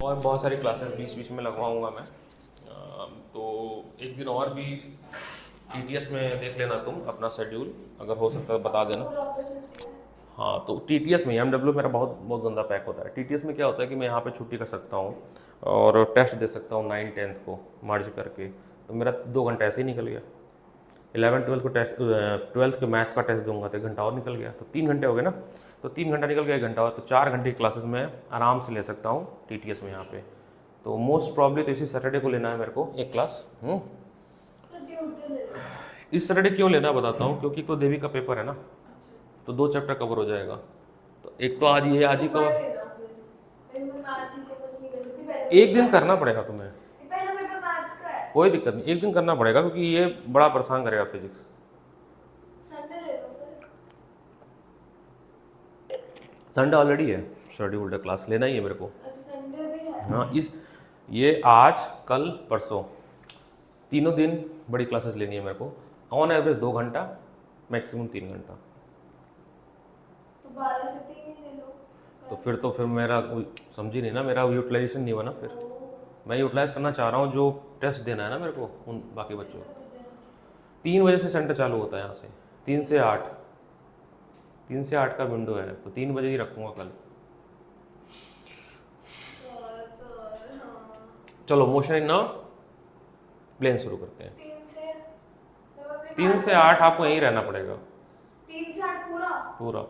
और बहुत सारी क्लासेस बीच बीच में लगवाऊंगा मैं। तो एक दिन और भी टीटीएस में देख लेना तुम अपना शेड्यूल, अगर हो सकता है बता देना। हाँ, तो टीटीएस में एमडब्ल्यू मेरा बहुत बहुत गंदा पैक होता है। टीटीएस में क्या होता है कि मैं यहाँ पे छुट्टी कर सकता हूँ और टेस्ट दे सकता हूँ 9-10 को मर्ज करके, तो मेरा 2 घंटा ऐसे ही निकल गया। 11-12 को टेस्ट, 12th के मैथ्स का टेस्ट दूंगा तो 1 घंटा और निकल गया, तो 3 घंटे हो गए ना। तो 3 घंटा निकल गया, 1 घंटा और, तो 4 घंटे की क्लासेस में आराम से ले सकता हूँ टीटीएस में यहाँ पे। तो मोस्ट प्रॉब्ली तो इसी सैटरडे को लेना है मेरे को एक क्लास। इस सैटरडे क्यों लेना है बताता हूँ, क्योंकि तो देवी का पेपर है ना, तो 2 चैप्टर कवर हो जाएगा। तो एक तो आज ही कवर, एक दिन करना पड़ेगा तुम्हें, कोई दिक्कत नहीं, एक दिन करना पड़ेगा क्योंकि ये बड़ा परेशान करेगा फिजिक्स। संडे ऑलरेडी है शेड्यूल्ड क्लास, लेना ही है मेरे को। हाँ, ये आज कल परसों तीनों दिन बड़ी क्लासेस लेनी है मेरे को। ऑन एवरेज 2 घंटा, मैक्सिमम 3 घंटा। तो फिर मेरा समझी नहीं ना, मेरा यूटिलाइजेशन नहीं हुआ ना। फिर मैं यूटिलाइज करना चाह रहा हूँ जो टेस्ट देना है ना मेरे को उन बाकी बच्चों को। 3 बजे से सेंटर चालू होता है यहाँ से, 3 से 8 का विंडो है, तो 3 बजे ही रखूँगा कल। चलो मोशन इन नाउ प्लेन शुरू करते हैं। 3 से 8 आपको यहीं रहना पड़ेगा। 3 से 8 पूरा।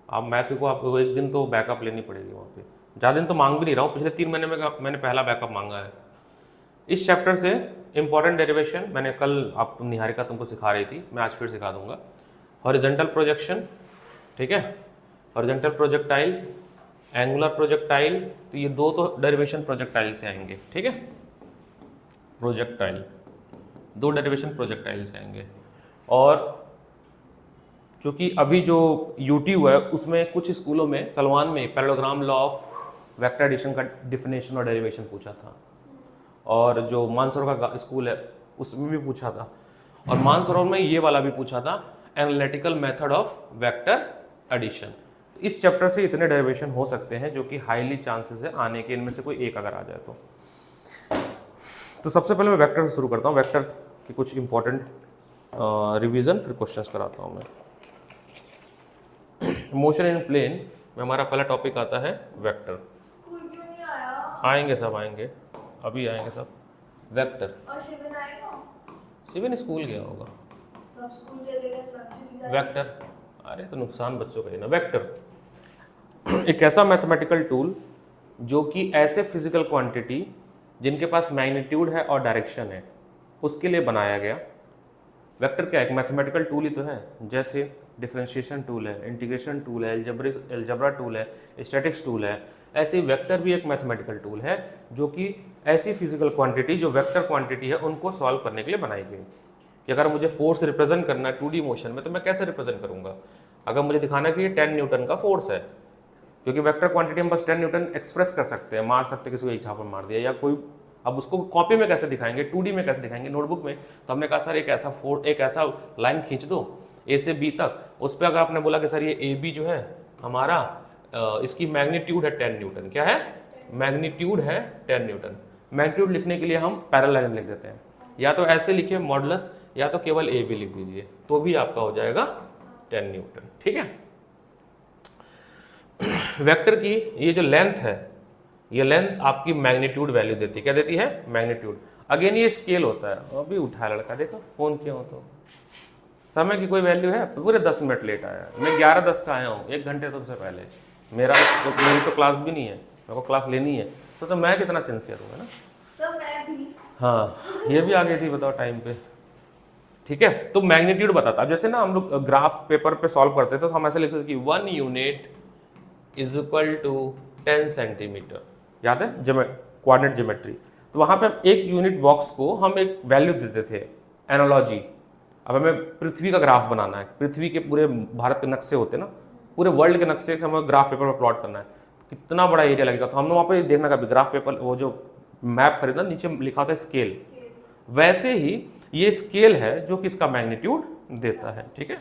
आप मैथ को आपको एक दिन तो बैकअप लेनी पड़ेगी वहाँ पे। ज़्यादा दिन तो मांग भी नहीं रहा हूँ, पिछले 3 महीने में मैंने पहला बैकअप मांगा है। इस चैप्टर से इंपॉर्टेंट डेरिवेशन मैंने कल आप निहारिका तुमको सिखा रही थी, मैं आज फिर सिखा दूंगा। हॉरिजॉन्टल प्रोजेक्शन, ठीक है, हॉरिजॉन्टल प्रोजेक्टाइल, एंगुलर प्रोजेक्टाइल, तो ये 2 तो डेरिवेशन प्रोजेक्टाइल से आएंगे, ठीक है। प्रोजेक्टाइल 2 डेरिवेशन प्रोजेक्टाइल से आएंगे। और चूँकि अभी जो यूट्यूब है उसमें कुछ स्कूलों में, सलमान में parallelogram law of vector addition का डिफिनेशन और डेरिवेशन पूछा था, और जो मानसरोवर का स्कूल है उसमें भी पूछा था, और मानसरोवर में ये वाला भी पूछा था, analytical method of vector addition. इस चैप्टर से इतने डेरिवेशन हो सकते हैं जो कि हाईली चांसेस है आने के, इनमें से कोई एक अगर आ जाए तो सबसे पहले मैं वेक्टर से शुरू करता हूँ। वेक्टर की कुछ इंपॉर्टेंट रिवीजन, फिर क्वेश्चंस कराता हूँ मैं। मोशन इन प्लेन में हमारा पहला टॉपिक आता है वेक्टर। कोई क्यों नहीं आया? आएंगे सब, आएंगे अभी आएंगे सब। वेक्टर, और शिवन आएगा? शिवन स्कूल गया होगा। सब स्कूल चलेगा। वेक्टर, अरे तो नुकसान बच्चों का ही ना। वेक्टर एक ऐसा मैथमेटिकल टूल जो कि ऐसे फिजिकल क्वांटिटी जिनके पास मैग्नीट्यूड है और डायरेक्शन है उसके लिए बनाया गया। वेक्टर क्या है? एक मैथमेटिकल टूल ही तो है, जैसे डिफरेंशिएशन टूल है, इंटीग्रेशन टूल है, अलजेब्रा टूल है, स्टैटिक्स टूल है। ऐसे ही वेक्टर भी एक मैथमेटिकल टूल है जो कि ऐसी फिजिकल क्वांटिटी जो वेक्टर क्वांटिटी है उनको सॉल्व करने के लिए बनाई गई। कि अगर मुझे फोर्स रिप्रेजेंट करना है 2D मोशन में तो मैं कैसे रिप्रेजेंट करूंगा? अगर मुझे दिखाना कि ये 10 न्यूटन का फोर्स है, क्योंकि वेक्टर क्वांटिटी हम बस 10 न्यूटन एक्सप्रेस कर सकते हैं, मार सकते हैं, किसी को एक झापड़ मार दिया या कोई। अब उसको कॉपी में कैसे दिखाएंगे, 2D में कैसे दिखाएंगे, नोटबुक में? तो हमने कहा सर एक ऐसा लाइन खींच दो ए से बी तक, उस पर अगर आपने बोला कि सर ये ए बी जो है हमारा इसकी मैग्नीट्यूड है 10 न्यूटन, क्या है? मैग्नीट्यूड है 10 न्यूटन। मैग्नीट्यूड लिखने के लिए हम पैरेलल लिख देते हैं, या तो ऐसे लिखिए मॉडुलस, या तो केवल ए बी लिख दीजिए, तो भी आपका हो जाएगा 10 न्यूटन, ठीक है। वेक्टर की ये जो लेंथ है, ये लेंथ आपकी मैग्नीट्यूड वैल्यू देती है। क्या देती है? मैग्नीट्यूड। अगेन ये स्केल होता है। अभी उठाया लड़का, देखो फोन क्यों हो, तो समय की कोई वैल्यू है? पूरे 10 मिनट लेट आया, मैं 11:10 का आया हूँ, 1 घंटे तुमसे पहले। मेरी तो क्लास भी नहीं है, मेरे को क्लास लेनी है, तो मैं कितना सिंसियर हूँ, है ना। तो मैं भी। हाँ, ये भी आ गई थी, बताओ टाइम पे, ठीक है। तो मैग्नीट्यूड बताता, अब जैसे ना हम लोग ग्राफ पेपर पे सॉल्व करते थे तो हम ऐसे लिखते थे कि 1 unit is equal to 10 centimetre, याद है कोऑर्डिनेट ज्योमेट्री। तो वहाँ पे एक यूनिट बॉक्स को हम एक वैल्यू देते थे, एनालॉजी। अब हमें पृथ्वी का ग्राफ बनाना है, पृथ्वी के पूरे भारत के नक्शे होते हैं ना, पूरे वर्ल्ड के नक्शे हमें ग्राफ पेपर पर प्लॉट करना है, कितना बड़ा एरिया लगेगा। तो हमने वहाँ पे देखना का ग्राफ पेपर, वो जो मैप खरीदना, नीचे लिखा होता है स्केल, वैसे ही ये स्केल है जो कि इसका मैग्नीट्यूड देता है, ठीक है।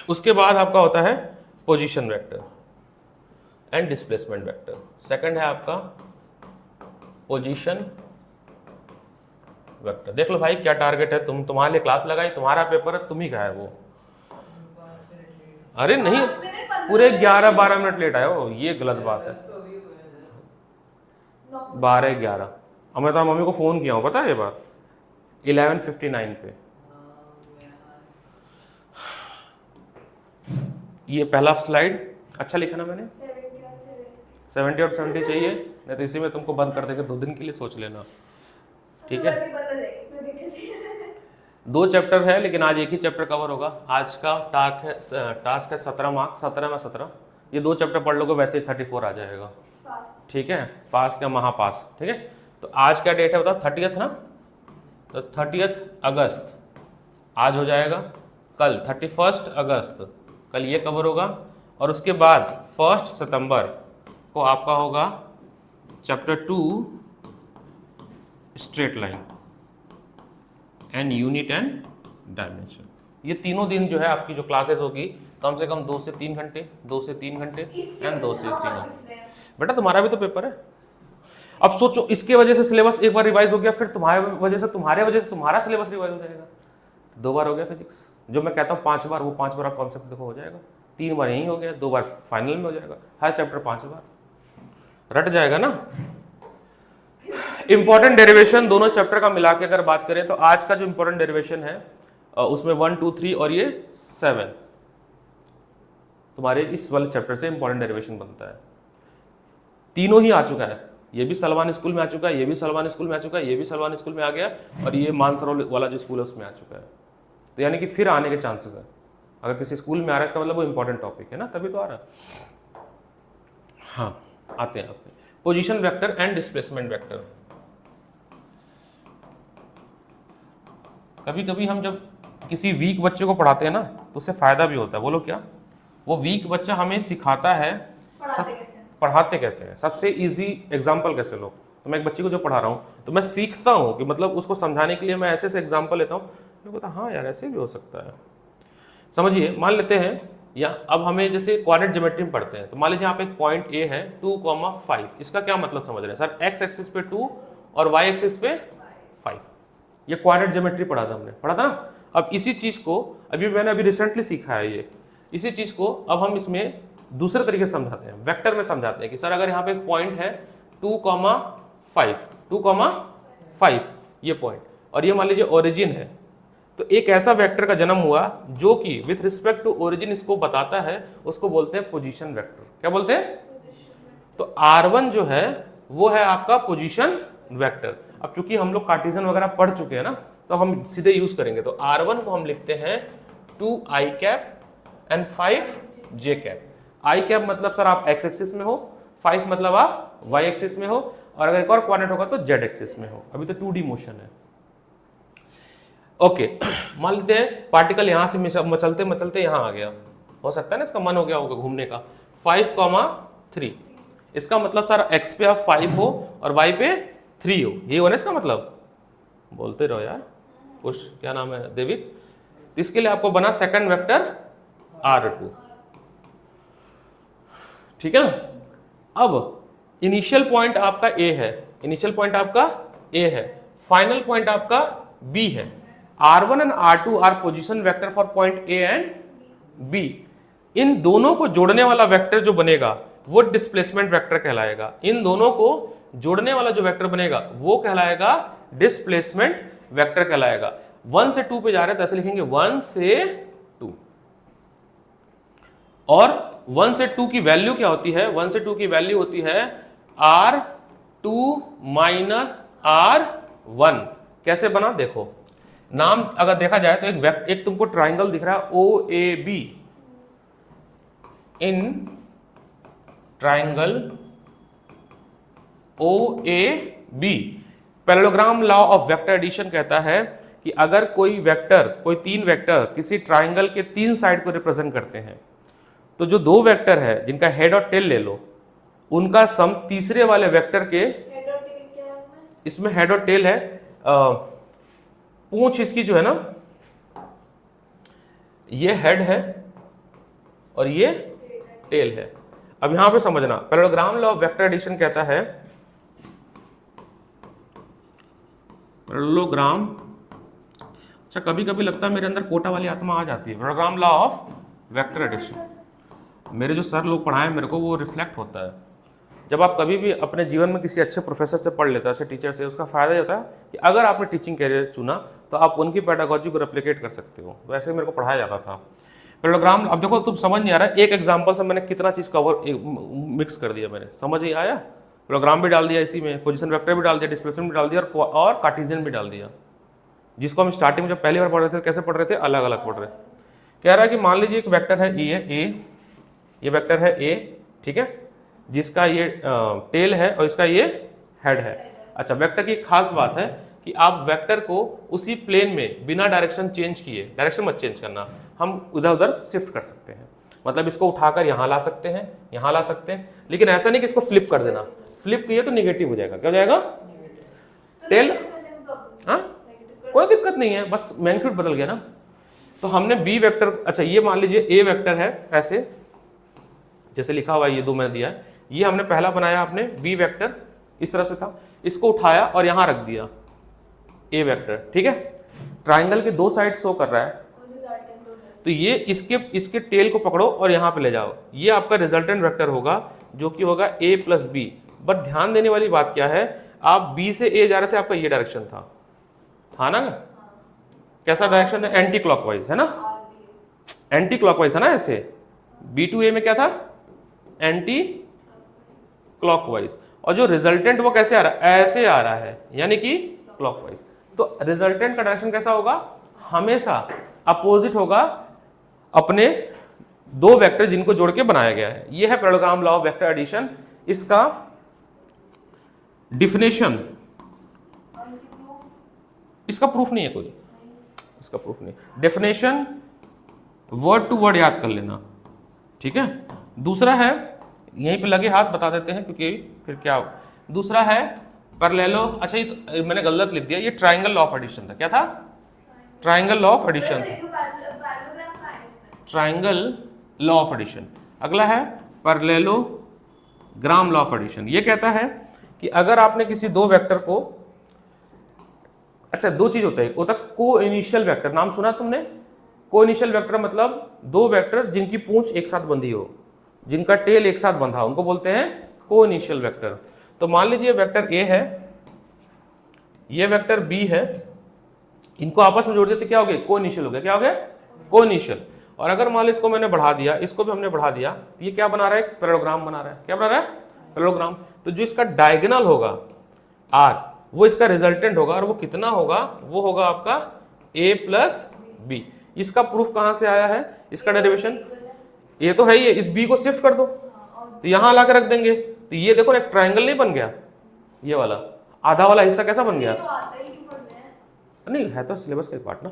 उसके बाद आपका होता है position vector. And displacement vector. Second है आपका पोजीशन वेक्टर। देख लो भाई क्या टारगेट है, तुम्हारे लिए क्लास लगाई, तुम्हारा पेपर है, तुम ही का है वो। अरे नहीं, 5 मिनट 15 पूरे मिनट 11-12 मिनट लेट आए हो, ये गलत बात है। 12-11 अब मैं तो मम्मी को फ़ोन किया हूँ पता है ये बार 11:59 पे। ये पहला स्लाइड अच्छा लिखा ना मैंने, 70 और 70 चाहिए, नहीं तो इसी में तुमको बंद कर देंगे 2 दिन के लिए, सोच लेना। ठीक है, 2 चैप्टर है लेकिन आज एक ही चैप्टर कवर होगा। आज का टास्क है 17 मार्क्स, 17 में 17, ये 2 चैप्टर पढ़ लोगे वैसे ही 34 आ जाएगा। ठीक है, पास का महापास। ठीक है, तो आज क्या डेट है बताओ, 30th ना, तो 30th अगस्त आज हो जाएगा, कल 31 अगस्त कल ये कवर होगा, और उसके बाद 1 सितंबर को आपका होगा chapter 2 straight line and unit and dimension. ये तीनों दिन जो है आपकी जो क्लासेस होगी कम से कम 2 से 3 घंटे, 2 से 3 घंटे एंड 2 से 3 घंटे। बेटा तुम्हारा भी तो पेपर है, अब सोचो इसके वजह से सिलेबस एक बार रिवाइज हो गया, फिर तुम्हारे वजह से तुम्हारा सिलेबस रिवाइज हो जाएगा। 2 बार हो गया फिजिक्स, जो मैं कहता हूँ 5 बार, वो 5 बार कॉन्सेप्ट देखो हो जाएगा, 3 बार यही हो गया, 2 बार फाइनल में हो जाएगा, हर चैप्टर 5 बार रट जाएगा ना। इंपॉर्टेंट डेरिवेशन दोनों चैप्टर का मिला के अगर बात करें तो आज का जो इंपॉर्टेंट डेरिवेशन है उसमें 1, 2, 3 और ये 7 तुम्हारे इस वाले चैप्टर से इंपॉर्टेंट डेरिवेशन बनता है। तीनों ही आ चुका है, ये भी सलमान स्कूल में आ चुका है, ये भी सलमान स्कूल में आ चुका है, ये भी सलमान स्कूल में आ गया, और ये मानसरोवर वाला जो स्कूल है उसमें आ चुका है। तो यानी कि फिर आने के चांसेस है, अगर किसी स्कूल में आ रहा है इसका मतलब वो इंपॉर्टेंट टॉपिक है ना, तभी तो आ रहा है। हाँ आते हैं position vector and displacement vector. कभी कभी हम जब किसी वीक बच्चे को पढ़ाते हैं ना तो उससे फायदा भी होता है। बोलो क्या? वो वीक बच्चा हमें सिखाता है पढ़ाते कैसे हैं, सबसे इजी एग्जाम्पल कैसे लो। तो मैं एक बच्चे को जो पढ़ा रहा हूँ तो मैं सीखता हूँ कि मतलब उसको समझाने के लिए मैं ऐसे एग्जाम्पल लेता हूँ, मेरे को हाँ यार ऐसे भी हो सकता है। समझिए, मान लेते हैं या अब हमें जैसे कोऑर्डिनेट ज्योमेट्री में पढ़ते हैं, तो मान लीजिए यहाँ पे एक पॉइंट ए है 2,5। इसका क्या मतलब समझ रहे हैं सर? एक्स एक्सिस पे 2 और वाई एक्सिस पे 5। ये कोऑर्डिनेट ज्योमेट्री पढ़ा था हमने, पढ़ा था ना। अब इसी चीज को मैंने रिसेंटली सीखा है ये, इसी चीज को अब हम इसमें दूसरे तरीके से समझाते हैं, वेक्टर में समझाते हैं कि सर अगर यहाँ पे एक पॉइंट है 2,5 ये पॉइंट, और ये मान लीजिए ओरिजिन है, तो एक ऐसा वेक्टर का जन्म हुआ जो कि विथ रिस्पेक्ट टू ओरिजिन इसको बताता है, उसको बोलते हैं पोजीशन वेक्टर। क्या बोलते हैं? तो R1 जो है वो है आपका पोजीशन वेक्टर। अब चूंकि हम लोग कार्टेशियन वगैरह पढ़ चुके हैं ना, तो हम सीधे यूज करेंगे। तो R1 को हम लिखते हैं 2i cap and 5j cap. i cap मतलब सर आप x एक्सिस में हो, 5 मतलब आप y एक्सिस में हो, और अगर एक और कोऑर्डिनेट होगा तो z एक्सिस में हो। अभी तो 2D मोशन है। ओके मान लेते हैं पार्टिकल यहां से मचलते मचलते यहां आ गया, हो सकता है ना इसका मन हो गया होगा घूमने का। 5,3 इसका मतलब सर x पे आप 5 हो और y पे 3 हो, ये होने इसका मतलब। बोलते रहो यार कुछ, क्या नाम है देविक। इसके लिए आपको बना सेकंड वेक्टर R2, ठीक है ना। अब इनिशियल पॉइंट आपका A है, इनिशियल पॉइंट आपका A है, फाइनल पॉइंट आपका B है। R1 and R2 are position vector for point A and B। इन दोनों को जोड़ने वाला वेक्टर जो बनेगा वो डिस्प्लेसमेंट वेक्टर कहलाएगा। इन दोनों को जोड़ने वाला जो वेक्टर बनेगा वो कहलाएगा डिस्प्लेसमेंट वेक्टर कहलाएगा। 1 से 2 पे जा रहे हैं तो ऐसे लिखेंगे 1 से 2, और 1 से 2 की वैल्यू क्या होती है? 1 से 2 की वैल्यू होती है R2 माइनस R1। कैसे बना देखो, नाम अगर देखा जाए तो एक तुमको ट्राइंगल दिख रहा है OAB। In triangle OAB parallelogram law of vector addition कहता है कि अगर कोई वेक्टर, कोई 3 वेक्टर किसी ट्राइंगल के 3 साइड को रिप्रेजेंट करते हैं, तो जो 2 वेक्टर है जिनका हेड और टेल ले लो, उनका सम तीसरे वाले वेक्टर के, इसमें हेड और टेल है, पूंछ इसकी जो है ना, ये हेड है और ये टेल है। अब यहां पे समझना, parallelogram law of vector addition कहता है, पैरेललोग्राम, अच्छा कभी कभी लगता है मेरे अंदर कोटा वाली आत्मा आ जाती है, parallelogram law of vector addition, मेरे जो सर लोग पढ़ाए मेरे को वो रिफ्लेक्ट होता है। जब आप कभी भी अपने जीवन में किसी अच्छे प्रोफेसर से पढ़ लेते हो, अच्छे टीचर से, उसका फायदा ये होता है कि अगर आपने टीचिंग कैरियर चुना तो आप उनकी पेडागोजी को रेप्लिकेट कर सकते हो। वैसे मेरे को पढ़ाया जाता था पैरेललोग्राम। अब देखो तुम समझ नहीं आ रहा है, एक एग्जांपल से मैंने कितना चीज़ कवर मिक्स कर दिया, मैंने समझ ही आया। पैरेललोग्राम भी डाल दिया इसी में, पोजीशन वेक्टर भी डाल दिया, डिस्प्लेसमेंट भी डाल दिया और कार्टेशियन भी डाल दिया, जिसको हम स्टार्टिंग में जब पहली बार पढ़ रहे थे कैसे पढ़ रहे थे, अलग अलग पढ़ रहे। कह रहा है कि मान लीजिए एक वेक्टर है ये वेक्टर है ए, ठीक है, जिसका ये टेल है और इसका ये हेड है। अच्छा, वेक्टर की एक खास बात है कि आप वेक्टर को उसी प्लेन में बिना डायरेक्शन चेंज किए, डायरेक्शन मत चेंज करना, हम उधर उधर शिफ्ट कर सकते हैं। मतलब इसको उठाकर यहाँ ला सकते हैं, यहाँ ला सकते हैं, लेकिन ऐसा नहीं कि इसको फ्लिप कर देना। फ्लिप किए तो निगेटिव हो जाएगा। क्या हो जाएगा? टेल, हाँ कोई दिक्कत नहीं है, बस मैग्नीट्यूड बदल गया ना। तो हमने बी वेक्टर, अच्छा ये मान लीजिए ए वेक्टर है, ऐसे जैसे लिखा हुआ है, ये दो मैंने दिया है, ये हमने पहला बनाया, आपने बी वेक्टर इस तरह से था, इसको उठाया और यहां रख दिया ए वेक्टर, ठीक है। ट्राइंगल के दो साइड शो कर रहा है, तो ये इसके टेल को पकड़ो और यहां पे ले जाओ, ये आपका रिजल्टेंट वेक्टर होगा जो कि होगा ए प्लस बी। बट ध्यान देने वाली बात क्या है, आप बी से ए जा रहे थे, आपका ये डायरेक्शन था ना? कैसा डायरेक्शन है? एंटी क्लॉकवाइज है ना, एंटी क्लॉकवाइज था ना। ऐसे बी टू ए में क्या था? Anti clockwise. और जो रिजल्टेंट वो कैसे आ रहा है? ऐसे आ रहा है, यानी कि क्लॉकवाइज। तो रिजल्टेंट का डायरेक्शन कैसा होगा? हमेशा अपोजिट होगा अपने दो वेक्टर जिनको जोड़ के बनाया गया है। ये है parallelogram law of vector addition. इसका डिफिनेशन, इसका प्रूफ नहीं है कोई, इसका प्रूफ नहीं। डेफिनेशन वर्ड टू वर्ड याद कर लेना, ठीक है। दूसरा है, यहीं पे लगे हाथ बता देते हैं क्योंकि फिर क्या हो। दूसरा है पैरेललो, अच्छा ये तो मैंने गलत लिख दिया, ये ट्राइंगल लॉ ऑफ एडिशन था। क्या था? Triangle law of addition, triangle law of addition. अगला है पैरेललोग्राम लॉ ऑफ एडिशन। ये कहता है कि अगर आपने किसी दो वेक्टर को, अच्छा दो चीज होता है, होता को इनिशियल वेक्टर, नाम सुना तुमने? को इनिशियल वेक्टर मतलब दो वेक्टर जिनकी पूंछ एक साथ बंधी हो, जिनका टेल एक साथ बंधा हो, उनको बोलते हैं को इनिशियल वेक्टर। तो मान लीजिए वेक्टर ए है, ये वेक्टर बी है, इनको आपस में जोड़ देते क्या हो गया? को इनिशियल हो गया। क्या हो गया? को इनिशियल। और अगर मान लीजिए इसको मैंने बढ़ा दिया, इसको भी हमने बढ़ा दिया, तो ये क्या बना रहा है? पैरेललोग्राम बना रहा है। क्या बना रहा है? पैरेललोग्राम। तो जो इसका डायगोनल होगा आर, वो इसका रिजल्टेंट होगा, और वो कितना होगा? वो होगा आपका ए प्लस बी। इसका प्रूफ कहां से आया है? इसका डेरिवेशन ये तो है ही है, इस बी को शिफ्ट कर दो तो यहां ला के रख देंगे, तो ये देखो एक ट्राइंगल नहीं बन गया, ये वाला आधा वाला हिस्सा कैसा बन गया? नहीं है तो सिलेबस का एक पार्ट ना।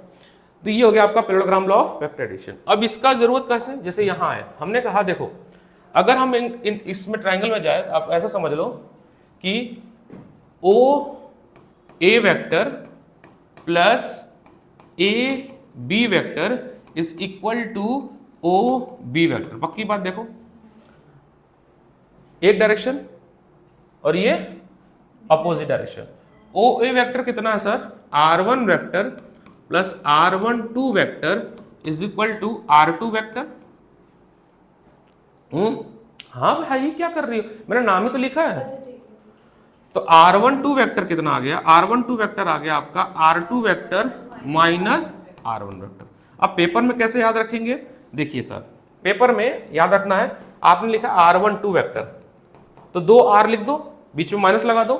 तो ये हो गया आपका parallelogram law of vector addition. अब इसका जरूरत कैसे? जैसे यहां है, हमने कहा देखो अगर हम इसमें ट्राइंगल में जाए, आप ऐसा समझ लो कि O A vector plus A B vector is equal to O B vector. पक्की बात, देखो एक डायरेक्शन और ये opposite direction. O A vector कितना है sir? r1 vector plus r12 vector is equal to r2 vector. हाँ भाई क्या कर रही हो, मैंने नाम ही तो लिखा है। तो r12 वेक्टर कितना आ गया? r12 वेक्टर आ गया आपका r2 vector minus r1 vector. अब पेपर में कैसे याद रखेंगे? देखिए सर, पेपर में याद रखना है, आपने लिखा r12 वेक्टर, तो दो r लिख दो, बीच में माइनस लगा दो,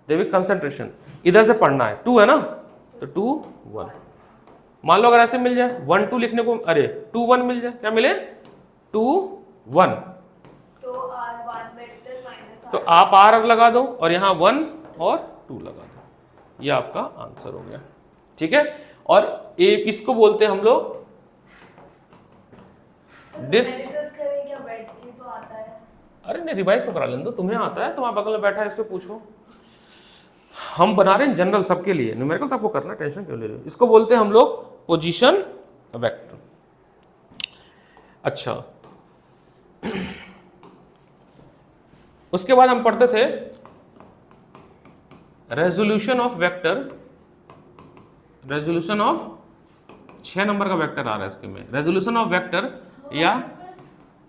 जैविक कंसंट्रेशन इधर से पढ़ना है, 2 है ना, तो 2 1। मान लो अगर ऐसे मिल जाए 1 2 लिखने को, अरे 2 1 मिल जाए, क्या मिले? 2 1, तो आप r लगा दो और यहाँ 1 और 2 लगा दो, ये आपका आंसर हो गया, ठीक है। और ए इसको बोलते हैं हम लोग डिस, अरे नहीं रिवाइज तो करा लेने दो, तुम्हें आता है, तुम्हारे बगल में बैठा है इससे पूछो। हम बना रहे हैं जनरल सबके लिए, न्यूमेरिकल तो आपको करना, टेंशन क्यों ले रहे हो। इसको बोलते हैं हम लोग पोजीशन वेक्टर। अच्छा उसके बाद हम पढ़ते थे resolution of vector, resolution of 6 number का वेक्टर आ रहा है इसके में, रेजोल्यूशन ऑफ वेक्टर, या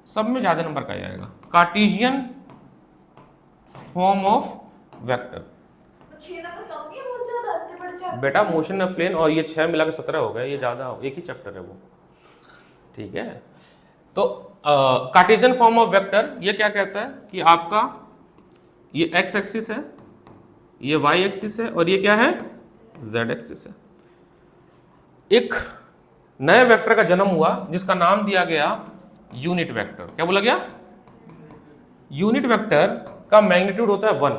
सब में ज्यादा नंबर का ही आएगा, Cartesian form of vector. 6 number कम नहीं है, बहुत ज्यादा इतने बड़े चैप्टर। बेटा मोशन ऑफ प्लेन और ये 6 मिला के 17 हो गया, ये ज्यादा, एक ही चैप्टर है वो, ठीक है। तो कार्टेशियन फॉर्म ऑफ वेक्टर ये क्या कहता है कि आपका ये एक्स एक्सिस है, ये वाई एक्सिस है, और ये क्या है, जेड एक्सिस है। एक नए वेक्टर का जन्म हुआ जिसका नाम दिया गया यूनिट वेक्टर। क्या बोला गया? यूनिट वेक्टर का मैग्नीट्यूड होता है 1।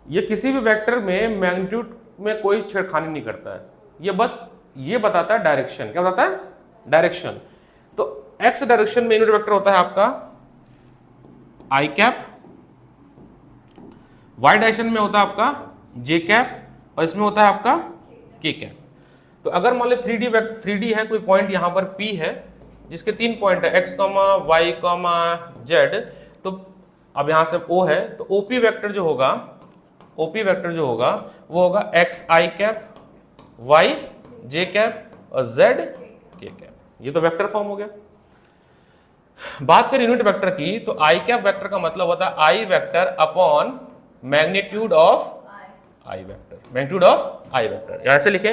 ये किसी भी वेक्टर में मैग्नीट्यूड में कोई छेड़खानी नहीं करता है, ये बस ये बताता है डायरेक्शन। क्या बताता है? डायरेक्शन। तो एक्स डायरेक्शन में यूनिट वेक्टर होता है आपका आई कैप, वाई डायरेक्शन में होता है आपका जे कैप, और इसमें होता है आपका के कैप। तो अगर मान लो 3D है, कोई पॉइंट यहां पर P है जिसके 3 पॉइंट है x, y, z, तो अब यहां से O है, तो OP वेक्टर जो होगा, OP वेक्टर जो होगा वो होगा x i cap, y j cap और z k कैप। ये तो वेक्टर फॉर्म हो गया। बात करें यूनिट वेक्टर की, तो आई कैप वेक्टर का मतलब होता है I vector upon magnitude of I vector, magnitude of I vector. ऐसे लिखें,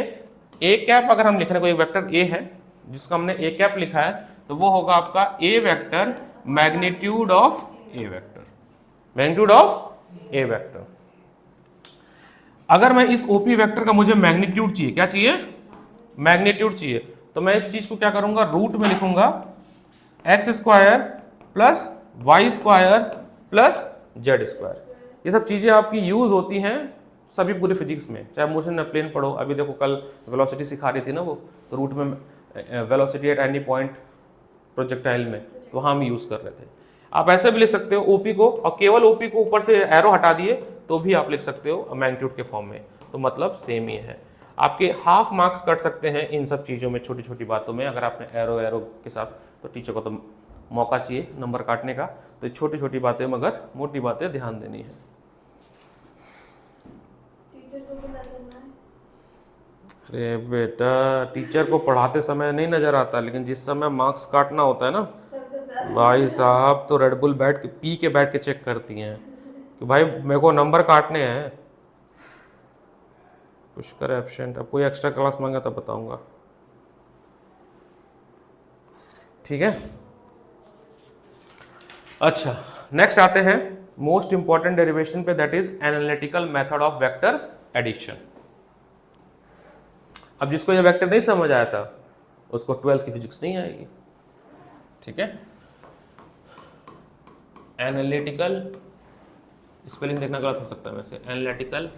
ए कैप अगर हम लिख रहे हैं, कोई वेक्टर ए है जिसका हमने ए कैप लिखा है, तो वो होगा आपका A vector magnitude of A vector, magnitude of A vector. अगर मैं इस ओपी वेक्टर का मुझे मैग्नीट्यूड चाहिए, क्या चाहिए? मैग्नीट्यूड चाहिए, तो मैं इस चीज को क्या करूंगा, रूट में लिखूंगा x square plus y square plus z square. ये सब चीजें आपकी यूज होती हैं सभी पूरे फिजिक्स में, चाहे मोशन ऑफ प्लेन पढ़ो। अभी देखो कल वेलोसिटी सिखा रही थी ना वो, तो रूट में velocity at any point projectile में, तो वहाँ हम यूज कर रहे थे। आप ऐसे भी लिख सकते हो ओपी को, और केवल ओपी को ऊपर से एरो हटा दिए तो भी आप लिख सकते हो मैग्नीट्यूड के फॉर्म में, तो मतलब सेम ही है। आपके हाफ मार्क्स कट सकते हैं इन सब चीज़ों में, छोटी छोटी बातों में, अगर आपने एरो के साथ, तो टीचर को तो मौका चाहिए नंबर काटने का। तो छोटी छोटी बातें मगर मोटी बातें ध्यान देनी है। अरे बेटा, टीचर को पढ़ाते समय नहीं नजर आता, लेकिन जिस समय मार्क्स काटना होता है ना, भाई साहब तो रेडबुल बैठ के पी के बैठ के चेक करती हैं कि भाई मेरे को नंबर काटने हैं। कुछ करे एब्सेंट, अब कोई एक्स्ट्रा क्लास मांगा तब बताऊंगा, ठीक है। अच्छा, नेक्स्ट आते हैं मोस्ट इंपॉर्टेंट डेरिवेशन पे, that is analytical method of vector addition. अब जिसको ये वेक्टर नहीं समझ आया था उसको 12th की फिजिक्स नहीं आएगी, ठीक है। एनालिटिकल स्पेलिंग देखना गलत हो सकता है वैसे, analytical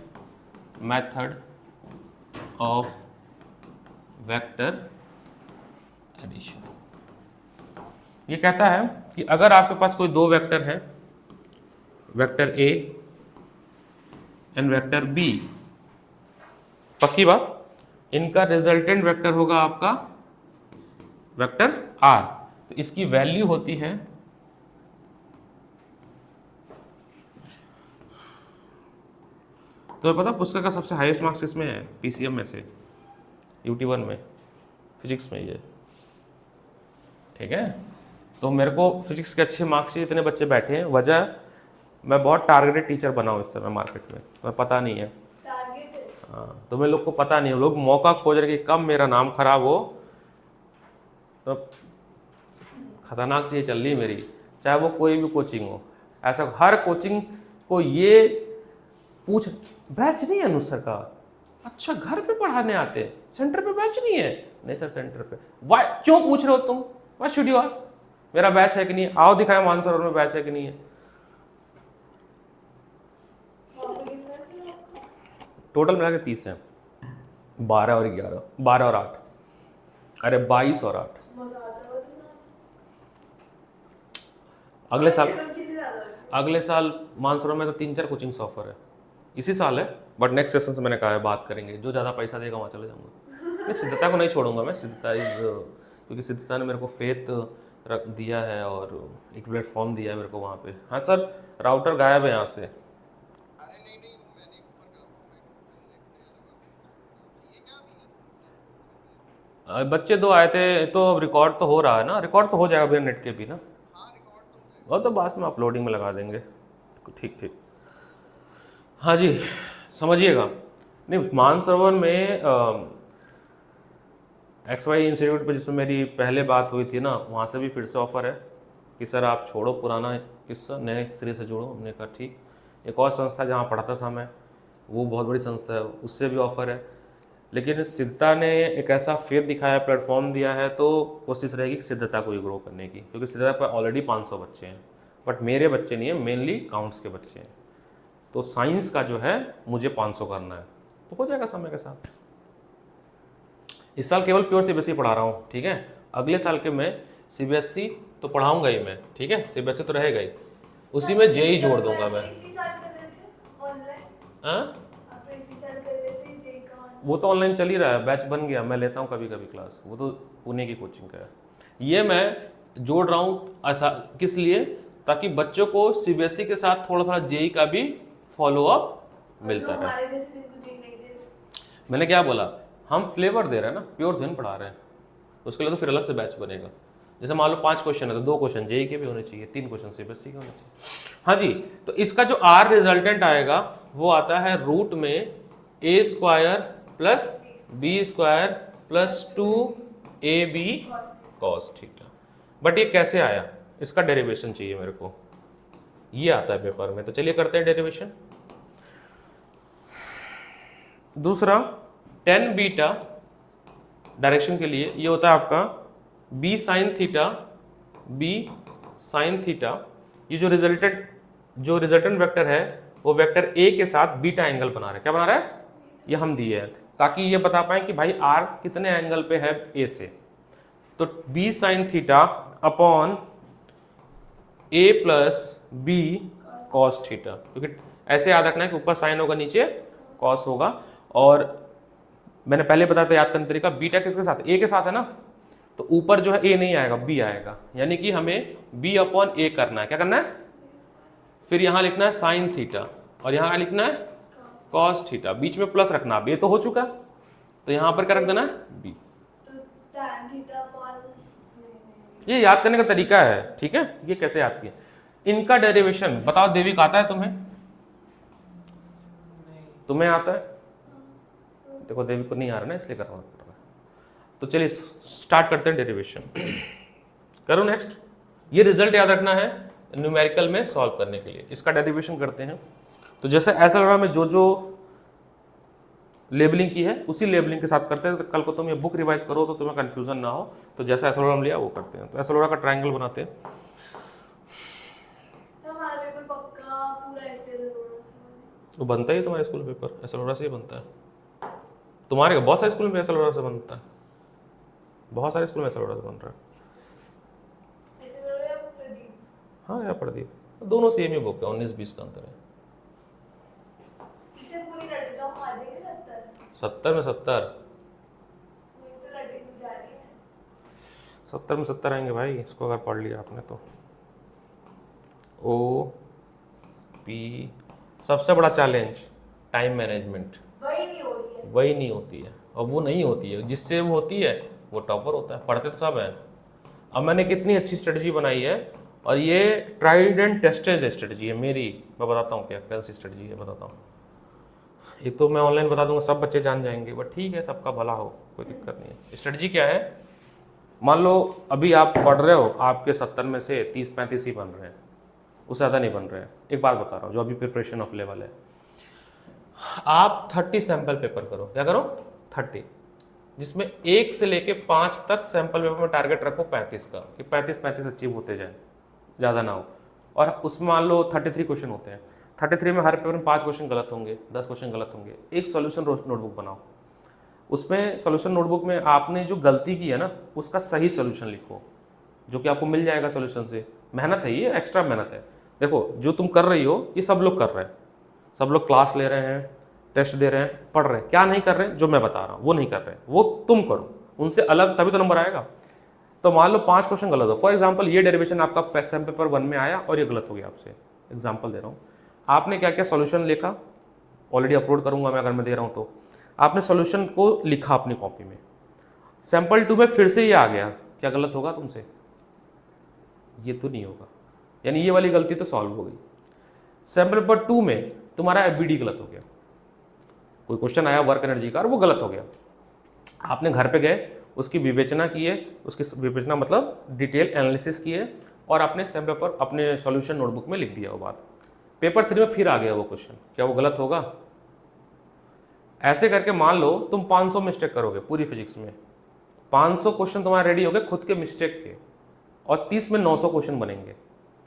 method of vector addition. ये कहता है कि अगर आपके पास कोई दो वेक्टर हैं, vector A and vector B, पक्की बात, इनका रिजल्टेंट वेक्टर होगा आपका वेक्टर आर, तो इसकी वैल्यू होती है तो पता पुस्तक का सबसे हाईएस्ट मार्क्स इसमें है पीसीएम में से, UT1 में, फिजिक्स में ये, ठीक है। तो मेरे को फिजिक्स के अच्छे मार्क्स चाहिए, इतने बच्चे बैठे हैं, वजह मैं बहुत टारगेटेड टीचर बना हूँ इस समय मार्केट में, तुम्हें पता नहीं है। हाँ, तुम्हें लोग को पता नहीं है, लोग मौका खोज रहे कि कब मेरा नाम खराब हो, तो खतरनाक चीज़ चल रही है मेरी, चाहे वो कोई भी कोचिंग हो। ऐसा हर कोचिंग को ये पूछ, बैच नहीं है अनुज सर का, अच्छा घर पे पढ़ाने आते हैं, सेंटर पे बैच नहीं है? नहीं सर सेंटर पे। वाई, क्यों पूछ रहे हो तुम? Why should you ask? मेरा बैच है कि नहीं? आओ दिखाएं आंसर में बैच है कि नहीं है। टोटल मिला के 30 हैं, 12 और 11, 12 और 8, अरे 22 और 8। अगले साल मानसरोवर में तो 3-4 कोचिंग्स ऑफर है, इसी साल है, बट नेक्स्ट सेशन से मैंने कहा है बात करेंगे, जो ज़्यादा पैसा देगा वहाँ चले जाऊँगा। मैं सिद्धता को नहीं छोड़ूंगा, मैं सिद्धता क्योंकि सिद्धता ने मेरे को फेथ रख दिया है और एक प्लेटफॉर्म दिया है मेरे को वहाँ पे। हाँ सर, राउटर गायब है यहाँ से। बच्चे दो आए थे तो अब रिकॉर्ड तो हो रहा है ना, रिकॉर्ड तो हो जाएगा बिना नेट के भी ना। वो तो बाद में अपलोडिंग में लगा देंगे। ठीक ठीक। हाँ जी, समझिएगा। नहीं, मानसरोवर में XY इंस्टीट्यूट पे जिसमें मेरी पहले बात हुई थी ना, वहाँ से भी फिर से ऑफ़र है कि सर आप छोड़ो पुराना किस्सा, नए सिरे से जोड़ो। हमने कहा ठीक। एक और संस्था जहाँ पढ़ाता था मैं, वो बहुत बड़ी संस्था है, उससे भी ऑफ़र है। लेकिन सिद्धता ने एक ऐसा फेथ दिखाया, प्लेटफॉर्म दिया है, तो कोशिश रहेगी सिद्धता को ही ग्रो करने की, क्योंकि सिद्धता पर ऑलरेडी 500 बच्चे हैं, बट मेरे बच्चे नहीं है, मेनली काउंट्स के बच्चे हैं। तो साइंस का जो है मुझे 500 करना है, तो हो जाएगा समय के साथ। इस साल केवल प्योर CBSE पढ़ा रहा हूँ, ठीक है। अगले साल के मैं CBSE तो पढ़ाऊंगा ही मैं, ठीक है। CBSE तो रहेगा ही, उसी में JEE जोड़ दूंगा मैं। इसी साल कर रहे थे ऑनलाइन। हाँ, आप तो इसी साल कर रहे थे जेई का online। वो तो ऑनलाइन चल ही रहा है, बैच बन गया, मैं लेता हूँ कभी कभी क्लास, वो तो पुणे की कोचिंग का है। ये मैं जोड़ रहा हूँ ऐसा किस लिए, ताकि बच्चों को CBSE के साथ थोड़ा थोड़ा JEE का भी फॉलोअप मिलता जो रहे। हमारे जैसे कुछ नहीं दे रहे। मैंने क्या बोला, हम फ्लेवर दे रहे हैं ना, प्योर थोड़ी पढ़ा रहे हैं। उसके लिए तो फिर अलग से बैच बनेगा। जैसे मान लो 5 क्वेश्चन है तो 2 क्वेश्चन JEE के भी होने चाहिए, 3 क्वेश्चन CBSE के होने चाहिए। हाँ जी, तो इसका जो R रिजल्टेंट आएगा वो आता है रूट में A² plus B² plus 2AB cos theta. But ये कैसे आया, इसका डेरिवेशन चाहिए मेरे को, ये आता है पेपर में। तो चलिए करते हैं डेरिवेशन। दूसरा tan बीटा डायरेक्शन के लिए ये होता है आपका B sin थीटा। ये जो रिजल्टेंट वेक्टर है वो वेक्टर A के साथ बीटा एंगल बना रहा है। क्या बना रहा है, ये हम दिए हैं ताकि ये बता पाए कि भाई R कितने एंगल पे है A से। तो B sin theta upon A plus B cos theta, क्योंकि ऐसे याद रखना है कि ऊपर साइन होगा नीचे cos होगा। और मैंने पहले बताया था, याद करने तरीका, बीटा किसके साथ, A के साथ है ना, तो ऊपर जो है A नहीं आएगा B आएगा, यानी कि हमें B अपॉन A करना है। क्या करना है, फिर यहाँ लिखना है साइन थीटा और यहाँ लिखना है कॉस थीटा, बीच में प्लस रखना। अब ये तो हो चुका, तो यहाँ पर क्या रख देना है B। तो tan थीटा अपॉन ये याद करने का तरीका है, ठीक है। ये कैसे याद किया, इनका डेरिवेशन बताओ। देविक आता है तुम्हें? तुम्हें आता है? देखो देविक को नहीं आ रहा ना, इसलिए करना पड़ रहा है। तो चलिए स्टार्ट करते हैं डेरिवेशन। करो नेक्स्ट। ये रिजल्ट याद रखना है न्यूमेरिकल में सॉल्व करने के लिए। इसका डेरिवेशन करते हैं। तो जैसे ऐसा लगा में जो लेबलिंग की है उसी लेबलिंग के साथ करते हैं। तो कल को तुम ये बुक रिवाइज करो तो तुम्हें कंफ्यूजन ना हो। तो जैसा एसोलोग्राम लिया वो करते हैं। तो एसोलोग्राम का ट्रायंगल बनाते हैं। तो हमारा पेपर पक्का पूरा ऐसे रोड़ा वो बनता ही तुम्हारे स्कूल पेपर एसोलोग्राम से ही बनता है। तुम्हारे बहुत सारे स्कूल में एसोलोग्राम से बनता है, बहुत सारे स्कूल में एसोलोग्राम से बन रहा है। ऐसे रोड़ा या प्रदीप? हाँ या प्रदीप, दोनों सेम ही बुक है, 19-20 का अंतर है। इसे पूरी रट जाओ, आ जाएंगे 70। 70 में 70, वही तो रटे में जा रही है। 70 में 70 आएंगे भाई, इसको अगर पढ़ लिया आपने तो। ओ पी सबसे बड़ा चैलेंज टाइम मैनेजमेंट, वही नहीं हो रही है। वही नहीं होती है। और वो नहीं होती है, जिससे वो होती है वो टॉपर होता है। पढ़ते तो सब हैं। अब मैंने कितनी अच्छी स्ट्रेटजी बनाई है, और ये ट्राइड एंड टेस्टेड स्ट्रेटजी है मेरी। मैं बताता हूँ क्या कौन सी स्ट्रेटजी है, बताता हूँ। एक तो मैं ऑनलाइन बता दूंगा, सब बच्चे जान जाएंगे, बट ठीक है, सबका भला हो, कोई दिक्कत नहीं है। स्ट्रेटजी क्या है, मान लो अभी आप पढ़ रहे हो, आपके 70 में से 30-35 ही बन रहे हैं, उससे ज़्यादा नहीं बन रहे हैं। एक बात बता रहा हूँ, जो अभी प्रिपरेशन ऑफ लेवल है, आप 30 सैंपल पेपर करो। क्या करो, 30, जिसमें 1 से लेके 5 तक सैंपल पेपर में टारगेट रखो 35 का, कि 35 अचीव होते जाए, ज़्यादा ना हो। और उसमें मान लो 33 क्वेश्चन होते हैं, 33 में हर पेपर में 5 क्वेश्चन गलत होंगे, 10 क्वेश्चन गलत होंगे। एक सॉल्यूशन नोटबुक बनाओ, उसमें सॉल्यूशन नोटबुक में आपने जो गलती की है ना उसका सही सॉल्यूशन लिखो, जो कि आपको मिल जाएगा सॉल्यूशन से। मेहनत है ये, एक्स्ट्रा मेहनत है। देखो जो तुम कर रही हो ये सब लोग कर रहे हैं, सब लोग क्लास ले रहे हैं, टेस्ट दे रहे हैं, पढ़ रहे हैं। क्या नहीं कर रहे हैं, जो मैं बता रहा हूँ वो नहीं कर रहे हैं, वो तुम करो उनसे अलग, तभी तो नंबर आएगा। तो मान लो 5 क्वेश्चन गलत हो। फॉर एग्जाम्पल ये डेरिवेशन आपका सेम पेपर 1 में आया और ये गलत हो गया आपसे, एग्जाम्पल दे रहा हूँ। आपने क्या क्या सोल्यूशन लिखा, ऑलरेडी अपलोड करूंगा मैं अगर मैं दे रहा हूँ तो। आपने सोल्यूशन को लिखा अपनी कॉपी में, सैम्पल 2 में फिर से ये आ गया, क्या गलत होगा तुमसे? ये तो नहीं होगा, यानी ये वाली गलती तो सॉल्व हो गई। सैम्पल पेपर 2 में तुम्हारा एफबीडी गलत हो गया, कोई क्वेश्चन आया वर्क एनर्जी का और वो गलत हो गया। आपने घर पे गए, उसकी विवेचना की है, उसकी विवेचना मतलब डिटेल एनालिसिस की है, और आपने सैम पेपर अपने सॉल्यूशन नोटबुक में लिख दिया वो बात। पेपर 3 में फिर आ गया वो क्वेश्चन, क्या वो गलत होगा? ऐसे करके मान लो तुम 500 मिस्टेक करोगे पूरी फिजिक्स में, 500 क्वेश्चन तुम्हारे रेडी हो गए खुद के मिस्टेक के, और 30 में 900 क्वेश्चन बनेंगे।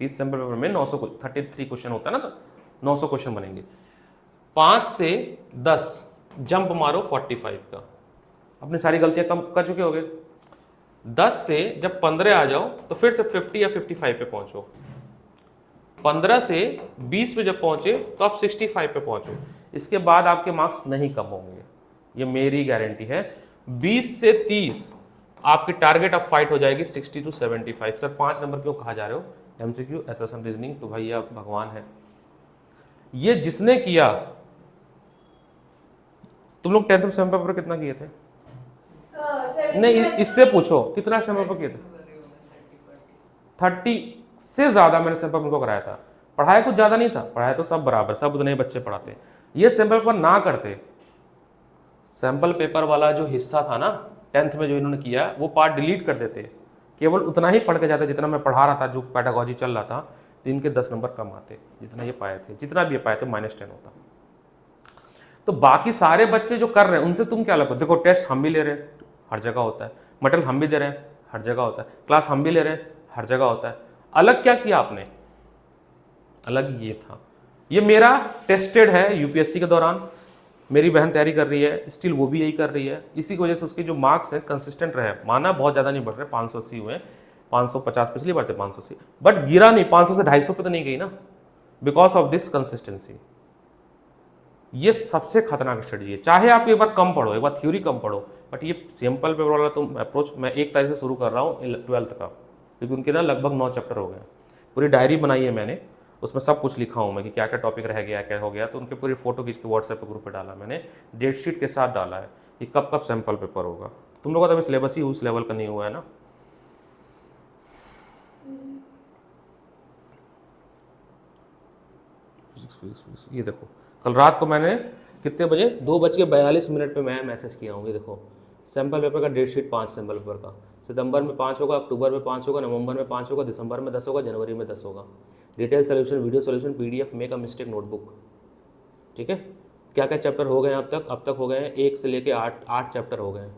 30 सैम्पल पेपर में 900 33 क्वेश्चन होता है ना, तो 900 क्वेश्चन बनेंगे। 5 से 10 जंप मारो 45 का, अपनी सारी गलतियां कम कर चुके होगे। 10 से जब 15 आ जाओ तो फिर से 50 या 55 पे पहुंचो। 15 से 20 पे जब पहुंचे तो आप 65 पे पहुंचो। इसके बाद आपके मार्क्स नहीं कम होंगे, ये मेरी गारंटी है। 20 से 30 आपकी टारगेट अब फाइट हो जाएगी 60 to 75। सर 5 नंबर क्यों कहा जा रहे हो? एमसीक्यू, एसएसएम, रीजनिंग, तो भाई आप भगवान है। ये जिसने किया, तुम लोग 10th में सेम पेपर कितना किए थे? नहीं, इससे पूछो कितना सेम पेपर किए थे? 30 से ज्यादा मैंने सेम पेपर को कराया था। पढ़ाया कुछ ज्यादा नहीं था, पढ़ाया तो सब बराबर, सब उतने बच्चे पढ़ाते। ये सैम्पल पेपर ना करते, सैम्पल पेपर वाला जो हिस्सा था ना 10th में जो इन्होंने किया, वो पार्ट डिलीट कर देते, केवल उतना ही पढ़ के जाते जितना मैं पढ़ा रहा था, जो पैडागोजी चल रहा था, तो इनके 10 नंबर कम आते। जितना ये पाए थे, जितना भी ये पाए थे -10 होता। तो बाकी सारे बच्चे जो कर रहे हैं उनसे तुम क्या लगो? देखो टेस्ट हम भी ले रहे हैं, हर जगह होता है, मटेरियल हम भी दे रहे हैं, हर जगह होता है, क्लास हम भी ले रहे हैं, हर जगह होता है। अलग क्या किया आपने? अलग ये था, ये मेरा टेस्टेड है यूपीएससी के दौरान, मेरी बहन तैयारी कर रही है, स्टिल वो भी यही कर रही है। इसी की वजह से उसके जो मार्क्स हैं कंसिस्टेंट रहे, माना बहुत ज़्यादा नहीं बढ़ रहे, 580 हुए, 550 पिछली बार थे 580, बट गिरा नहीं, 500 से 250 पे तो नहीं गई ना, बिकॉज ऑफ दिस कंसिस्टेंसी। ये सबसे खतरनाक स्ट्रेटजी है। चाहे आप एक बार कम पढ़ो, एक बार थ्योरी कम पढ़ो, बट ये सिंपल पेपर वाला तो अप्रोच मैं 1 तारीख से शुरू कर रहा हूँ 12th का, क्योंकि उनके ना लगभग 9 चैप्टर हो गए। पूरी डायरी बनाई है मैंने, उसमें सब कुछ लिखा हूँ मैं कि क्या क्या टॉपिक रह गया, क्या हो गया, तो उनके पूरी फोटो खींच के व्हाट्सएप पे ग्रुप पे डाला मैंने, डेट शीट के साथ डाला है कि कब कब सैम्पल पेपर होगा। तुम लोगों का तो अभी सिलेबस ही उस लेवल का नहीं हुआ है ना। फिजिक्स ये देखो, कल रात को मैंने कितने बजे, 2:42 पे मैं मैसेज किया हूँ। ये देखो सैम्पल पेपर का डेट शीट 5 सैम्पल पेपर का, सितंबर में 5 होगा, अक्टूबर में 5 होगा, नवंबर में 5 होगा, दिसंबर में 10 होगा, जनवरी में 10 होगा। Detail solution, video solution, PDF, make a mistake notebook. ठीक है, क्या क्या चैप्टर हो गए हैं अब तक हो गए हैं 1 से लेके 8 चैप्टर हो गए हैं।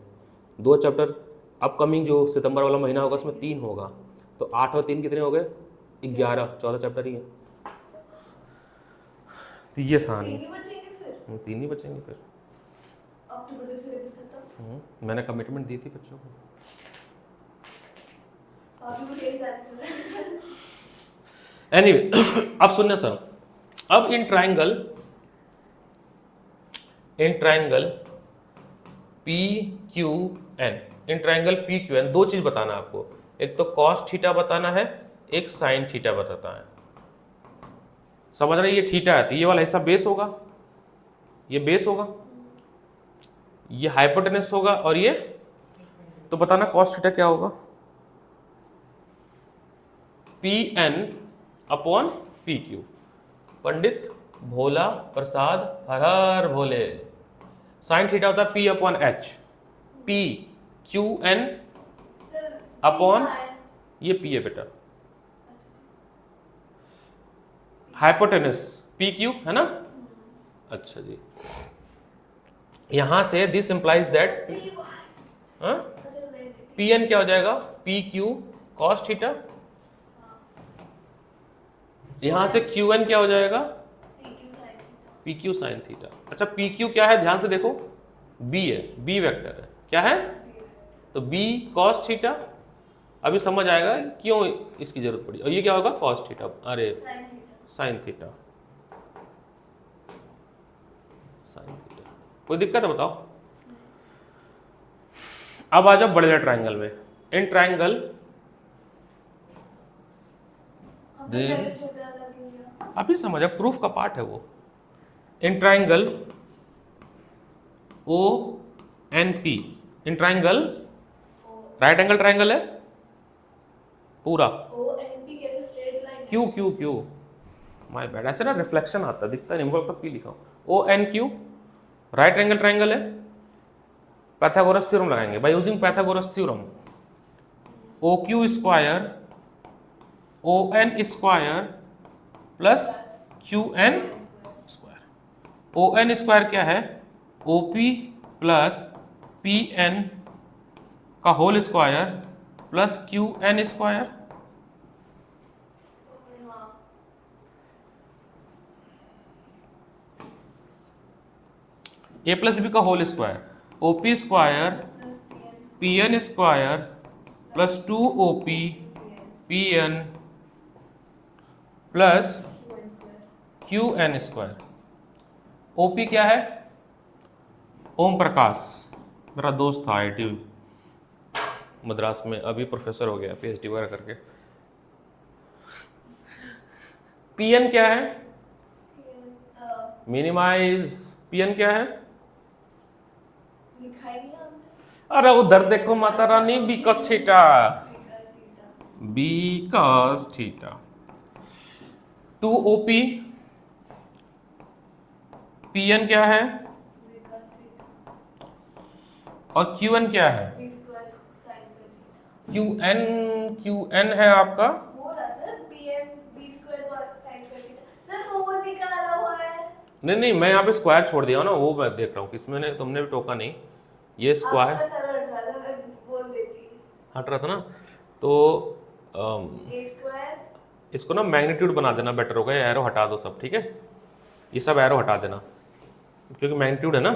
2 चैप्टर अपकमिंग जो सितंबर वाला महीना होगा उसमें 3 होगा, तो 8 और 3 कितने हो गए? 11, 14 चैप्टर ही है। तो ये कहानी, 3 ही बचेंगे फिर। अक्टूबर तक सिलेबस खत्म। मैंने कमिटमेंट दी थी बच्चों को। एनीवे अब सुनना सर, अब in triangle P Q N, in triangle P Q N 2 चीज बताना आपको, एक तो कॉस थीटा बताना है, एक साइन थीटा बताता है। समझ रहे? ये थीटा है तो ये वाला हिस्सा बेस होगा, ये बेस होगा, ये हाइपोटेनस होगा, और ये तो बताना कॉस थीटा क्या होगा? P N upon P Q. Pandit Bhola Prasad हर हर भोले। साइन थीटा होता है P upon H, P Q N upon, ये पी है बेटा, हाइपोटेनस पी क्यू है ना। अच्छा जी, यहां से this implies that P N क्या हो जाएगा? पी क्यू कॉस थीटा, यहां से क्यू एन क्या हो जाएगा? P Q sine theta. अच्छा पी क्यू क्या है, ध्यान से देखो, बी है, बी वेक्टर है, क्या है? तो बी कॉस थीटा। अभी समझ आएगा क्यों इसकी जरूरत पड़ी। और ये क्या होगा? कॉस थीटा, अरे साइन थीटा, साइन थीटा। कोई दिक्कत है बताओ? अब आ जाओ बड़े ट्रायंगल में। इन ट्राइंगल हमने पहले छोटा लग गया। अभी समझा, प्रूफ का पार्ट है वो। In triangle O N P, in triangle right angle triangle है पूरा, ओ एन पी कैसे straight line? Q Q Q, my bad, ऐसे ना रिफ्लेक्शन आता दिखता नहीं, मुझको लगता पी लिखा O N Q, right angle triangle है। पैथागोरस थ्योरम लगाएंगे by using Pythagoras theorem. O Q square O N square plus Q N square. O N square क्या है? O P plus P N का whole square plus Q N square. हाँ। A plus B का whole square, O P square P N square plus 2 O P P N plus Q N square. O P क्या है? ओम प्रकाश, मेरा दोस्त था IIT Madras में, अभी प्रोफेसर हो गया PhD वगैरह करके। पी एन क्या है? मिनिमाइज। पी एन क्या है? लिखा ही नहीं हमने। अरे उधर देखो Mata Rani, B cos theta, B cos theta. 2 OP, P N क्या है और क्यू एन क्या है? क्यू एन है आपका, नहीं नहीं, मैं यहाँ पे स्क्वायर छोड़ दिया हूँ ना, वो मैं देख रहा हूँ किसमें ने, तुमने भी टोका नहीं, ये स्क्वायर हट रहा था ना, तो इसको ना मैग्नीट्यूड बना देना बेटर होगा, ये एरो हटा दो सब, ठीक है, ये सब एरो हटा देना, क्योंकि मैग्नीट्यूड है ना,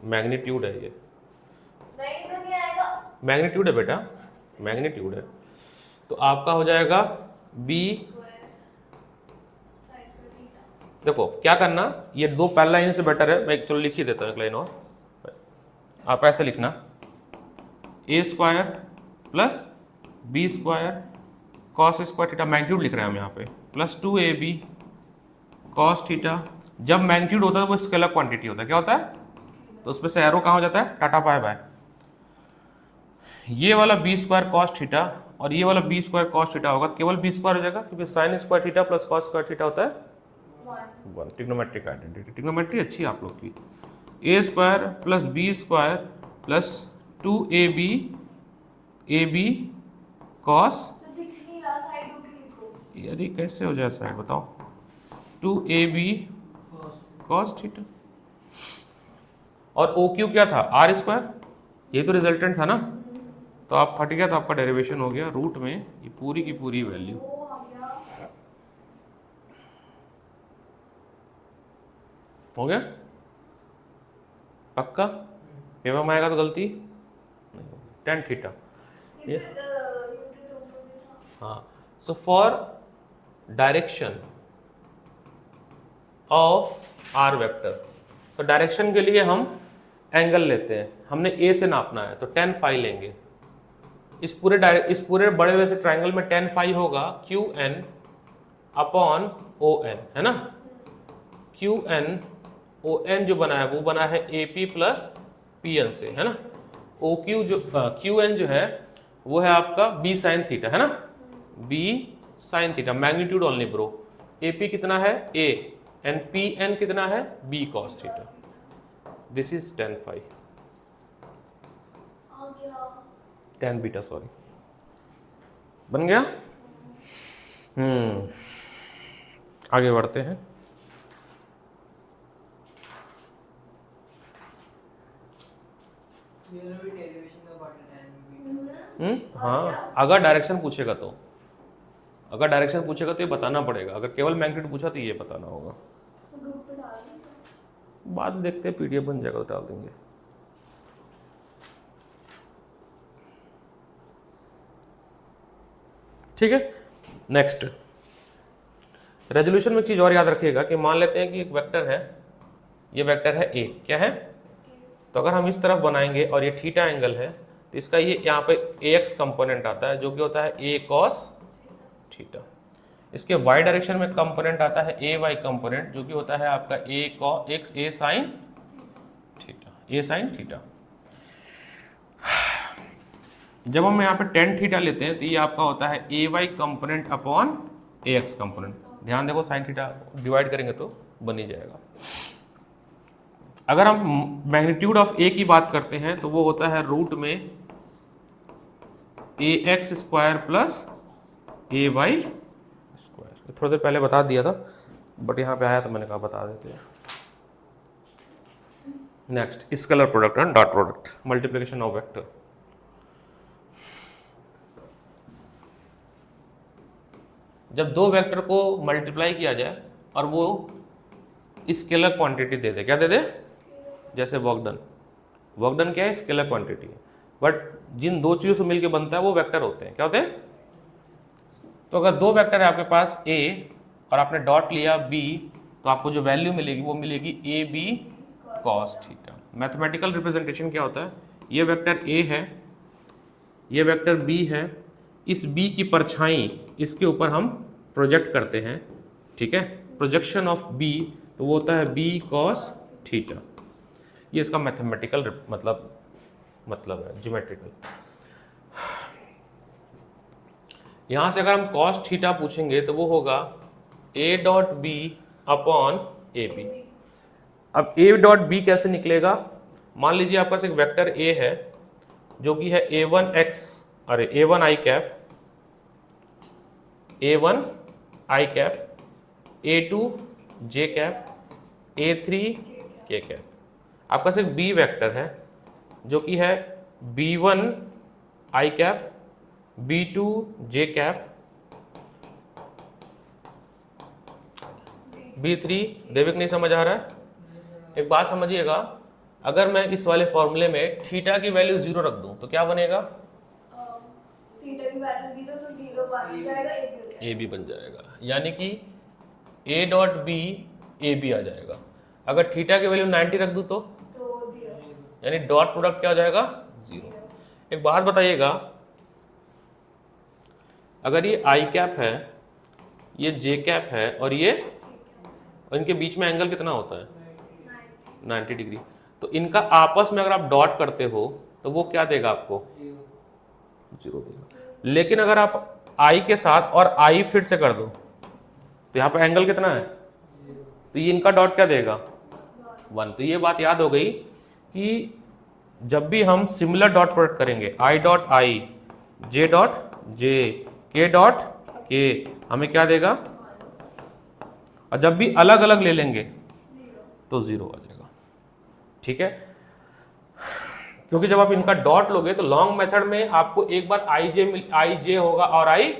मैग्नीट्यूड है ये, मैग्नीट्यूड है बेटा, मैग्नीट्यूड है। तो आपका हो जाएगा बी, देखो क्या करना, ये दो पहला लाइन से बेटर है, मैं चलो लिख ही देता हूँ एक लाइन और, आप ऐसे लिखना A square plus B square cos square theta, magnitude लिख रहे हैं हम यहाँ पे, प्लस 2AB कॉस थीटा। जब मैग्नीट्यूड होता है वो स्केलर क्वांटिटी होता है, क्या होता है? तो उसमें से एरो कहाँ हो जाता है? Tata pi by. ये वाला बी स्क्वायर कॉस थीटा और ये वाला बी स्क्वायर कॉस थीटा होगा, केवल बी स्क्वायर हो जाएगा, क्योंकि sign square theta plus cos square theta होता है 1। ट्रिग्नोमेट्रिक आइडेंटिटी, ट्रिग्नोमेट्री अच्छी है आप लोग की। A square plus B square plus 2AB AB cos, यार ये कैसे हो जाए साइड बताओ, 2AB कॉस थीटा। और OQ क्या था? आर स्क्वायर, ये तो रिजल्टेंट था ना, तो आप हट गया तो आपका डेरिवेशन हो गया रूट में ये पूरी की पूरी वैल्यू। हो गया पक्का? पेपर में आएगा तो गलती tan थीटा ये, हाँ। So for direction of R vector, तो डायरेक्शन के लिए हम एंगल लेते हैं, हमने ए से नापना है तो tan phi लेंगे। इस पूरे बड़े वैसे ट्राइंगल में tan phi होगा QN अपॉन ON, है ना। QN ON जो बना है वो बना है AP प्लस PN से, है ना। OQ जो QN जो है वो है आपका B साइन थीटा, है ना, B sine theta, magnitude only bro. AP कितना है? A एंड PN कितना है? B cos theta. This is tan phi, tan beta, sorry, बन गया। आगे बढ़ते हैं। हाँ, अगर डायरेक्शन पूछेगा तो, अगर डायरेक्शन पूछेगा तो ये बताना पड़ेगा, अगर केवल मैग्नीट्यूड पूछा तो ये बताना होगा। बाद में देखते हैं, PDF बन जाएगा तो डाल देंगे। ठीक है, नेक्स्ट रेजोल्यूशन में एक चीज और याद रखिएगा कि मान लेते हैं कि एक वेक्टर है, ये वेक्टर है A, क्या है? तो अगर हम इस तरफ बनाएंगे और ये थीटा एंगल है तो इसका ये यहाँ पे ax कंपोनेंट आता है जो कि होता है a cos थीटा। इसके y डायरेक्शन में कंपोनेंट आता है a y कंपोनेंट जो कि होता है आपका a cos x a sin theta, a sin theta. जब हम यहाँ पे tan थीटा लेते हैं तो ये आपका होता है ए वाई कंपोनेंट अपॉन ए एक्स कंपोनेंट। ध्यान देखो साइन थीटा डिवाइड करेंगे तो बन ही जाएगा। अगर हम मैग्नीट्यूड ऑफ ए की बात करते हैं तो वो होता है रूट में ए एक्स स्क्वायर प्लस ए वाई स्क्वायर। थोड़ी देर पहले बता दिया था बट यहाँ पे आया तो मैंने कहा बता देते हैं। Next scalar product and dot product, multiplication of vector. जब दो वेक्टर को मल्टीप्लाई किया जाए और वो स्केलर क्वांटिटी दे दे, क्या दे दे? जैसे वर्क डन क्या है? स्केलर क्वांटिटी है, बट जिन दो चीज़ों से मिलकर बनता है वो वेक्टर होते हैं। क्या होते हैं? तो अगर दो वेक्टर है आपके पास a और आपने डॉट लिया b, तो आपको जो वैल्यू मिलेगी वो मिलेगी A B cos theta. Mathematical representation क्या होता है? ये वेक्टर a है, ये वेक्टर b है, इस b की परछाई इसके ऊपर हम प्रोजेक्ट करते हैं, ठीक है, प्रोजेक्शन ऑफ b, तो वो होता है b cos थीटा। ये इसका मैथमेटिकल मतलब है, ज्योमेट्रिकल। यहाँ से अगर हम cos थीटा पूछेंगे तो वो होगा a dot b upon A B. अब a डॉट b कैसे निकलेगा? मान लीजिए आपके पास एक वेक्टर a है जो कि है a1 i cap, a1 i cap, a2 j cap, a3 k cap. आपके पास एक b वेक्टर है जो कि है b1 i cap, b2 j cap, b3 देविक नहीं समझ आ रहा है? एक बात समझिएगा, अगर मैं इस वाले फॉर्मूले में थीटा की वैल्यू 0 रख दूं तो क्या बनेगा? थीटा की वैल्यू 0 तो 0 बन जाएगा, ए बी बन जाएगा, यानी कि a dot B A B आ जाएगा। अगर थीटा की वैल्यू 90 रख दूं तो 0 यानी डॉट प्रोडक्ट क्या हो जाएगा? 0। एक बात बताइएगा, अगर ये आई कैप है, ये जे कैप है और इनके बीच में एंगल कितना होता है? 90 डिग्री। तो इनका आपस में अगर आप डॉट करते हो तो वो क्या देगा आपको? 0 देगा। लेकिन अगर आप आई के साथ और आई फिर से कर दो तो यहाँ पे एंगल कितना है? तो ये इनका डॉट क्या देगा? 1। तो ये बात याद हो गई कि जब भी हम सिमिलर डॉट प्रोडक्ट करेंगे, I dot I, J dot J, के डॉट के, हमें क्या देगा? और जब भी अलग अलग ले लेंगे तो 0 आ जाएगा, ठीक है। क्योंकि जब आप इनका डॉट लोगे तो लॉन्ग मेथड में आपको एक बार आई जे होगा और आई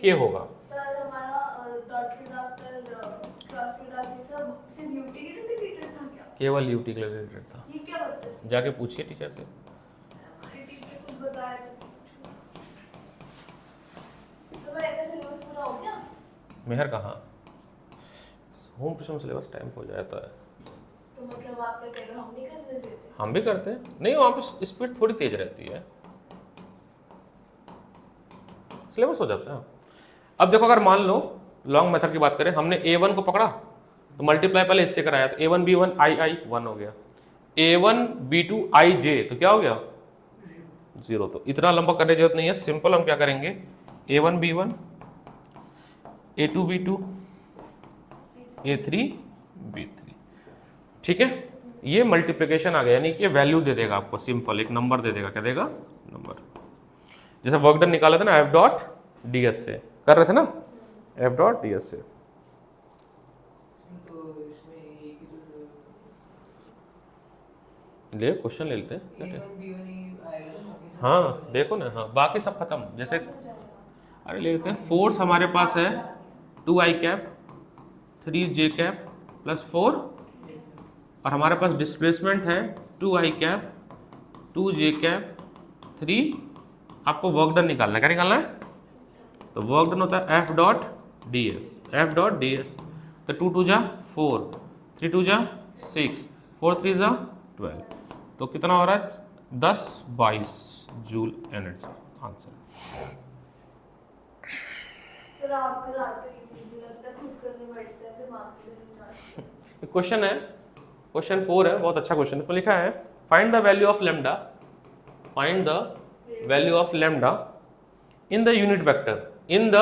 के होगा। सर हमारा डॉट प्रोडक्ट क्रॉस प्रोडक्ट सब सिर्फ यूटी के लिए रिलेटेड था क्या? केवल यूटी के लिए रिलेटेड था। ये क्या होता है? जाके पूछिए टीचर से। हमारे टीचर कुछ बताया तो मैं ऐसे सिलेबस पूरा हो गया? मेहर कहाँ? होम ट्यूशन सिलेबस टाइम हो जाता है। तो मतलब आप क्या कह रहे हो, हम नहीं कर देते? हम भी करते हैं, नहीं वहाँ पे स्पीड थोड़ी तेज रहती है, सिलेबस हो जाता है। अब देखो, अगर मान लो लॉन्ग मेथड की बात करें, हमने a1 को पकड़ा तो मल्टीप्लाई पहले इससे कराया तो a1 b1 i 1 हो गया, a1 b2 i j तो क्या हो गया? 0। तो इतना लंबा करने की जरूरत नहीं है, सिंपल हम क्या करेंगे, a1 b1, a2 b2, a3 b3, ठीक है। ये मल्टीप्लिकेशन आ गया, यानी कि ये वैल्यू दे देगा आपको, सिंपल एक नंबर दे देगा। क्या देगा? नंबर। जैसे वर्क डन निकाला था ना एफ डॉट डी एस से, कर रहे थे ना, एफ डॉट डी एस से। ले क्वेश्चन ले लेते हैं। हाँ देखो ना, हाँ बाकी सब खत्म। जैसे अरे ले लेते हैं, फोर्स हमारे पास है 2 आई कैप 3 जे कैप प्लस 4, और हमारे पास डिस्प्लेसमेंट है 2 आई कैप 2 जे कैप 3। आपको वर्क डन निकालना है, क्या निकालना है? तो वर्क डन होता है F dot D S, F dot D S. तो 2 2 जा 4, 3 2 जा 6, 4 3 जा 12। तो कितना हो रहा है? 10 22 जूल एनर्जी। आंसर। सर आपको रात को इजी मुझे लगता है, खुद करने बैठते हैं दिमाग के लिए। क्वेश्चन है, क्वेश्चन 4 है, बहुत अच्छा क्वेश्चन है। इसमें लिखा है find the value of lambda, find the value of lambda in the unit vector, in the,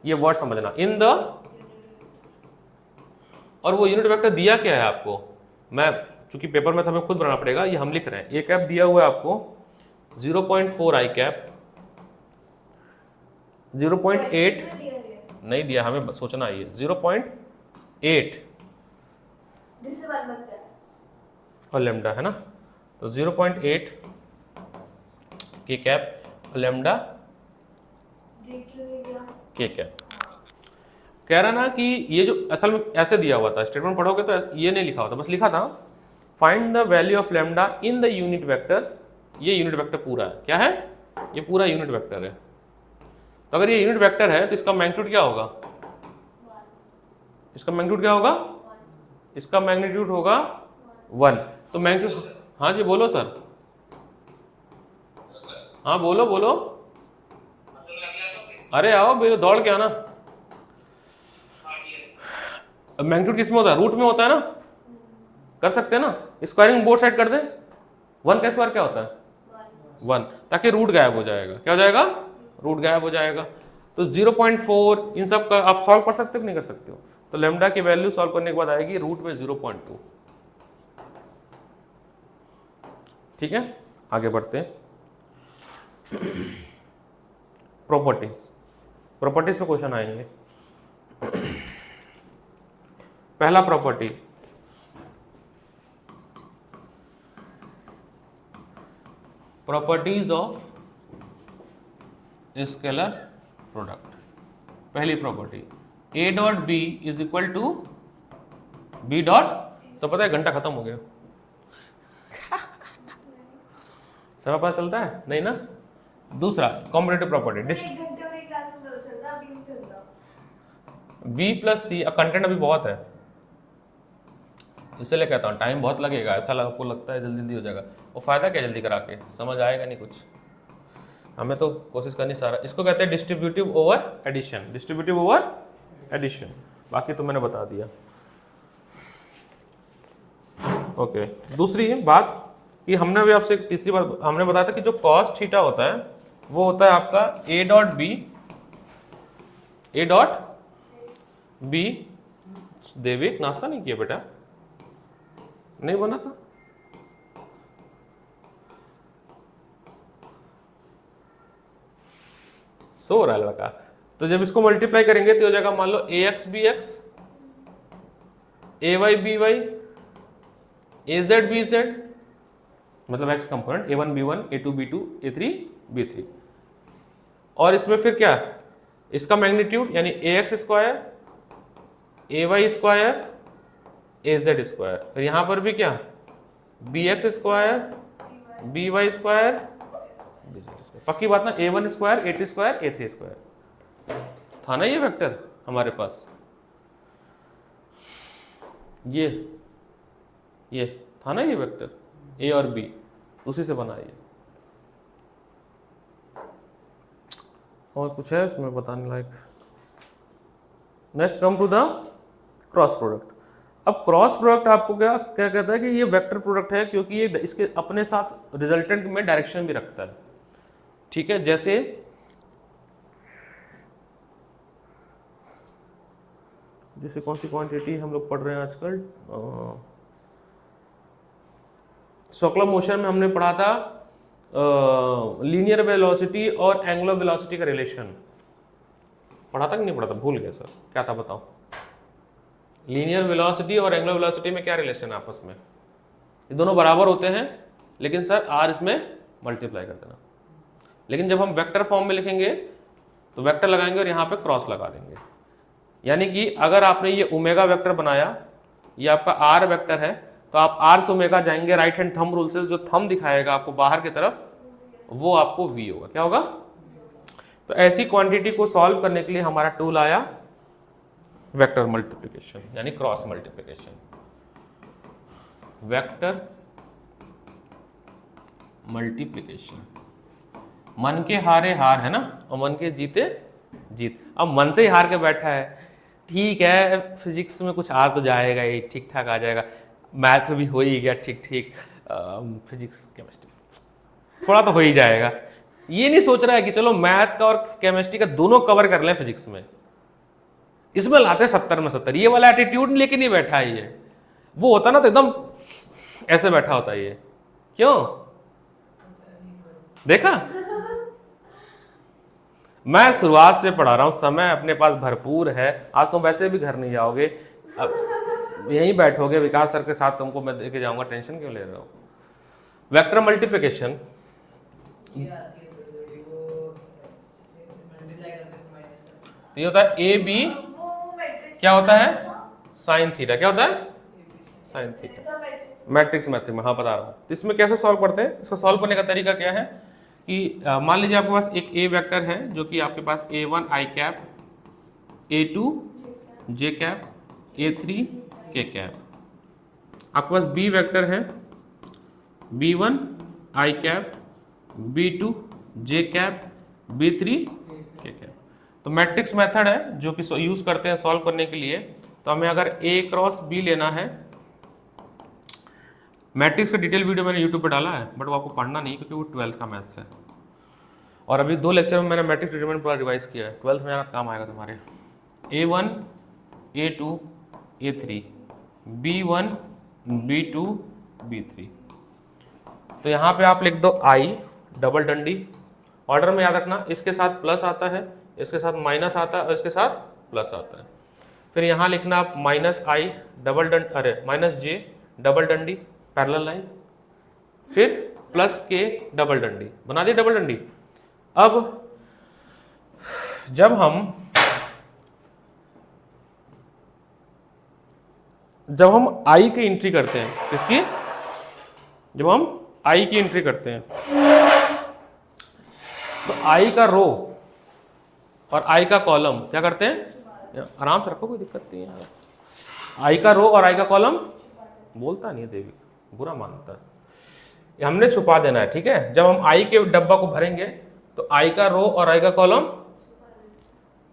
ये वर्ड समझना, इन द, और वो यूनिट वेक्टर दिया क्या है आपको, मैं चूंकि पेपर में तो हमें खुद बनाना पड़ेगा, ये हम लिख रहे हैं। ए कैप दिया हुआ है आपको 0.4 आई कैप, 0.8 नहीं दिया, हमें सोचना है, 0.8 जिससे 1 बनता है और लेमडा है ना, तो 0.8 के कैप और लेमडा के कैप। कह रहा ना कि ये जो असल में ऐसे दिया हुआ था, स्टेटमेंट पढ़ोगे तो ये नहीं लिखा होता, बस लिखा था find the value of lambda in the unit vector. ये यूनिट वेक्टर पूरा है, क्या है, ये पूरा यूनिट वेक्टर है। तो अगर ये यूनिट वेक्टर है तो इसका मैग्नीट्यूड क्या होगा, इसका मैग्नीट्यूड क्या होगा, इसका मैग्नीट्यूड होगा 1। तो मैग्नीट्यूड, हाँ जी बोलो सर, हाँ बोलो बोलो, अरे आओ मेरे दौड़ के आना। मैग्नीट्यूड किस में होता है, रूट में होता है ना, कर सकते हैं ना, स्क्वायरिंग बोथ साइड कर दे, 1 का स्क्वायर क्या होता है 1, ताकि रूट गायब हो जाएगा, क्या हो जाएगा, रूट गायब हो जाएगा। तो 0.4 इन सब का आप सॉल्व कर सकते हो कि नहीं कर सकते हो, तो लेमडा की वैल्यू सॉल्व करने के बाद आएगी रूट में 0.2। ठीक है, आगे बढ़ते हैं। प्रॉपर्टीज, प्रॉपर्टीज पे क्वेश्चन आएंगे। पहला property, properties of scalar product. पहली property A dot B is equal to B dot, तो पता है घंटा खत्म हो गया, समय पता चलता है नहीं ना। दूसरा कॉम्बिनेटिव प्रॉपर्टी, बी प्लस सी, कंटेंट अभी बहुत है इसलिए कहता हूँ टाइम बहुत लगेगा, ऐसा आपको लगता है जल्दी जल्दी हो जाएगा, वो फायदा क्या जल्दी करा के, समझ आएगा नहीं कुछ, हमें तो कोशिश करनी सारा। इसको कहते हैं distributive over addition, distributive over addition, बाकी तो मैंने बता दिया। ओके, दूसरी बात कि हमने अभी आपसे तीसरी बात हमने बताया था कि जो कॉस थीटा होता है वो होता है आपका A dot B, A dot B. Devik नाश्ता नहीं किया बेटा, नहीं बना था, सो रहा है लड़का। तो जब इसको मल्टीप्लाई करेंगे तो हो जाएगा मान लो ए एक्स बी एक्स, ए वाई बी वाई, ए जेड बी जेड, मतलब x component A1 B1 A2 B2 A3 B3, और इसमें फिर क्या, इसका मैग्नीट्यूड यानी A x square, A y square, A z square, फिर यहां पर भी क्या B x square, B y square, B z square. पक्की बात ना, A1 square A2 square A3 square था ना ये वेक्टर हमारे पास, ये था ना ये वेक्टर ए और बी, उसी से बना ये। और कुछ है इसमें बताने लायक। Next come to the cross product. अब क्रॉस प्रोडक्ट आपको क्या क्या कहता है कि ये वेक्टर प्रोडक्ट है, क्योंकि ये इसके अपने साथ रिजल्टेंट में डायरेक्शन भी रखता है। ठीक है, जैसे कौन सी क्वांटिटी हम लोग पढ़ रहे हैं आजकल, सर्कुलर मोशन में हमने पढ़ा था लीनियर वेलोसिटी और एंगुलर वेलोसिटी का रिलेशन, पढ़ा था कि नहीं पढ़ा था, भूल गए सर, क्या था बताओ। लीनियर वेलोसिटी और एंगुलर वेलोसिटी में क्या रिलेशन है आपस में, ये दोनों बराबर होते हैं, लेकिन सर आर इसमें मल्टीप्लाई कर देना। लेकिन जब हम वेक्टर फॉर्म में लिखेंगे तो वेक्टर लगाएंगे और यहाँ पे क्रॉस लगा देंगे, यानी कि अगर आपने ये ओमेगा वेक्टर बनाया, ये आपका आर वेक्टर है, तो आप आर से ओमेगा जाएंगे राइट हैंड थंब रूल से, जो थंब दिखाएगा आपको बाहर की तरफ वो आपको वी होगा, क्या होगा। तो ऐसी क्वांटिटी को सॉल्व करने के लिए हमारा टूल आया वेक्टर मल्टीप्लिकेशन, यानी क्रॉस मल्टीप्लिकेशन। वेक्टर मल्टीप्लिकेशन मन के हारे हार है ना, और मन के जीते जीत। अब मन से ही हार के बैठा है, ठीक है फिजिक्स में कुछ आ तो जाएगा ही, ठीक ठाक आ जाएगा, मैथ में भी हो ही गया ठीक ठीक, फिजिक्स केमिस्ट्री थोड़ा तो हो ही जाएगा। ये नहीं सोच रहा है कि चलो मैथ का और केमिस्ट्री का दोनों कवर कर लें फिजिक्स में। इसमें लाते 70 में 70, ये वाला एटीट्यूड लेके नहीं बैठा है ये। वो होता ना तो एकदम ऐसे बैठा होता है ये। क्यों? देखा, मैं शुरुआत से पढ़ा रहा हूं, समय अपने पास भरपूर है। आज तुम वैसे भी घर नहीं जाओगे, अब यहीं बैठोगे, विकास सर के साथ तुमको मैं लेके जाऊंगा, टेंशन क्यों ले रहे हो? वेक्टर मल्टीप्लिकेशन, ये होता है ए बी, वो मैट्रिक्स क्या होता है? Sine theta. क्या होता है? Sine theta. मैट्रिक्स मैथड में, हाँ बता रहा हूँ। तो इसमें कैसे सॉल्व करते हैं? इसको सॉल्व करने का तरीका क्या है कि मान लीजिए आपके पास एक ए वेक्टर है जो कि आपके पास A1 आई कैप, A2 जे कैप, A3 के कैप। आपके पास बी वेक्टर है B1 आई कैप, B2 जे कैप, B3 के कैप। तो मैट्रिक्स मेथड है जो कि यूज़ करते हैं सॉल्व करने के लिए। तो हमें अगर A क्रॉस B लेना है, मैट्रिक्स का डिटेल वीडियो मैंने यूट्यूब पर डाला है, बट वो आपको पढ़ना नहीं क्योंकि वो 12th का मैथ्स है। और अभी 2 लेक्चर में मैंने मैट्रिक्स डिटरमिनेंट पूरा रिवाइज किया है, 12th में जाना काम आएगा तुम्हारे। A1 A2 A3 B1 B2 B3। तो यहाँ पे आप लिख दो I डबल डंडी, ऑर्डर में याद रखना, इसके साथ प्लस आता है, इसके साथ माइनस आता है और इसके साथ प्लस आता है। फिर यहाँ लिखना आप -I डबल डंड, अरे -J डबल डंडी पैरेलल लाइन, फिर +K डबल डंडी, बना दी डबल डंडी। अब जब हम I की एंट्री करते हैं, किसकी? जब हम I की एंट्री करते हैं तो I का रो और I का कॉलम क्या करते हैं? आराम से रखो, कोई दिक्कत नहीं है। I का रो और I का कॉलम, बोलता नहीं है देवी, बुरा मानता है, ये हमने छुपा देना है, ठीक है। जब हम I के डब्बा को भरेंगे तो I का रो और I का कॉलम,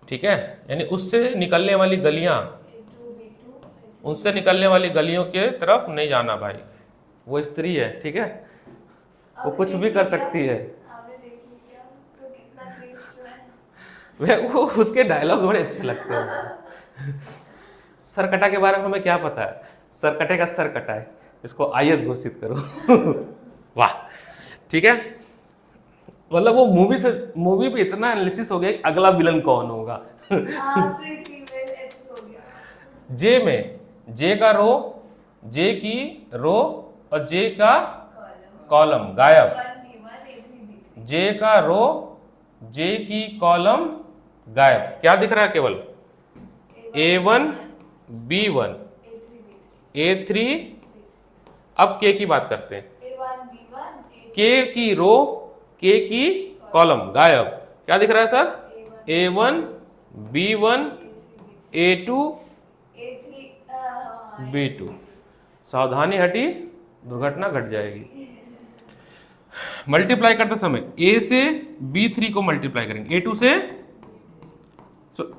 ठीक है, यानी उससे निकलने वाली गलियां, उनसे निकलने वाली गलियों के तरफ नहीं जाना भाई, वो स्त्री है, ठीक है, वो कुछ भी कर सकती है। वो उसके डायलॉग बड़े अच्छे लगते हैं। सरकटा के बारे में हमें क्या पता है? सरकटे का सर कटा है, इसको IS घोषित करो। वाह, ठीक है। मतलब वो मूवी पे इतना एनालिसिस हो गया कि अगला विलन कौन होगा। जे में जे का रो, जे की रो और जे का कॉलम गायब, जे का रो, जे की कॉलम गायब। क्या दिख रहा है? केवल A1 B1 A3। अब K की बात करते हैं, K की रो, K की कॉलम गायब। क्या दिख रहा है sir? A1 B1 A2 B2। सावधानी हटी, दुर्घटना घट जाएगी। मल्टीप्लाई करते समय A से B3 को मल्टीप्लाई करेंगे, A2 से,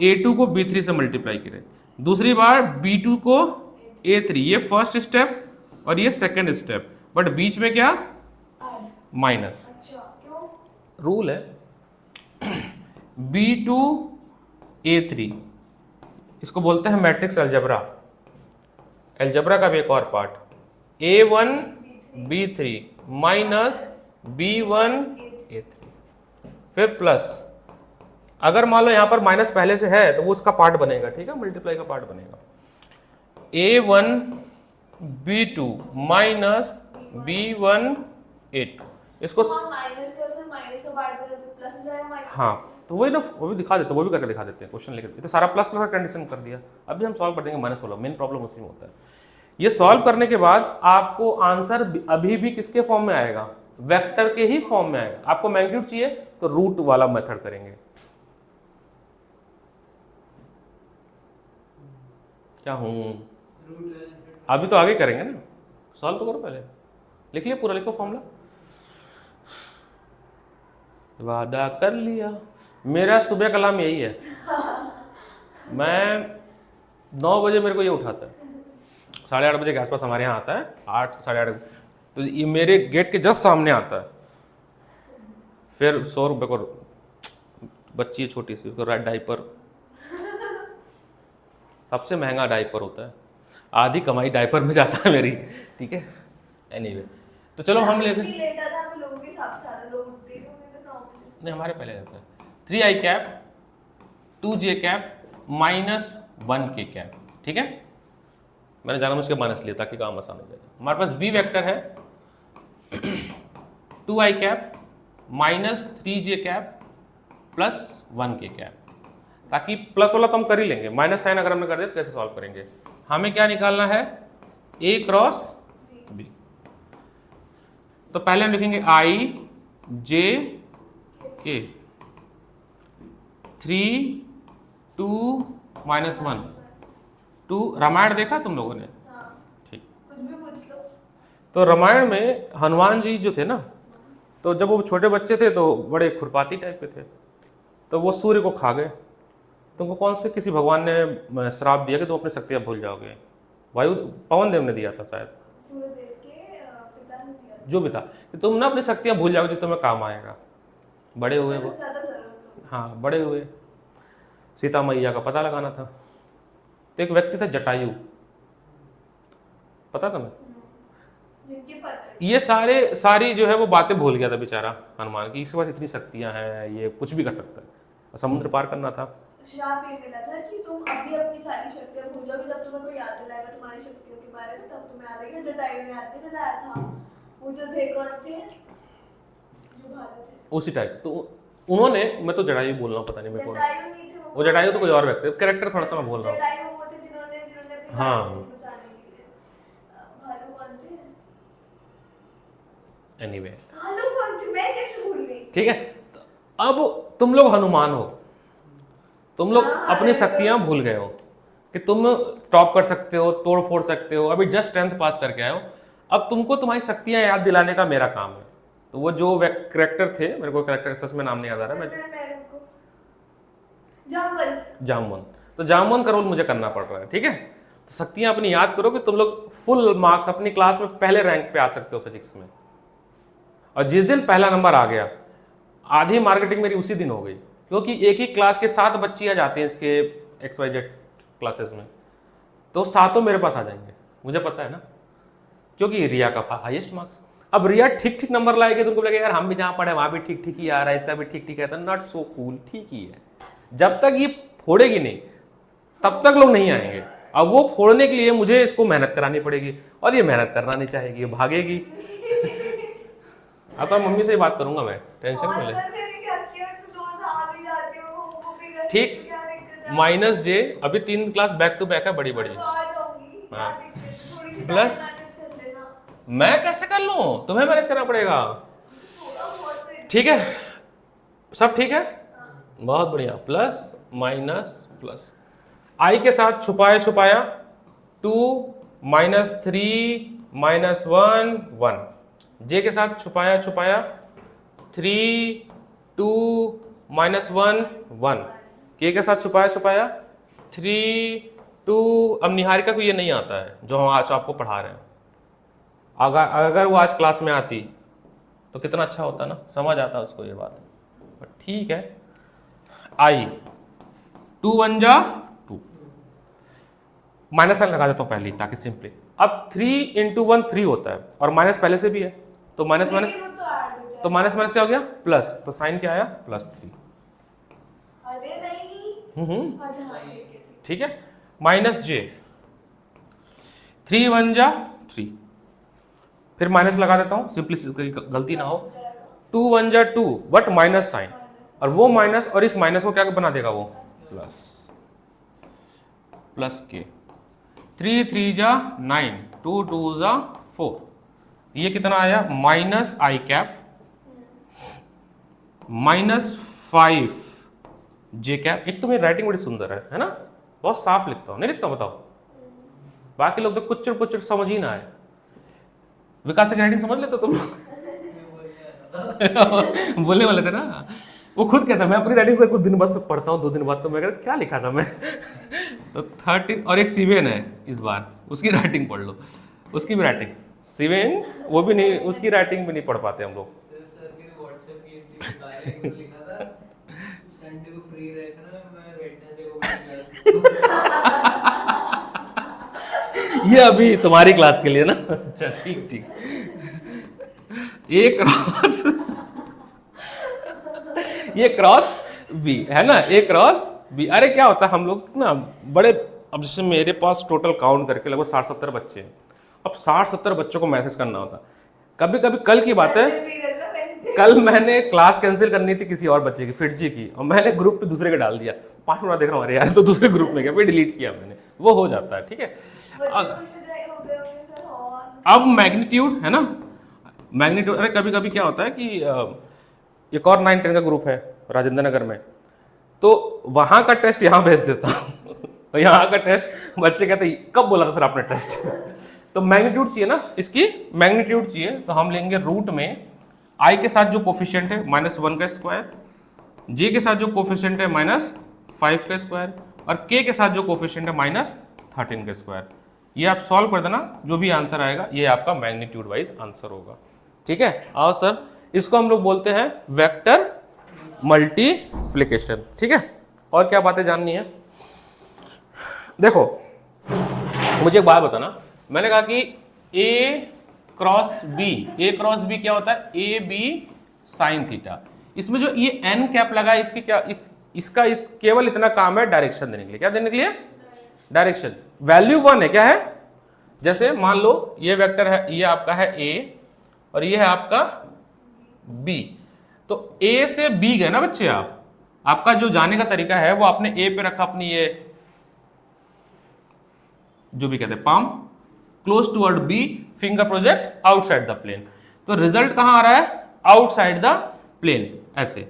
A2 को B3 से मल्टीप्लाई करें, दूसरी बार B2 को A3, ये फर्स्ट स्टेप और ये सेकंड स्टेप, बट बीच में क्या? माइनस। रूल है B2 A3, इसको बोलते हैं मैट्रिक्स अलजेब्रा। अलजेब्रा का भी एक और part, A1 B3 minus B1 A3, फिर प्लस। अगर मान लो यहाँ पर माइनस पहले से है तो वो उसका पार्ट बनेगा, ठीक है, मल्टीप्लाई का पार्ट बनेगा। A1 B2 minus B1 A2, इसको हाँ, तो वही ना, वो भी दिखा देते, वो भी करके दिखा देते हैं, क्वेश्चन लेकर। तो सारा प्लस प्लस का कंडीशन कर दिया, अभी हम सॉल्व कर देंगे माइनस वाला, मेन प्रॉब्लम उसी में होता है। ये सॉल्व करने के बाद आपको आंसर अभी भी किसके फॉर्म में आएगा? वेक्टर के ही फॉर्म में आएगा। आपको मैग्नीट्यूड चाहिए तो रूट वाला मेथड करेंगे। क्या हूं, अभी तो आगे करेंगे ना, सॉल्व तो करो पहले, लिख लिया पूरा, लिखो फॉर्मूला। वादा कर लिया। मेरा सुबह का अलार्म यही है, मैं 9 बजे मेरे को ये उठाता है, 8:30 बजे के आसपास हमारे यहाँ आता है, 8 साढ़े 8, तो ये मेरे गेट के जस्ट सामने आता है। फिर 100 रुपये को, बच्ची है छोटी सी, उसको डाइपर, सबसे महंगा डाइपर होता है, आधी कमाई डाइपर में जाता है मेरी, ठीक है। एनीवे तो चलो हम लेते हैं, लेटा था, हम लोगों के हिसाब से ज़्यादा लोग उठते हैं, तो 9 बजे। नहीं हमारे पहले रहता है 3i cap 2j cap minus 1k cap, ठीक है। मैंने जानबूझ के माइनस लिया ताकि काम आसान हो जाए। हमारे पास b वेक्टर है 2i cap minus 3j cap plus 1k cap, ताकि प्लस वाला तो हम कर ही लेंगे, माइनस साइन अगर हमने कर दिया तो कैसे सॉल्व करेंगे। हमें क्या निकालना है, a क्रॉस b। तो पहले हम लिखेंगे i j k 3 2 minus 1 2। Ramayan देखा तुम लोगों ने? हाँ, ठीक। कुछ भी पूछ लो। तो रामायण में हनुमान जी जो थे ना, तो जब वो छोटे बच्चे थे तो बड़े खुरपाती टाइप के थे, तो वो सूर्य को खा गए। तुमको कौन से किसी भगवान ने श्राप दिया कि तुम अपनी शक्तियां भूल जाओगे? वायु पवन देव ने दिया था शायद, सूर्यदेव के पिता ने दिया। जो भी था, कि तुम ना अपनी शक्तियां भूल जाओगे जो तुम्हें काम आएगा। बड़े हुए वो, सबसे ज़्यादा जरूरत हो। हाँ बड़े हुए, सीता मैया का पता लगाना था। तो एक व्यक्ति था जटायु, पता था मैं, जिनके पर ये सारी जो है वो बातें भूल गया था बेचारा हनुमान की, इसके पास इतनी शक्तियां हैं, ये कुछ भी कर सकता है, और समुद्र पार करना था। श्राप ये मिला था कि तुम अभी अपनी सारी शक्तियां भूल जाओगे, जब तुम्हें कोई याद दिलाएगा तुम्हारी शक्तियों के बारे में, तब तुम्हें याद आएगा। जटायु ने याद नहीं दिलाया था, वो जो थे कौन थे, जो भालू थे, उसी टाइप। तो उन्होंने, मैं तो जटायु बोल रहा हूँ, पता नहीं मैं कौन, जटायु नहीं थे वो जटायु तो कोई और व्यक्ति, कैरेक्टर थोड़ा सा मैं बोल रहा हूँ। जटायु वो थे जिन्होंने अपनी हाँ। जान को बचाने के लिए। भालू कौन थे? एनीवे भालू कौन थे, मैं कैसे भूल गई? ठीक है। तो अब तुम लोग हनुमान हो, तुम लोग हाँ, अपनी शक्तियां भूल गए हो कि तुम टॉप कर सकते हो, तोड़ फोड़ सकते हो, अभी जस्ट 10th पास करके आए हो। अब तुमको तुम्हारी शक्तियां याद दिलाने का मेरा काम है। तो वो जो कैरेक्टर थे, मेरे को कैरेक्टर सच में नाम नहीं याद आ रहा है, जामवन, तो जामवन का रोल मुझे करना पड़ रहा है, ठीक है। तो शक्तियां अपनी याद करो कि तुम लोग फुल मार्क्स अपनी क्लास में पहले रैंक पे आ सकते हो फिजिक्स में। और जिस दिन पहला नंबर आ गया, आधी मार्केटिंग मेरी उसी दिन हो गई, क्योंकि एक ही क्लास के 7 बच्चियां जाते हैं इसके XYZ क्लासेस में, तो 7 मेरे पास आ जाएंगे, मुझे पता है ना, क्योंकि रिया का हाईएस्ट मार्क्स। अब रिया ठीक ठीक नंबर लाएगी तो उनको लगेगा यार हम भी जहाँ पढ़े वहाँ भी ठीक ठीक ही आ रहा है, इसका भी ठीक ठीक है, तो नॉट सो कूल, ठीक ही है। जब तक ये फोड़ेगी नहीं तब तक लोग नहीं आएंगे। अब वो फोड़ने के लिए मुझे इसको मेहनत करानी पड़ेगी, और ये मेहनत करना नहीं चाहेगी, ये भागेगी। अब तो मम्मी से ही बात करूंगा मैं, टेंशन में ले। ठीक, माइनस जे, अभी 3 क्लास बैक टू बैक है, बड़ी बड़ी। हाँ। प्लस मैं कैसे कर लूं, तुम्हें मैनेज करना पड़ेगा, ठीक है। सब ठीक है, बहुत बढ़िया। प्लस माइनस प्लस, आई के साथ छुपाया छुपाया 2 माइनस 3 माइनस 1 1, जे के साथ छुपाया छुपाया 3 2 माइनस 1 1, के के साथ छुपाया छुपाया 3 2। अब निहारिका को ये नहीं आता है जो हम आज आपको पढ़ा रहे हैं, अगर वो आज क्लास में आती तो कितना अच्छा होता ना, समझ आता उसको ये बात। ठीक है, आई 2 1 जा 2, माइनस साइन लगा देता हूँ पहले ताकि सिंपली। अब 3 into 1 3 होता है, और माइनस पहले से भी है, तो माइनस माइनस, तो माइनस माइनस क्या हो गया प्लस, तो साइन क्या आया +3। अरे नहीं, ठीक है। माइनस जे 3 1 जा 3, फिर माइनस लगा देता हूँ सिंपली, गलती ना हो। 2 1 जा 2, बट माइनस साइन, और वो माइनस और इस माइनस को क्या बना देगा वो प्लस के। 3 3 जा 9, 2 2 जा 4, ये कितना आया माइनस आई कैप माइनस 5 जे कैप। एक तो मेरी राइटिंग बड़ी सुंदर है ना, बहुत साफ लिखता हूँ, नहीं लिखता हूँ बताओ? बाकी लोग तो कुचर कुचर समझ ही ना आए। विकास की राइटिंग समझ लेते तुम लोग? बोलने वाले थे ना, वो खुद कहता मैं अपनी राइटिंग से कुछ दिन बाद पढ़ता हूँ, 2 दिन बाद तो मैं कहता क्या लिखा था मैं। तो 13 और एक सिवेन है इस बार, उसकी राइटिंग पढ़ लो, उसकी भी राइटिंग सिवेन, वो भी नहीं, उसकी राइटिंग भी नहीं पढ़ पाते हम लोग। सर के व्हाट्सएप की बता रहे हैं, लिखा था संडे को फ्री रहना, मैं वेडनेसडे को ये अभी तुम्हारी क्लास के लिए ना। अच्छा ठीक ठीक। एक क्रॉस ये क्रॉस बी है ना, ए क्रॉस बी। अरे क्या होता है हम लोग ना बड़े, अब जैसे मेरे पास टोटल काउंट करके लगभग 60-70 बच्चे हैं। अब 60-70 बच्चों को मैसेज करना होता, कभी कभी कल की बात है, कल मैंने क्लास कैंसिल करनी थी किसी और बच्चे की, फिटजी की, और मैंने ग्रुप पे दूसरे का डाल दिया, 5 मिनट देख रहा हूँ अरे यार तो दूसरे ग्रुप में गया, फिर डिलीट किया मैंने, वो हो जाता है ठीक है। अब मैग्नीट्यूड है ना, मैग्नीट्यूड, अरे कभी कभी क्या होता है कि एक और 9-10 का ग्रुप है राजेंद्र नगर में, तो वहाँ का टेस्ट यहाँ भेज देता हूँ। तो यहाँ का टेस्ट बच्चे कहते कब बोला था सर आपने टेस्ट। तो मैग्नीट्यूड चाहिए ना, इसकी मैग्नीट्यूड चाहिए, तो हम लेंगे रूट में आई के साथ जो कोफिशिएंट है -1 का स्क्वायर, जे के साथ जो कोफिशिएंट है -5 का स्क्वायर, और के के साथ जो कोफिशिएंट है -13 का स्क्वायर। ये आप सॉल्व कर देना, जो भी आंसर आएगा ये आपका मैग्नीट्यूड वाइज आंसर होगा। ठीक है, आओ सर, इसको हम लोग बोलते हैं वेक्टर मल्टीप्लिकेशन। ठीक है, और क्या बातें जाननी है? देखो मुझे एक बात बताना, मैंने कहा कि ए क्रॉस बी क्या होता है? A B sine theta. इसमें जो ये एन कैप लगा है, इसकी क्या, इसका केवल इतना काम है डायरेक्शन देने के लिए। क्या देने के लिए? डायरेक्शन। वैल्यू 1 है, क्या है? जैसे मान लो ये वेक्टर है, ये आपका है ए और ये है आपका बी, तो ए से बी गए ना बच्चे आप, आपका जो जाने का तरीका है वो आपने ए पे रखा अपनी ये जो भी कहते हैं palm, close toward B, finger project outside the plane. तो रिजल्ट कहां आ रहा है? आउटसाइड द प्लेन, ऐसे।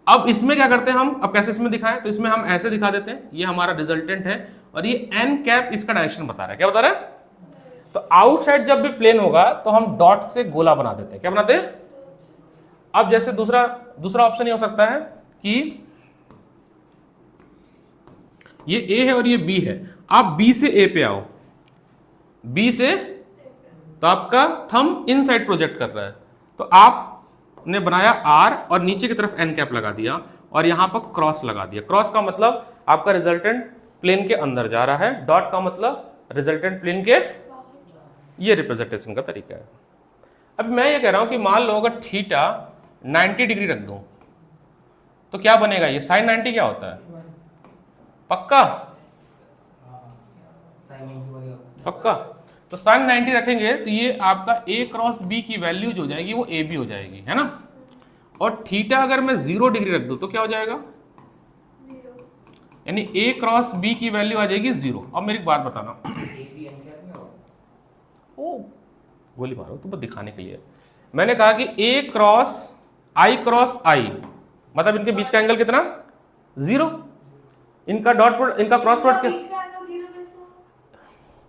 अब इसमें क्या करते हैं हम, अब कैसे इसमें दिखाएं? तो इसमें हम ऐसे दिखा देते हैं, ये हमारा रिजल्टेंट है और ये एन कैप इसका डायरेक्शन बता रहा है। क्या बता रहा है? तो आउटसाइड जब भी प्लेन होगा तो हम डॉट से गोला बना देते हैं। क्या बनाते हैं? अब जैसे दूसरा ऑप्शन ये हो सकता है कि ये ए है और ये बी है, आप बी से ए पे आओ, बी से, तो आपका थंब इनसाइड प्रोजेक्ट कर रहा है, तो आपने बनाया आर और नीचे की तरफ एन कैप लगा दिया और यहां पर क्रॉस लगा दिया। क्रॉस का मतलब आपका रिजल्टेंट प्लेन के अंदर जा रहा है, डॉट का मतलब रिजल्टेंट प्लेन के, ये रिप्रेजेंटेशन का तरीका है। अब मैं ये कह रहा हूं कि मान लो अगर थीटा 90 डिग्री रख दूं तो क्या बनेगा? ये साइन 90 क्या होता है? पक्का? पक्का। तो साइन 90 रखेंगे तो ये आपका a क्रॉस b की वैल्यू जो हो जाएगी वो a b हो जाएगी, है ना। और थीटा अगर मैं 0 डिग्री रख दूं तो क्या हो जाएगा? यानी a क्रॉस b की वैल्यू आ जाएगी 0। अब मेरी बात बताना, ओ गोली मारो तो बस दिखाने के लिए। मैंने कहा कि a क्रॉस i मतलब इनके बीच का एंगल कितना? 0। इनका डॉट, इनका क्रॉस प्रोडक्ट क्या?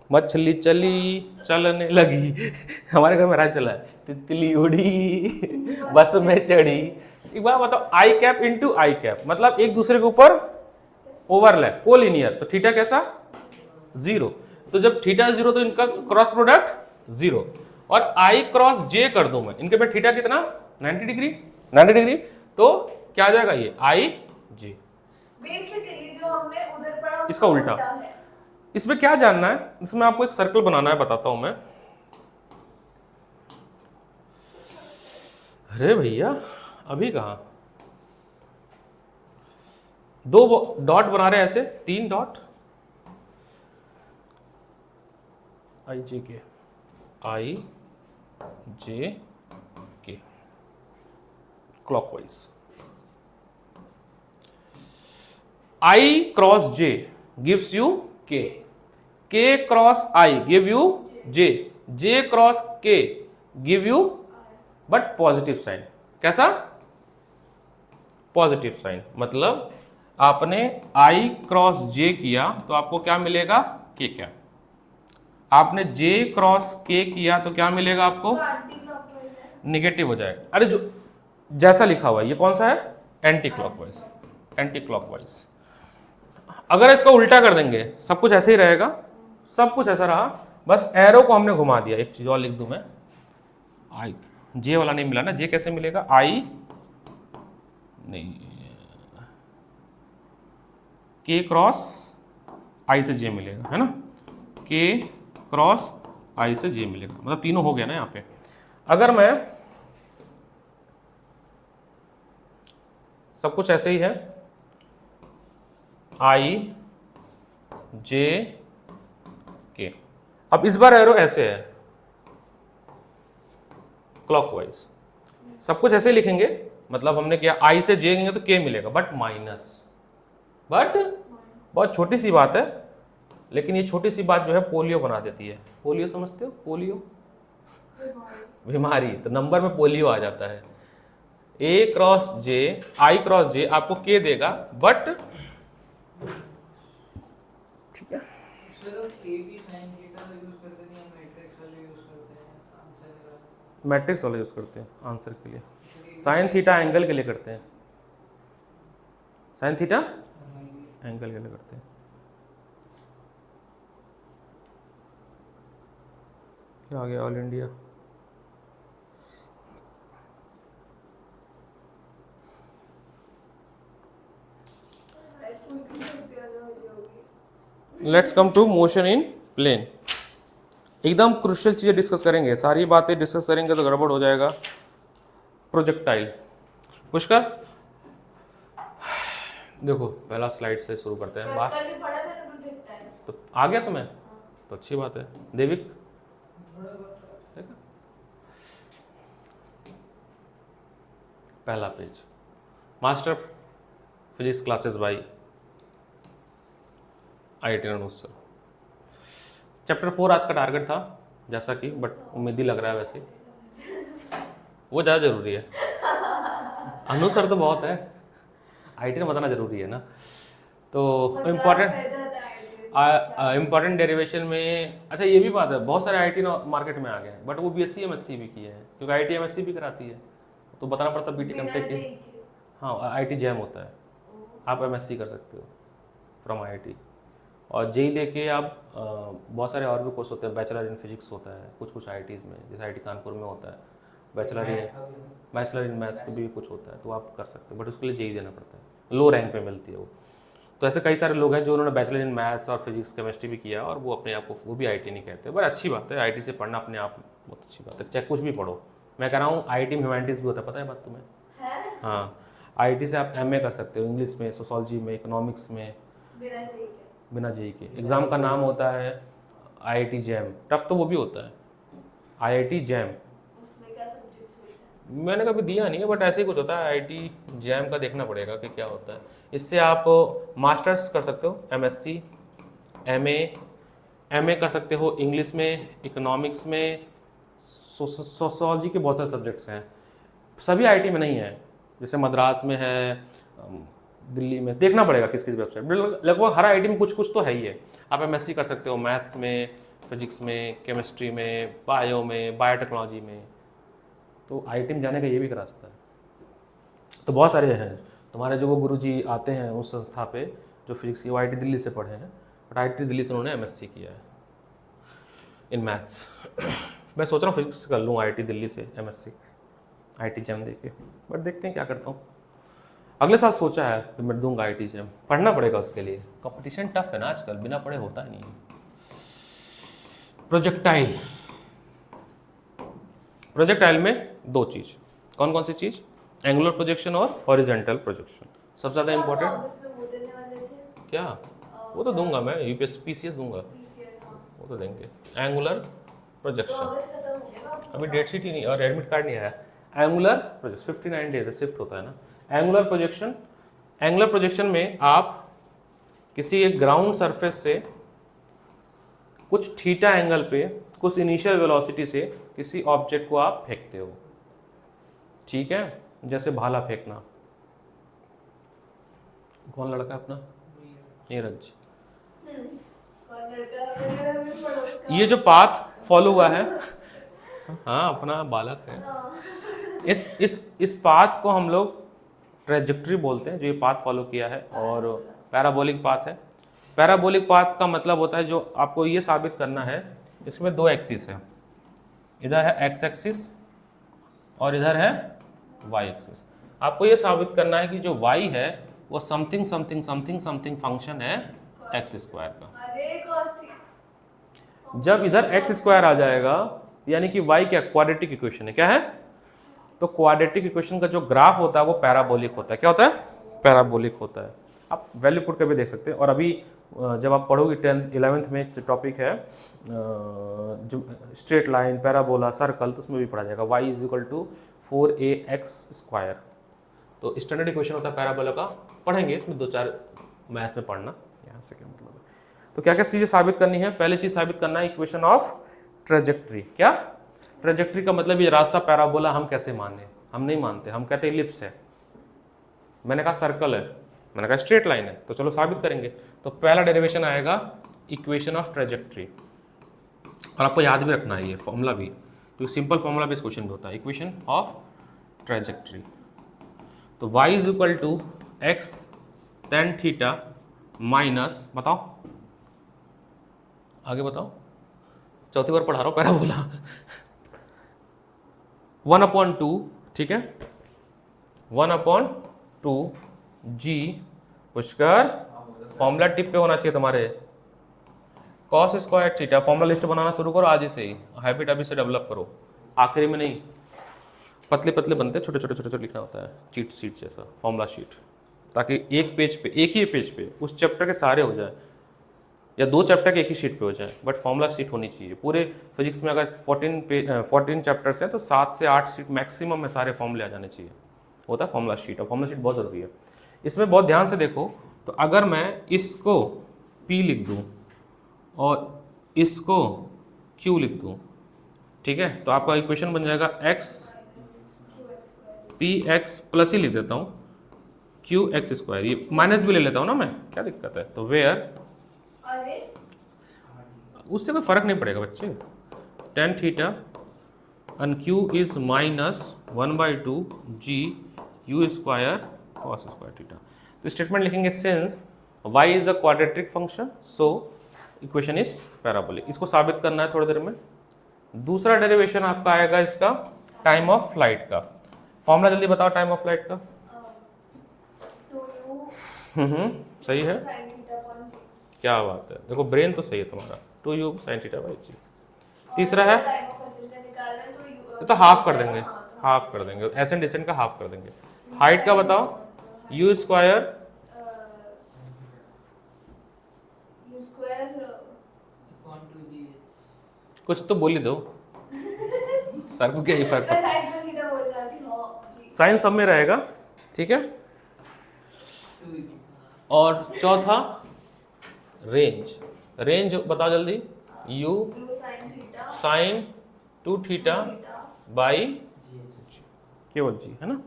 मछली चली चलने लगी, हमारे घर में राज चला है, तितली उड़ी बस में चढ़ी। एक बार बताओ, आई कैप इंटू आई कैप मतलब एक दूसरे के ऊपर ओवरलैप, कोलिनियर। तो थीटा कैसा? 0। तो जब थीटा 0 तो इनका क्रॉस प्रोडक्ट 0। और आई क्रॉस जे कर दूं मैं, इनके पे थीटा कितना? 90 डिग्री। तो क्या आ जाएगा? ये आई जे। बेसिकली जो हमने उधर पढ़ा इसका उल्टा है। इसमें क्या जानना है? इसमें आपको एक सर्कल बनाना है, बताता हूं मैं। अरे भैया अभी कहा, 2 डॉट बना रहे हैं ऐसे, 3 dot, I J K clockwise. I cross J gives you K, K cross I give you J, J cross K give you but positive sign. कैसा? Positive sign. मतलब आपने आई क्रॉस जे किया तो आपको क्या मिलेगा? के क्या। आपने जे क्रॉस के किया तो क्या मिलेगा आपको? निगेटिव हो जाएगा। अरे जो जैसा लिखा हुआ है ये कौन सा है, एंटी क्लॉकवाइज, एंटी क्लॉकवाइज। अगर इसका उल्टा कर देंगे सब कुछ ऐसे ही रहेगा, सब कुछ ऐसा रहा, बस एरो को हमने घुमा दिया। एक चीज और लिख दूं मैं, आई, जे वाला नहीं मिला ना, जे कैसे मिलेगा, आई नहीं, के क्रॉस आई से जे मिलेगा, है ना, के क्रॉस आई से जे मिलेगा, मतलब तीनों हो गया ना यहाँ पे। अगर मैं सब कुछ ऐसे ही है, आई जे के, अब इस बार एरो ऐसे है क्लॉकवाइज, सब कुछ ऐसे ही लिखेंगे, मतलब हमने किया आई से जे लेंगे तो के मिलेगा, बट माइनस, बट बहुत छोटी सी बात है, लेकिन ये छोटी सी बात जो है पोलियो बना देती है। पोलियो समझते हो, पोलियो बीमारी, तो नंबर में पोलियो आ जाता है। ए क्रॉस जे, आई क्रॉस जे आपको के देगा, बट ठीक है, sir A B sine theta use करते हैं या मैट्रिक्स वाले यूज करते हैं आंसर का? मैट्रिक्स वाला यूज करते हैं आंसर के लिए, साइन थीटा एंगल के लिए करते हैं, साइन थीटा एंगल के लिए करते हैं। क्या आ गया, all India, let's come to motion in plane. एकदम क्रुशियल चीजें डिस्कस करेंगे, सारी बातें डिस्कस करेंगे तो गड़बड़ हो जाएगा। प्रोजेक्टाइल, पुष्कर देखो पहला स्लाइड से शुरू करते हैं बात, कल ही पढ़ा मैंने प्रोजेक्टाइल। तो आ गया तुम्हें, तो अच्छी बात है। देविक देखा? पहला page, master physics classes by IIT Ranotsav sir. Chapter 4 आज का टारगेट था जैसा कि, बट उम्मीद ही लग रहा है वैसे, वो ज़्यादा जरूरी है। अनुसर तो बहुत है, IIT में बताना जरूरी है ना। तो इम्पॉर्टेंट डेरिवेशन में, अच्छा ये भी बात है, बहुत सारे IIT मार्केट में आ गए हैं, बट वो BSc MSc भी किए हैं, क्योंकि IIT MSc भी कराती है, तो बताना पड़ता BT कम्प्लीट की। हाँ, IIT जैम होता है, आप MSc कर सकते हो फ्रॉम IIT। और जेई दे के आप बहुत सारे और भी कोर्स होते हैं, बैचलर इन फिजिक्स होता है कुछ कुछ IITs में, जैसे IIT कानपुर में होता है बैचलर इन मैथ्स का भी कुछ होता है, तो आप कर सकते हो, बट उसके लिए जेई देना पड़ता है, लो रैंक पे मिलती है वो। तो ऐसे कई सारे लोग हैं जो उन्होंने बैचलर इन मैथ्स और फिजिक्स केमिस्ट्री भी किया, और वो अपने आप को, वो भी IIT नहीं कहते, बट अच्छी बात है, IIT से पढ़ना अपने आप बहुत अच्छी बात है, चाहे कुछ भी पढ़ो। मैं कह रहा हूँ IIT में ह्यूमैनिटीज़ भी होता है, पता है बात तुम्हें? हाँ, IIT से आप MA कर सकते हो, इंग्लिश में, सोशोलॉजी में, इकोनॉमिक्स में, बिना जेई के। एग्ज़ाम का नाम होता है IIT जैम, टफ तो वो भी होता है, IIT जैम। मैंने कभी दिया नहीं है, बट ऐसे ही कुछ होता है, IIT जैम का देखना पड़ेगा कि क्या होता है। इससे आप मास्टर्स कर सकते हो, MSc, MA कर सकते हो इंग्लिश में, इकोनॉमिक्स में, सोशोलॉजी के बहुत सारे सब्जेक्ट्स हैं, सभी IIT में नहीं है, जैसे मद्रास में है, दिल्ली में, देखना पड़ेगा किस किस वेबसाइट, लगभग हर IIT में कुछ कुछ तो है ही है। आप MSc कर सकते हो मैथ्स में, फिजिक्स में, केमिस्ट्री में, बायो में, बायोटेक्नोलॉजी में, तो IIT में जाने का ये भी एक रास्ता है। तो बहुत सारे हैं, तुम्हारे जो वो गुरुजी आते हैं उस संस्था पे जो फिजिक्स की, वो IIT दिल्ली से पढ़े हैं, बट IIT दिल्ली से उन्होंने MSc किया है इन मैथ्स। मैं सोच रहा हूँ फिजिक्स कर लूँ IIT दिल्ली से MSc, IIT जैम दे के, बट देखते हैं क्या करता हूँ। अगले साल सोचा है तो मैं दूंगा IIT जैम, पढ़ना पड़ेगा उसके लिए, कंपटीशन टफ है ना आजकल, बिना पढ़े होता ही नहीं। प्रोजेक्टाइल, प्रोजेक्टाइल में दो चीज़, कौन कौन सी चीज़, एंगुलर प्रोजेक्शन और हॉरिजॉन्टल प्रोजेक्शन। सबसे ज़्यादा इंपॉर्टेंट क्या, वो तो दूंगा मैं, UPSC PCS दूंगा, वो तो देंगे। एंगुलर प्रोजेक्शन, अभी डेट शीट ही नहीं और एडमिट कार्ड नहीं आया। एंगुलर प्रोजेक्शन 59 डेज शिफ्ट होता है ना। एंगुलर प्रोजेक्शन, एंगुलर प्रोजेक्शन में आप किसी एक ग्राउंड सरफेस से कुछ थीटा एंगल पे कुछ इनिशियल वेलोसिटी से किसी ऑब्जेक्ट को आप फेंकते हो, ठीक है, जैसे भाला फेंकना। कौन लड़का अपना, नीरज। ये जो पाथ फॉलो हुआ है, हाँ अपना बालक है। हाँ। इस पाथ को हम लोग ट्रेजेक्ट्री बोलते हैं, जो ये पाथ फॉलो किया है, और पैराबोलिक पाथ है। पैराबोलिक पाथ का मतलब होता है जो आपको ये साबित करना है, इसमें दो एक्सिस है, इधर है एक्स एक्सिस और इधर है वाई एक्सिस। आपको ये साबित करना है कि जो वाई है वो something something something something function है एक्स स्क्वायर का। अरे cos थी। जब इधर एक्स स्क्वायर आ जाएगा यानी कि वाई क्या क्वाड्रेटिक इक्वेशन है, क्या है? तो क्वाड्रेटिक इक्वेशन का जो ग्राफ होता है वो पैराबोलिक होता है। क्या होता है? पैराबोलिक होता है। आप वैल्यू पुट करके देख सकते हैं। और अभी जब आप पढ़ोगे 10th 11th में टॉपिक है जो स्ट्रेट लाइन, पैराबोला, सर्कल, तो उसमें भी पढ़ा जाएगा y is equal to 4ax square. तो स्टैंडर्ड इक्वेशन होता है पैराबोला का, पढ़ेंगे इसमें 2-4 मैथ्स में पढ़ना, यहाँ से क्या मतलब है। तो क्या क्या चीज़ें साबित करनी है? पहली चीज़ साबित करना है इक्वेशन ऑफ ट्रेजेक्ट्री। क्या? ट्रेजेक्ट्री का मतलब ये रास्ता पैराबोला हम कैसे माने? हम नहीं मानते, हम कहते हैं इलिप्स है। मैंने कहा सर्कल है, मैंने कहा स्ट्रेट लाइन है, तो चलो साबित करेंगे। तो पहला डेरिवेशन आएगा इक्वेशन ऑफ ट्रेजेक्ट्री, और आपको याद भी रखना है ये फॉर्मूला भी, तो सिंपल फॉर्मूला बेस्ड क्वेश्चन भी होता है इक्वेशन ऑफ ट्रेजेक्ट्री। तो y is equal to x tan theta minus, बताओ आगे बताओ, चौथी बार पढ़ा रहा हूँ पैराबोला 1/2, ठीक है, 1/2 g पुष्कर फॉर्मूला टिप पे होना चाहिए तुम्हारे, cos square theta. Formula list बनाना शुरू करो आज ही से ही, हैबिट अभी से डेवलप करो, आखिरी में नहीं। पतले पतले बनते, छोटे छोटे छोटे छोटे लिखना होता है, चीट शीट जैसा फॉर्मूला शीट, ताकि एक पेज पे, एक ही पेज पे उस चैप्टर के सारे हो जाए, या 2 चैप्टर के एक ही शीट पे हो जाए, बट फॉर्मूला शीट होनी चाहिए। पूरे फिजिक्स में अगर 14 चैप्टर्स हैं तो 7 से 8 शीट मैक्सिमम में सारे फॉर्मूले आ जाने चाहिए, होता है फॉर्मूला शीट। और फॉर्मूला शीट बहुत ज़रूरी है। इसमें बहुत ध्यान से देखो, तो अगर मैं इसको P लिख दूँ और इसको Q लिख दूँ, ठीक है, तो आपका इक्वेशन बन जाएगा x px प्लस ही लिख देता हूँ qx स्क्वायर, ये माइनस भी ले लेता हूँ ना मैं, क्या दिक्कत है। तो वेयर, अरे उससे कोई फर्क नहीं पड़ेगा बच्चे, tan theta and q is minus 1/2 g u square cos square theta. तो स्टेटमेंट लिखेंगे since y is a quadratic function so equation is parabolic. इसको साबित करना है थोड़ी देर में। दूसरा डेरिवेशन आपका आएगा इसका टाइम ऑफ फ्लाइट का। फॉर्मूला जल्दी बताओ टाइम ऑफ फ्लाइट का। 2u सही है, sin theta upon g। क्या बात है, देखो ब्रेन तो सही है तुम्हारा, 2u sin थीटा बाई जी। तीसरा है, टाइम ऑफ एक्सीलरेशन निकालना है तो ये तो हाफ कर देंगे, हाफ कर देंगे, एसेंट डिसेंट का हाफ कर देंगे। हाइट का बताओ, u square u square upon 2g। कुछ तो बोल ही दो सर को क्या ही फर्क मैं पड़ता है, साइड में थीटा बोल जाती हूं जी। साइन सब में रहेगा, ठीक है। 2g। और चौथा रेंज, रेंज बताओ जल्दी, u u sin theta sine 2 theta by g। केवल जी, है ना।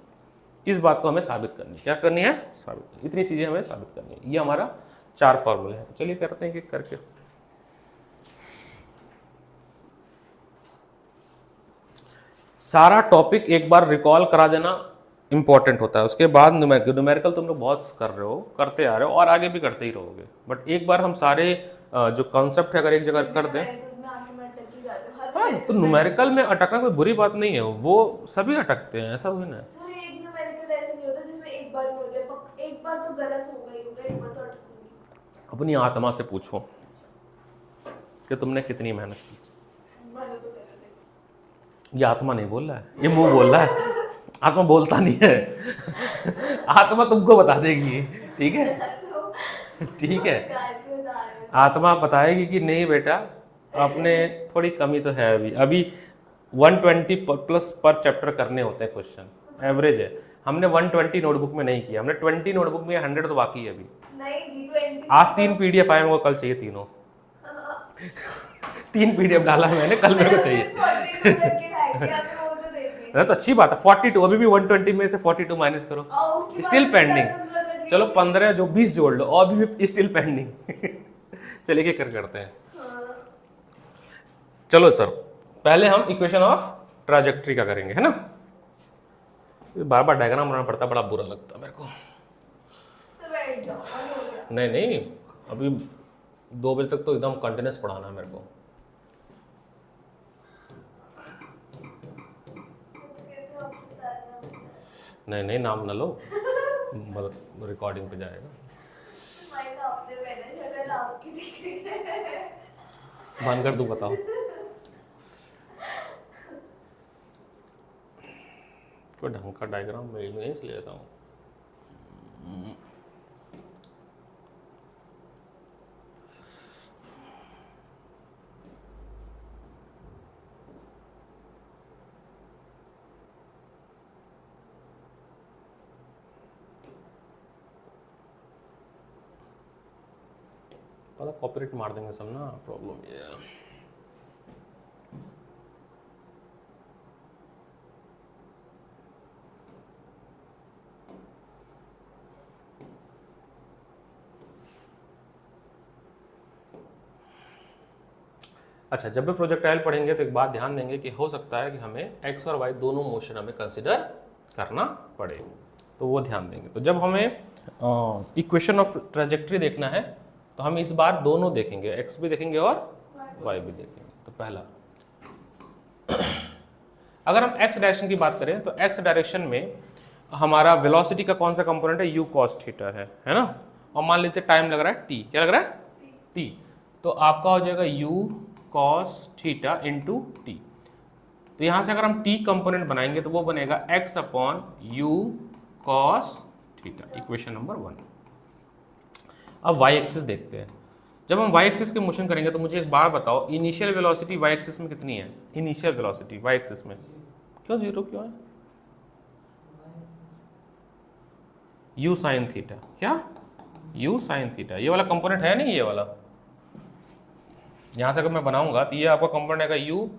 इस बात को हमें साबित करनी है, क्या करनी है, साबित, इतनी चीजें हमें साबित करनी है। ये हमारा 4 फॉर्मूले हैं। चलिए करते हैं एक करके। सारा टॉपिक एक बार रिकॉल करा देना इंपॉर्टेंट होता है, उसके बाद न्यूमेरिकल तुम लोग बहुत कर रहे हो, करते आ रहे हो और आगे भी करते ही रहोगे, बट एक बार हम सारे जो कॉन्सेप्ट है अगर एक जगह कर दें। में आके मैं अटक ही जाती हूं हर हाँ, तो न्यूमेरिकल में अटकना कोई बुरी बात नहीं है, वो सभी अटकते हैं, ऐसा हुई ना। सर एक न्यूमेरिकल ऐसा नहीं होता जिसमें एक बार हो जाए, एक बार तो गलत होगा ही होगा, एक बार तो अटकूंगी। अपनी आत्मा से पूछो कि तुमने कितनी मेहनत की। मैंने तो कर दी। ये आत्मा नहीं बोल रहा है, ये मुंह बोल रहा है, आत्मा बोलता नहीं है आत्मा तुमको बता देगी, ठीक है, ठीक है। गाय के बता रहे हो। आत्मा बताएगी कि नहीं बेटा, आपने थोड़ी कमी तो है अभी 120 प्लस पर चैप्टर करने होते हैं क्वेश्चन, एवरेज है। हमने 120 नोटबुक में नहीं किया, हमने 20 नोटबुक में 100 तो बाकी है अभी। नहीं जी 20 आज 3 PDF आए, मेरे को कल चाहिए तीनों 3 PDF डाला है मैंने, कल मेरे को चाहिए। 42 करके लाए थे, आपने वो तो देखी। तो अच्छी बात है, 42 अभी भी 120 में से 42 माइनस करो, और उसके बाद स्टिल भी पेंडिंग। 10-15 कर दिए। चलो 15 जो 20 जोड़ लो, और भी स्टिल पेंडिंग चलिए क्या करते हैं। हाँ। चलो सर, पहले हम इक्वेशन ऑफ ट्राजेक्ट्री का करेंगे, है ना। बार बार डायग्राम बनाना पड़ता है, बड़ा बुरा लगता है मेरे को। तो बैठ जाओ, बंद हो गया। नहीं नहीं, अभी 2 बजे तक तो एकदम कंटिन्यूस पढ़ाना है मेरे को। तो कहते हो आपसे तालियां। नहीं नहीं, नाम न लो, रिकॉर्डिंग पे जाएगा। माइक आपने पहने, शक्ल आपकी दिख रही है। बंद कर दूं, बताओ। कोई ढंग का डायग्राम मैं नहीं से लेता हूँ। पता कॉपीराइट मार देंगे सब ना, प्रॉब्लम ये है। अच्छा, जब भी प्रोजेक्टाइल पढ़ेंगे तो एक बात ध्यान देंगे कि हो सकता है कि हमें एक्स और वाई दोनों मोशन हमें कंसिडर करना पड़े, तो वो ध्यान देंगे। तो जब हमें इक्वेशन ऑफ ट्रेजेक्ट्री देखना है तो हम इस बार दोनों देखेंगे, एक्स भी देखेंगे और वाई भी देखेंगे। तो पहला, अगर हम एक्स डायरेक्शन की बात करें तो एक्स डायरेक्शन में हमारा वेलोसिटी का कौन सा कंपोनेंट है, यू कॉस थीटा है ना। और मान लेते टाइम लग रहा है टी, क्या लग रहा है, टी। तो आपका हो जाएगा you cos theta into T. तो यहाँ से अगर हम टी कंपोनेंट बनाएंगे तो वो बनेगा x upon you cos theta, equation number 1। अब वाई एक्सिस देखते हैं। जब हम वाई एक्सिस के मोशन करेंगे तो मुझे एक बात बताओ, इनिशियल वेलोसिटी वाई एक्सिस में कितनी है, इनिशियल वेलोसिटी वाई एक्सिस में क्यों 0 क्यों है, यू साइन थीटा, क्या यू साइन थीटा, ये वाला कंपोनेंट है नहीं, ये वाला यहाँ से अगर मैं बनाऊंगा तो ये आपका कंपोनेंट आएगा you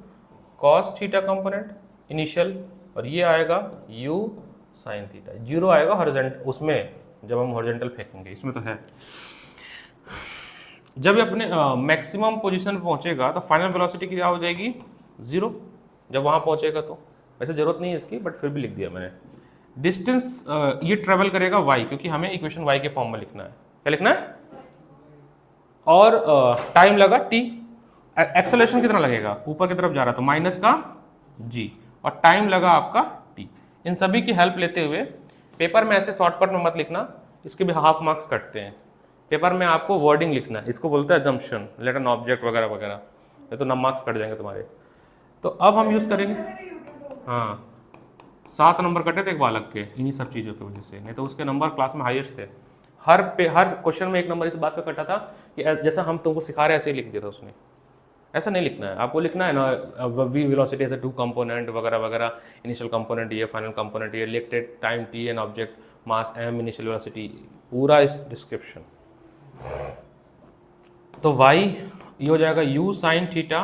cos theta component initial, और ये आएगा यू साइन थीटा। 0 आएगा हॉरिजॉन्टल उसमें, जब हम हॉरिजॉन्टल फेंकेंगे, इसमें तो है। जब ये अपने मैक्सिमम पोजीशन पे पहुंचेगा तो फाइनल वेलोसिटी क्या हो जाएगी, 0, जब वहाँ पहुंचेगा। तो वैसे ज़रूरत नहीं है इसकी, बट फिर भी लिख दिया मैंने। डिस्टेंस ये ट्रेवल करेगा y, क्योंकि हमें इक्वेशन y के फॉर्म में लिखना है। क्या लिखना है, और टाइम लगा t, एक्सेलरेशन कितना लगेगा, ऊपर की तरफ जा रहा है तो माइनस का g, और टाइम लगा आपका t। इन सभी की हेल्प लेते हुए पेपर में ऐसे शॉर्टकट में मत लिखना, इसके भी हाफ मार्क्स कटते हैं। पेपर में आपको वर्डिंग लिखना है, इसको बोलते हैं अजम्पशन, लेट एन ऑब्जेक्ट वगैरह वगैरह, ये तो 9 मार्क्स कट जाएंगे तुम्हारे। तो अब हम यूज़ करेंगे, हाँ 7 नंबर कटे थे एक बालक के इन्हीं सब चीज़ों की वजह से, नहीं तो उसके नंबर क्लास में हाईएस्ट थे। हर क्वेश्चन में 1 नंबर इस बात का कटा था कि जैसा हम तुमको सिखा रहे हैं ऐसे ही लिख दिया था उसने। ऐसा नहीं लिखना है, आपको लिखना है ना V velocity as a 2 component वगैरह वगैरह, इनिशियल कंपोनेंट ये, फाइनल कंपोनेंट ये, related time t an object mass m, initial velocity, पूरा इस डिस्क्रिप्शन। तो y ये हो जाएगा u sine theta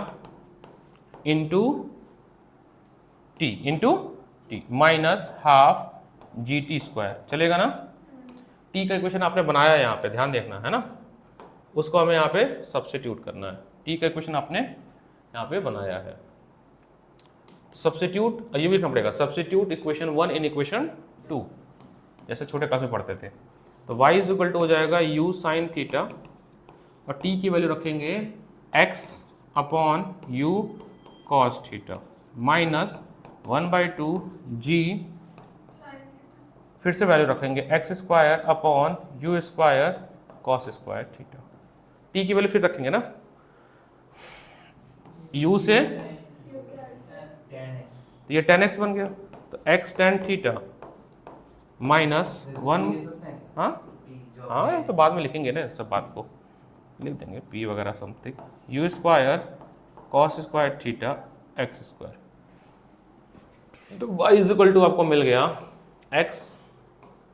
into t minus half g t square, चलेगा ना। t का इक्वेशन आपने बनाया है यहाँ पे, ध्यान देखना है ना, उसको हमें यहाँ पे सब्स्टिट्यूट करना है। t का इक्वेशन आपने यहाँ पे बनाया है, सब्स्टिट्यूट ये भी लिखना पड़ेगा, सब्स्टिट्यूट इक्वेशन 1 इन इक्वेशन 2, जैसे छोटे क्लास में पढ़ते थे। तो y इज इक्वल टू हो जाएगा u साइन थीटा, और t की वैल्यू रखेंगे x upon u cos theta minus 1/2 g, फिर से वैल्यू रखेंगे x square upon u square cos square theta. t की वैल्यू फिर रखेंगे ना, u से तो ये 10x बन गया, तो x tan थीटा माइनस 1, हाँ ये तो बाद में लिखेंगे ना, सब बात को लिख देंगे p वगैरह something, u square cos square theta x square. तो y इज इक्वल टू आपको मिल गया x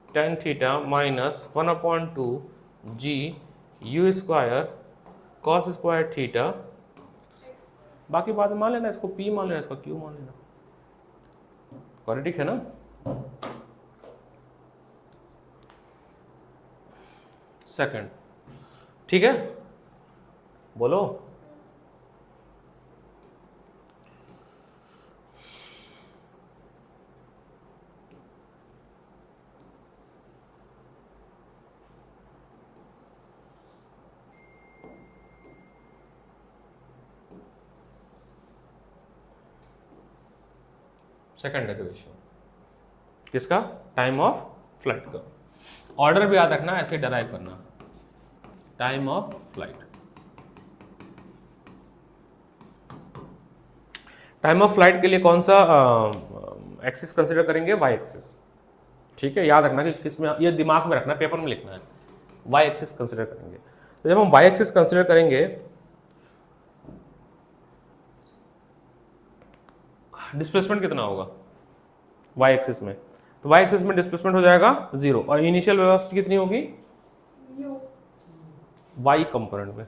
tan theta minus 1/2 g u square cos square theta, बाकी बात मान लेना, इसको p मान लेना, इसको q मान लेना, क्वाड्रेटिक है ना। सेकंड, ठीक है, बोलो। सेकंड डेरिवेशन किसका? टाइम ऑफ फ्लाइट का। ऑर्डर भी याद रखना, ऐसे डराइव करना, time of flight. Time of flight के लिए कौन सा एक्सिस कंसिडर करेंगे? Y axis. ठीक है, याद रखना कि किसमें, ये दिमाग में रखना, पेपर में लिखना है, वाई एक्सिस कंसिडर करेंगे। तो जब हम वाई एक्सिस कंसिडर करेंगे, डिस्प्लेसमेंट कितना होगा वाई एक्सिस में? तो वाई एक्सिस में डिस्प्लेसमेंट हो जाएगा 0 और इनिशियल वेलोसिटी कितनी होगी? यू वाई कंपोनेंट में।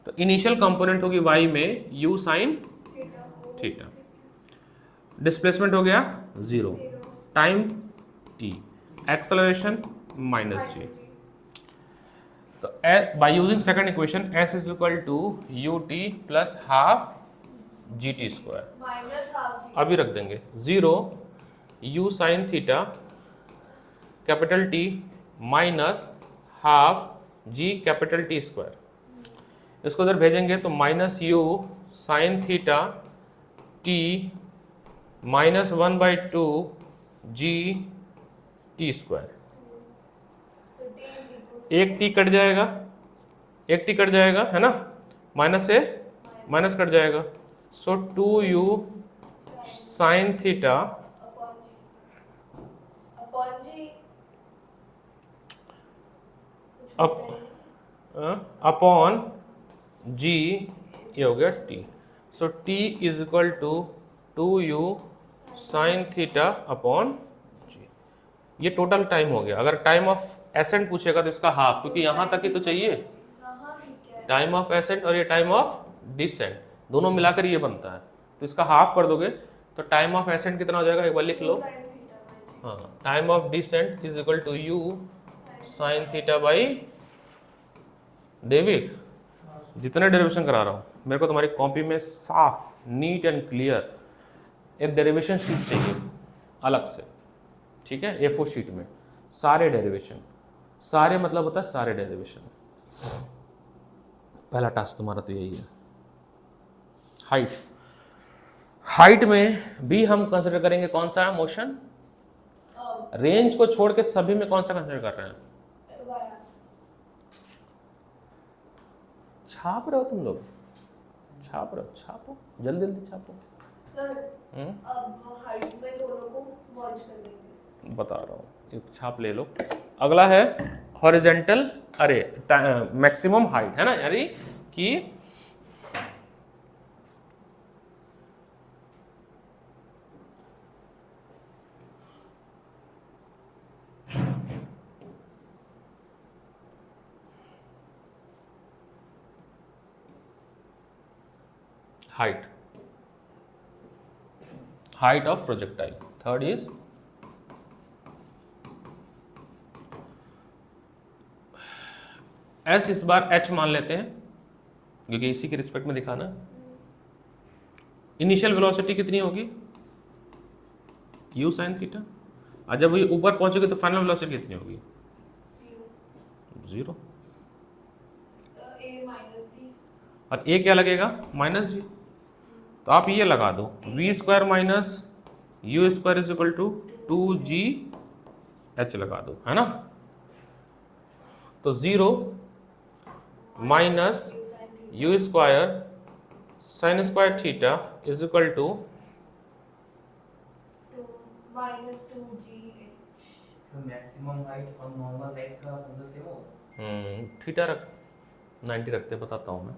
तो इनिशियल कंपोनेंट होगी वाई में u साइन थीटा, डिस्प्लेसमेंट हो गया 0, टाइम t, एक्सेलरेशन -g। तो by using second equation s is equal to ut plus half gt square, minus half G. अभी रख देंगे 0 u sine theta capital T minus half g capital T square. इसको इधर भेजेंगे तो minus u sine theta t minus 1/2 g t square. तो T एक t cut जाएगा, एक t कट जाएगा, है ना, माइनस से माइनस कट जाएगा, so 2u sine theta upon g upon g, ये हो गया t। So t is equal to 2u sine theta upon g। ये टोटल टाइम हो गया। अगर टाइम ऑफ एसेंट पूछेगा तो इसका हाफ, क्योंकि यहाँ तक ही तो चाहिए, हाँ ठीक है। टाइम ऑफ एसेंट और ये टाइम ऑफ डिसेंट, दोनों मिलाकर ये बनता है, तो इसका हाफ कर दोगे तो टाइम ऑफ एसेंट कितना हो जाएगा, एक बार लिख लो। साइन थीटा बाई हाँ, time of descent is equal to u sine theta by David. जितने डेरिवेशन करा रहा हूँ, मेरे को तुम्हारी कॉपी में साफ नीट एंड क्लियर एक डेरिवेशन शीट चाहिए अलग से, ठीक है, A4 शीट में सारे डेरिवेशन, सारे मतलब होता है सारे डेरिवेशन। पहला टास्क तुम्हारा तो यही है। हाइट, हाइट में भी हम कंसिडर करेंगे कौन सा मोशन? रेंज को छोड़ के सभी में कौन सा कंसिडर कर रहे हैं? वाया। छाप रहे हो तुम लोग, छाप रहे हो, छापो जल्दी जल्दी छापो। सर अब हाइट में दोनों को मर्ज कर देंगे। बता रहा हूँ, एक छाप ले लो। अगला है हॉरिजेंटल अरे, मैक्सिमम हाइट, है ना, यानी कि height, height of projectile. Third is s, इस बार h मान लेते हैं क्योंकि इसी के रिस्पेक्ट में दिखाना। इनिशियल वेलोसिटी कितनी होगी? u साइन थीटा, और जब ये ऊपर पहुंचेगी तो फाइनल वेलोसिटी कितनी होगी? 0। A minus g. और a क्या लगेगा? Minus g. तो आप ये लगा दो, v square minus u square is equal to 2gh लगा दो, है ना। तो 0 minus u square sine square theta is equal to minus 2g। So maximum height on normal height का फॉर्मूला सेम होगा। थीटा रख 90 रखते, बताता हूँ मैं।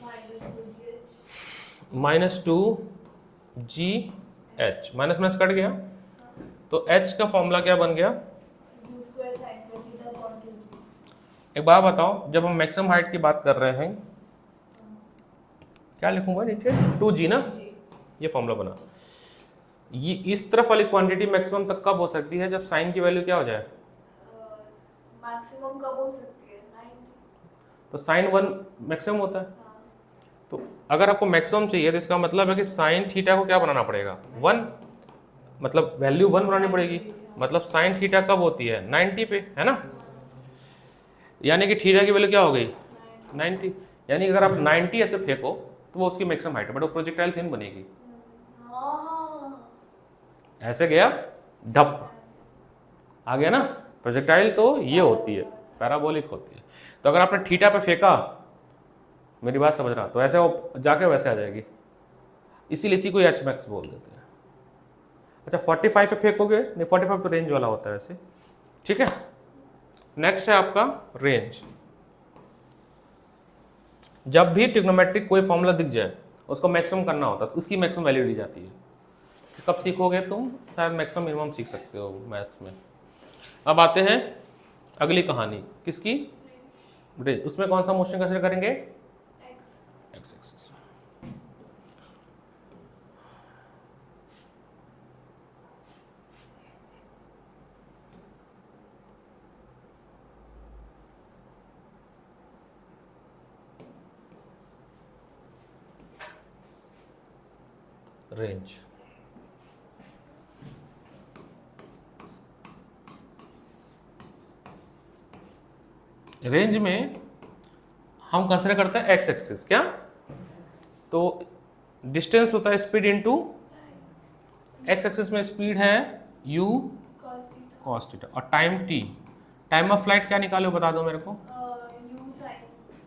Minus 2gh। -2gh, minus minus cut गया, तो h का फॉर्मूला क्या बन गया? u square sine square theta upon 2g। एक बात बताओ, जब हम मैक्सिमम हाइट की बात कर रहे हैं, क्या लिखूंगा नीचे? 2g ना, ये फॉर्मूला बना। ये इस तरफ वाली क्वांटिटी मैक्सिमम तक कब हो सकती है? जब साइन की वैल्यू क्या हो जाए? मैक्सिमम कब हो सकती है? 90। तो साइन 1 मैक्सिमम होता है। हाँ। तो अगर आपको मैक्सिमम चाहिए तो इसका मतलब है कि साइन थीटा को क्या बनाना पड़ेगा? 1, मतलब वैल्यू 1 बनानी पड़ेगी। मतलब साइन थीटा कब होती है? 90 पे, है ना। यानी कि थीटा की वैल्यू क्या हो गई? 90। यानी कि अगर आप 90 ऐसे फेंको तो वो उसकी मैक्सिमम हाइट है, बट वो प्रोजेक्टाइल थिन बनेगी। हाँ। ऐसे गया ढप, आ गया ना। प्रोजेक्टाइल तो ये होती है, पैराबोलिक होती है। तो अगर आपने थीटा पे फेंका, मेरी बात समझ रहा, तो ऐसे वो जाके वैसे आ जाएगी, इसीलिए इसी को एच मैक्स बोल देते हैं। अच्छा 45 पे फेंकोगे, नहीं 45 तो रेंज वाला होता है वैसे, ठीक है। नेक्स्ट है आपका रेंज। जब भी ट्रिग्नोमेट्रिक कोई फॉर्मूला दिख जाए उसको मैक्सिमम करना होता है, तो उसकी मैक्सिमम वैल्यू दी जाती है। तो कब सीखोगे तुम, शायद मैक्सिमम मिनिमम सीख सकते हो मैथ्स में। अब आते हैं अगली कहानी, किसकी, रेंज। उसमें कौन सा मोशन कंसिडर करेंगे, x. X axis. Range, range में हम कंसिडर करते हैं एक्स एक्सिस, क्या, तो डिस्टेंस होता है स्पीड इनटू, एक्स एक्सिस में स्पीड है u cos theta cos theta, और time t, time of flight क्या निकाले हो बता दो मेरे को, u sin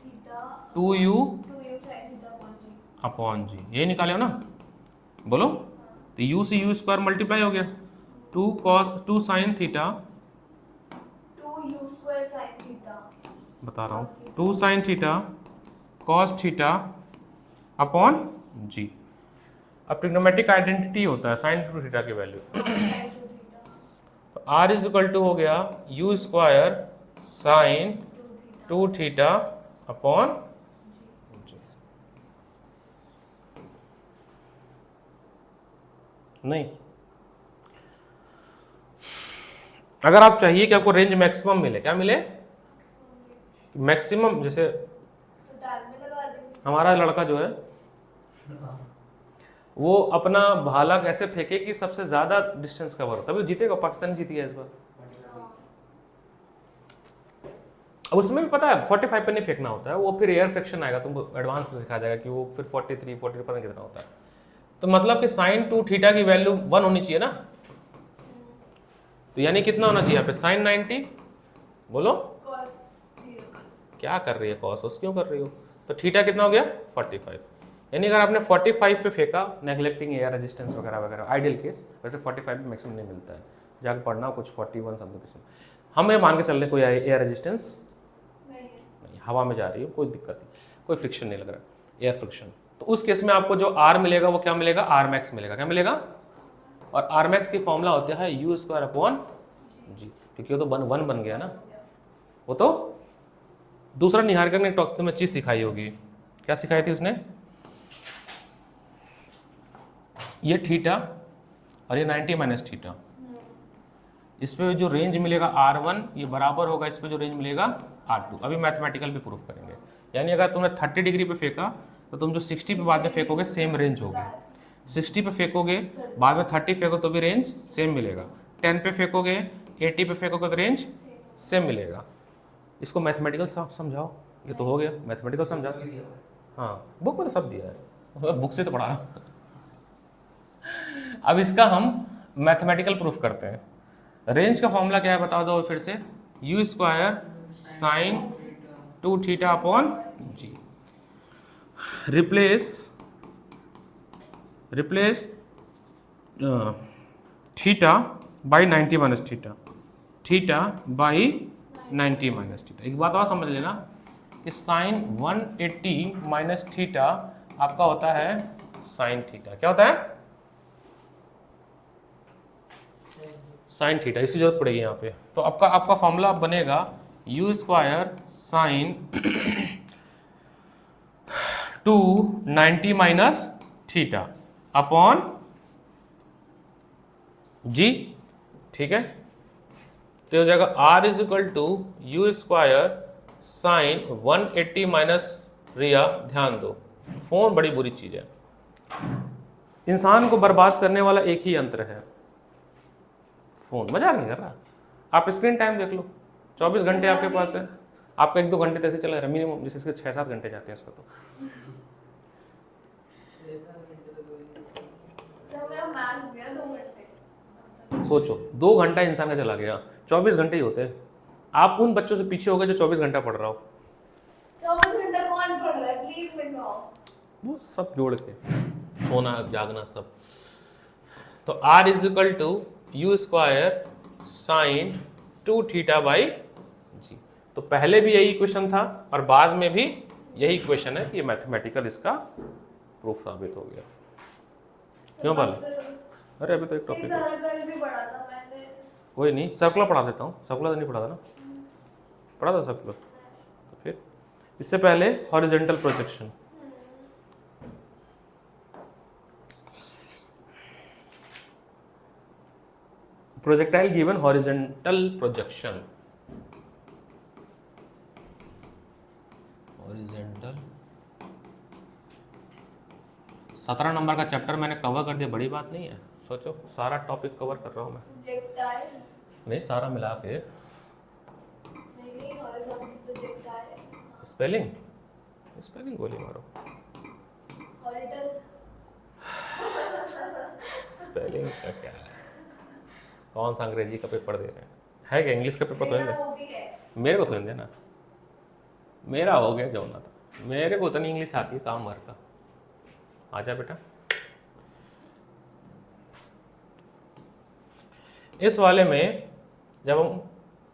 theta 2u 2u sin theta upon G, ये निकाले हो ना, बोलो। तो u से u स्क्वायर मल्टीप्लाई हो गया, 2 sine theta, 2u square sin theta बता रहा हूँ, 2 sine theta cos theta upon G. अब ट्रिग्नोमेट्रिक आइडेंटिटी होता है साइन टू थीटा की वैल्यू, sin 2 थीटा तो r इज इक्वल टू हो गया u square sine 2 theta upon G. नहीं, अगर आप चाहिए कि आपको रेंज मैक्सिमम मिले, क्या मिले, मैक्सिमम, जैसे तो डाल में लगा देंगे। हमारा लड़का जो है वो अपना भाला कैसे फेंके कि सबसे ज्यादा डिस्टेंस कवर हो, तभी जीतेगा। पाकिस्तान जीती है इस बार। अब उसमें भी पता है 45 पे नहीं फेंकना होता है, वो फिर एयर फ्रिक्शन आएगा, तुमको एडवांस में सिखाया जाएगा कि वो फिर 43 40 पता नहीं कितना होता है। तो मतलब कि साइन 2 थीटा की वैल्यू 1 होनी चाहिए ना, तो यानी कितना होना चाहिए यहाँ पे, साइन 90, बोलो cos 0 क्या कर रही है, कॉस क्यों कर रही हो, तो थीटा कितना हो गया 45। यानी अगर आपने 45 पे फेंका, नेग्लेक्टिंग एयर रेजिस्टेंस वगैरह वगैरह, आइडियल केस, वैसे 45 में मैक्सिमम नहीं मिलता है, जाकर पढ़ना कुछ 41 समथिंग कुछ। हम ये मान के चल रहे कोई एयर रेजिस्टेंस नहीं है। नहीं, हवा में जा रही है, कोई दिक्कत नहीं, कोई फ्रिक्शन नहीं लग रहा, एयर फ्रिक्शन। तो उस केस में आपको जो आर मिलेगा वो क्या मिलेगा, आर मैक्स मिलेगा, क्या मिलेगा, और आर मैक्स की फॉर्मूला होता है यू स्क्वायर अपॉन जी, क्योंकि वो तो वन बन गया ना। वो तो दूसरा निहारिका ने टॉक में चीज सिखाई होगी, क्या सिखाई थी उसने, ये थीटा और ये 90 माइनस थीटा, इस पे जो रेंज मिलेगा R1 ये बराबर होगा इस पे जो रेंज मिलेगा R2। अभी मैथमेटिकल भी प्रूफ करेंगे। यानी अगर तुमने 30 डिग्री पे फेंका तो तुम जो 60 पे बाद में फेंकोगे सेम रेंज होगी, 60 पे फेंकोगे बाद में 30 फेंको तो भी रेंज सेम मिलेगा, 10 पे फेंकोगे 80 पे फेंकोगे तो रेंज सेम मिलेगा। इसको मैथमेटिकल समझाओ, ये तो हो गया मैथमेटिकल समझा। हाँ बुक में तो सब दिया है, बुक से तो पढ़ा। अब इसका हम मैथमेटिकल प्रूफ करते हैं। रेंज का फॉर्मूला क्या है बता दो फिर से, u square sine 2 theta upon g. Replace theta by 90 minus theta, theta by 90 minus theta. एक बात और समझ लेना कि साइन 180 माइनस थीटा आपका होता है साइन थीटा, क्या होता है साइन थीटा, इसकी जरूरत पड़ेगी यहाँ पे। तो आपका फॉर्मूला बनेगा U square sine 290 minus theta upon G, ठीक है। तो हो जाएगा R is equal to U square sine 180 minus, Riya ध्यान दो, फोन बड़ी बुरी चीज है, इंसान को बर्बाद करने वाला एक ही यंत्र है फोन। मजाक नहीं कर रहा, आप स्क्रीन टाइम देख लो, 24 घंटे आपके पास है, आपका 1-2 घंटे तो ऐसे चला रहा मिनिमम, जैसे इसके 6-7 घंटे जाते हैं इसका। तो सर मेरा मैक्स गया 2 घंटे। सोचो 2 घंटा इंसान का चला गया, 24 घंटे ही होते हैं। आप उन बच्चों से पीछे हो गए जो 24 घंटा पढ़ रहा हो, 24 घंटा कौन पढ़ रहा है, प्लीज बताओ। वो सब जोड़ के सोना जागना सब। तो r is equal to U square sine 2 theta by G. तो पहले भी यही इक्वेशन था और बाद में भी यही इक्वेशन है कि ये मैथमेटिकल इसका प्रूफ साबित हो गया। क्यों बाल? अरे अभी तो एक टॉपिक है, पहले भी पढ़ा था मैंने। कोई नहीं, सर्कुलर पढ़ा देता हूँ। सर्कुलर तो नहीं पढ़ा था ना? पढ़ा था सर्कुलर। तो फिर इससे पहले horizontal projection. Projectile given horizontal projection, horizontal 17 number का चैप्टर मैंने कवर कर दिया, बड़ी बात नहीं है। सोचो सारा टॉपिक कवर कर रहा हूँ मैं, प्रोजेक्टाइल नहीं सारा मिला के। नहीं, हॉरिजॉन्टल प्रोजेक्टाइल। स्पेलिंग स्पेलिंग गोली मारो। हॉरिजॉन्टल स्पेलिंग का क्या है? कौन सा अंग्रेजी का पेपर दे रहे हैं? है क्या इंग्लिश का पेपर? तो नहीं वो भी है। दे, मेरे को तो नहीं देना। मेरा हो गया जो होना था। मेरे को उतनी इंग्लिश आती है काम भर का। आजा बेटा। इस वाले में जब हम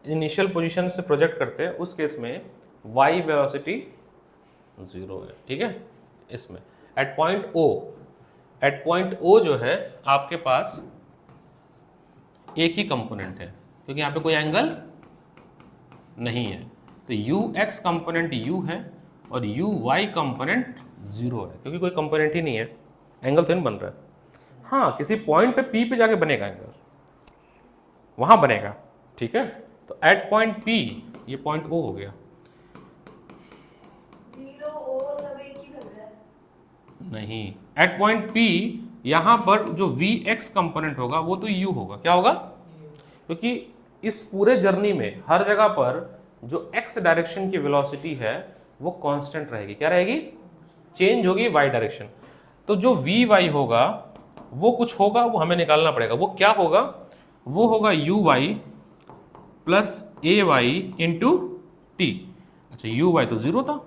इनिशियल पोजीशन से प्रोजेक्ट करते हैं उस केस में y वेलोसिटी 0 है, ठीक है। इसमें एट पॉइंट O जो है आपके पास एक ही कंपोनेंट है क्योंकि यहाँ पे कोई एंगल नहीं है, तो ux कंपोनेंट u है और uy कंपोनेंट 0 है क्योंकि कोई कंपोनेंट ही नहीं है, एंगल तो नहीं बन रहा है। हाँ, किसी पॉइंट पे P पे जाके बनेगा एंगल, वहां बनेगा, ठीक है। तो एट पॉइंट P, ये पॉइंट O हो गया। 0 O सब एक ही लग रहा है। नहीं, एट पॉइंट P यहाँ पर जो Vx कंपोनेंट होगा वो तो u होगा। क्या होगा? क्योंकि इस पूरे जर्नी में हर जगह पर जो x डायरेक्शन की वेलोसिटी है वो कांस्टेंट रहेगी। क्या रहेगी? चेंज होगी y डायरेक्शन। तो जो Vy होगा वो कुछ होगा, वो हमें निकालना पड़ेगा। वो क्या होगा? वो होगा uy plus ay into T. अच्छा, uy तो 0 था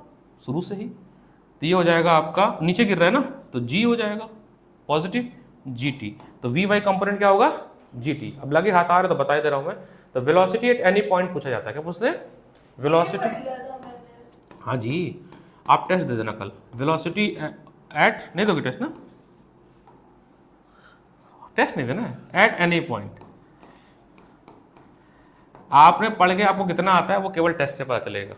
शुरू से ही, तो ये हो जाएगा आपका, नीचे गिर रहा है ना, तो g हो जाएगा पॉजिटिव gt। तो vy कंपोनेंट क्या होगा? gt। अब लगे हाथ आ रहे तो बता दे रहा हूं मैं। तो वेलोसिटी एट एनी पॉइंट पूछा जाता है। क्या पूछते हैं? वेलोसिटी। हाँ जी, आप टेस्ट दे देना कल। वेलोसिटी एट, नहीं दोगे टेस्ट ना? टेस्ट नहीं देना, एट एनी पॉइंट। आपने पढ़ के आपको कितना आता है वो केवल टेस्ट से पता चलेगा,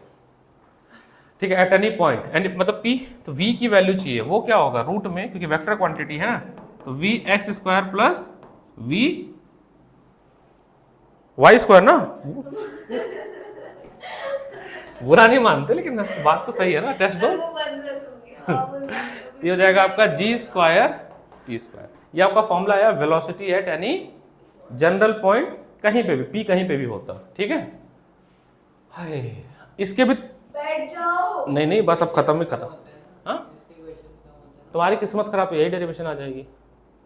ठीक है। एट एनी पॉइंट, एनी मतलब P, तो V की वैल्यू चाहिए। वो क्या होगा? रूट में, क्योंकि वेक्टर क्वांटिटी है ना, तो Vx square plus Vy square ना। बुरा नहीं मानते, लेकिन बात तो सही है ना, टेस्ट दो। ये हो जाएगा आपका G स्क्वायर T स्क्वायर। ये आपका फॉर्मूला आया velocity at any general point, कहीं पे भी, P कहीं पे भी होता, ठीक है। हाय, इसके भी बैठ जाओ। नहीं, बस अब खत्म ही खत्म। हाँ, इसके क्वेश्चन का मतलब तुम्हारी किस्मत खराब है, यही डेरिवेशन आ जाएगी।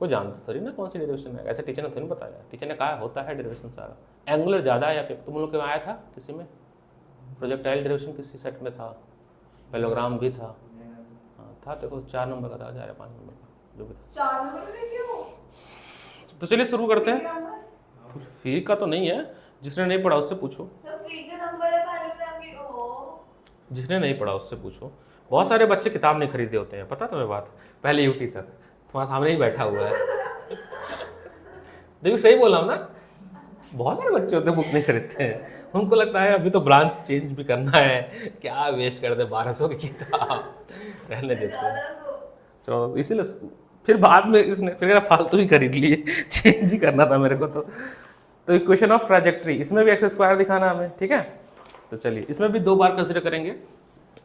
कोई जानता थोड़ी ना कौन सी डेरिवेशन है, ऐसे टीचर ने थोड़ी बताया। टीचर ने कहा होता है डेरिवेशन सारा। एंगुलर ज़्यादा है या फिर तुम लोग के आया था किसी में? प्रोजेक्टाइल डेरिवेशन किसी सेट में था, पेलोग्राम भी था। हाँ था, देखो 4 नंबर का था, 4 या 5 नंबर का जो भी था। 4 नंबर में क्यों? तो चलिए शुरू करते हैं। फ्री का तो नहीं है, जिसने नहीं पढ़ा उससे पूछो। सब फ्री का नंबर है पैराग्राफ की। ओह, जिसने नहीं पढ़ा उससे पूछो। बहुत सारे बच्चे किताब नहीं खरीदे होते हैं, पता तुम्हें बात? पहले यूटी तक तुम्हारे सामने ही बैठा हुआ है। देखो सही बोला हूँ ना, बहुत सारे बच्चे होते हैं बुक नहीं खरीदते हैं। उनको लगता है अभी तो ब्रांच चेंज भी करना है, क्या वेस्ट कर दे 1200 की किताब, रहने देते हैं। ज़्यादा तो चलो इसीलिए फिर बाद में इसने फिर फालतू ही खरीद लिए, चेंज ही करना था मेरे को। तो इक्वेशन ऑफ ट्रैजेक्टरी, इसमें भी एक्स स्क्वायर दिखाना हमें, ठीक है। तो चलिए इसमें भी 2 बार कंसिडर करेंगे,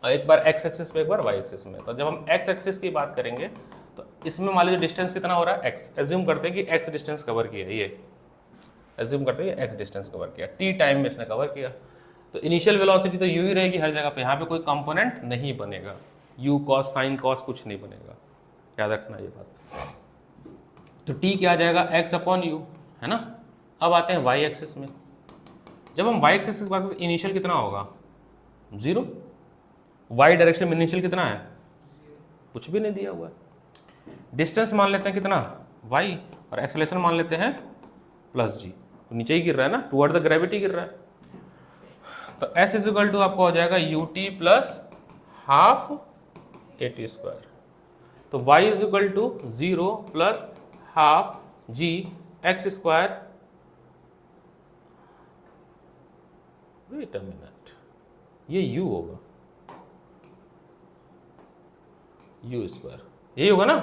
एक बार एक्स एक्सिस में, एक बार वाई एक्सिस में। तो जब हम एक्स एक्सिस की बात करेंगे तो इसमें मान लीजिए डिस्टेंस कितना हो रहा है? एक्स। एज्यूम करते हैं कि एक्स डिस्टेंस कवर किया, ये एज्यूम करते हैं एक्स डिस्टेंस कवर किया, टी टाइम में इसने कवर किया। तो इनिशियल वेलोसिटी तो यू ही रहेगी हर जगह पे, यहाँ पे कोई कंपोनेंट नहीं बनेगा, यू कॉस साइन कॉस कुछ नहीं बनेगा, याद रखना ये बात। तो टी क्या आ जाएगा? एक्स अपॉन यू, है ना। अब आते हैं वाई एक्सिस में। जब हम वाई एक्सिस की बात करते हैं इनिशियल कितना होगा 0, वाई डायरेक्शन में इनिशियल कितना है कुछ भी नहीं दिया हुआ है। डिस्टेंस मान लेते हैं कितना y और एक्सेलरेशन मान लेते हैं प्लस g, तो नीचे ही गिर रहा है ना, टुवर्ड द ग्रेविटी गिर रहा है। तो s इज इक्वल टू आपका हो जाएगा ut plus half at square. तो y is equal to 0 plus half g x square. Wait a minute, ये u होगा, u स्क्वायर यही होगा ना,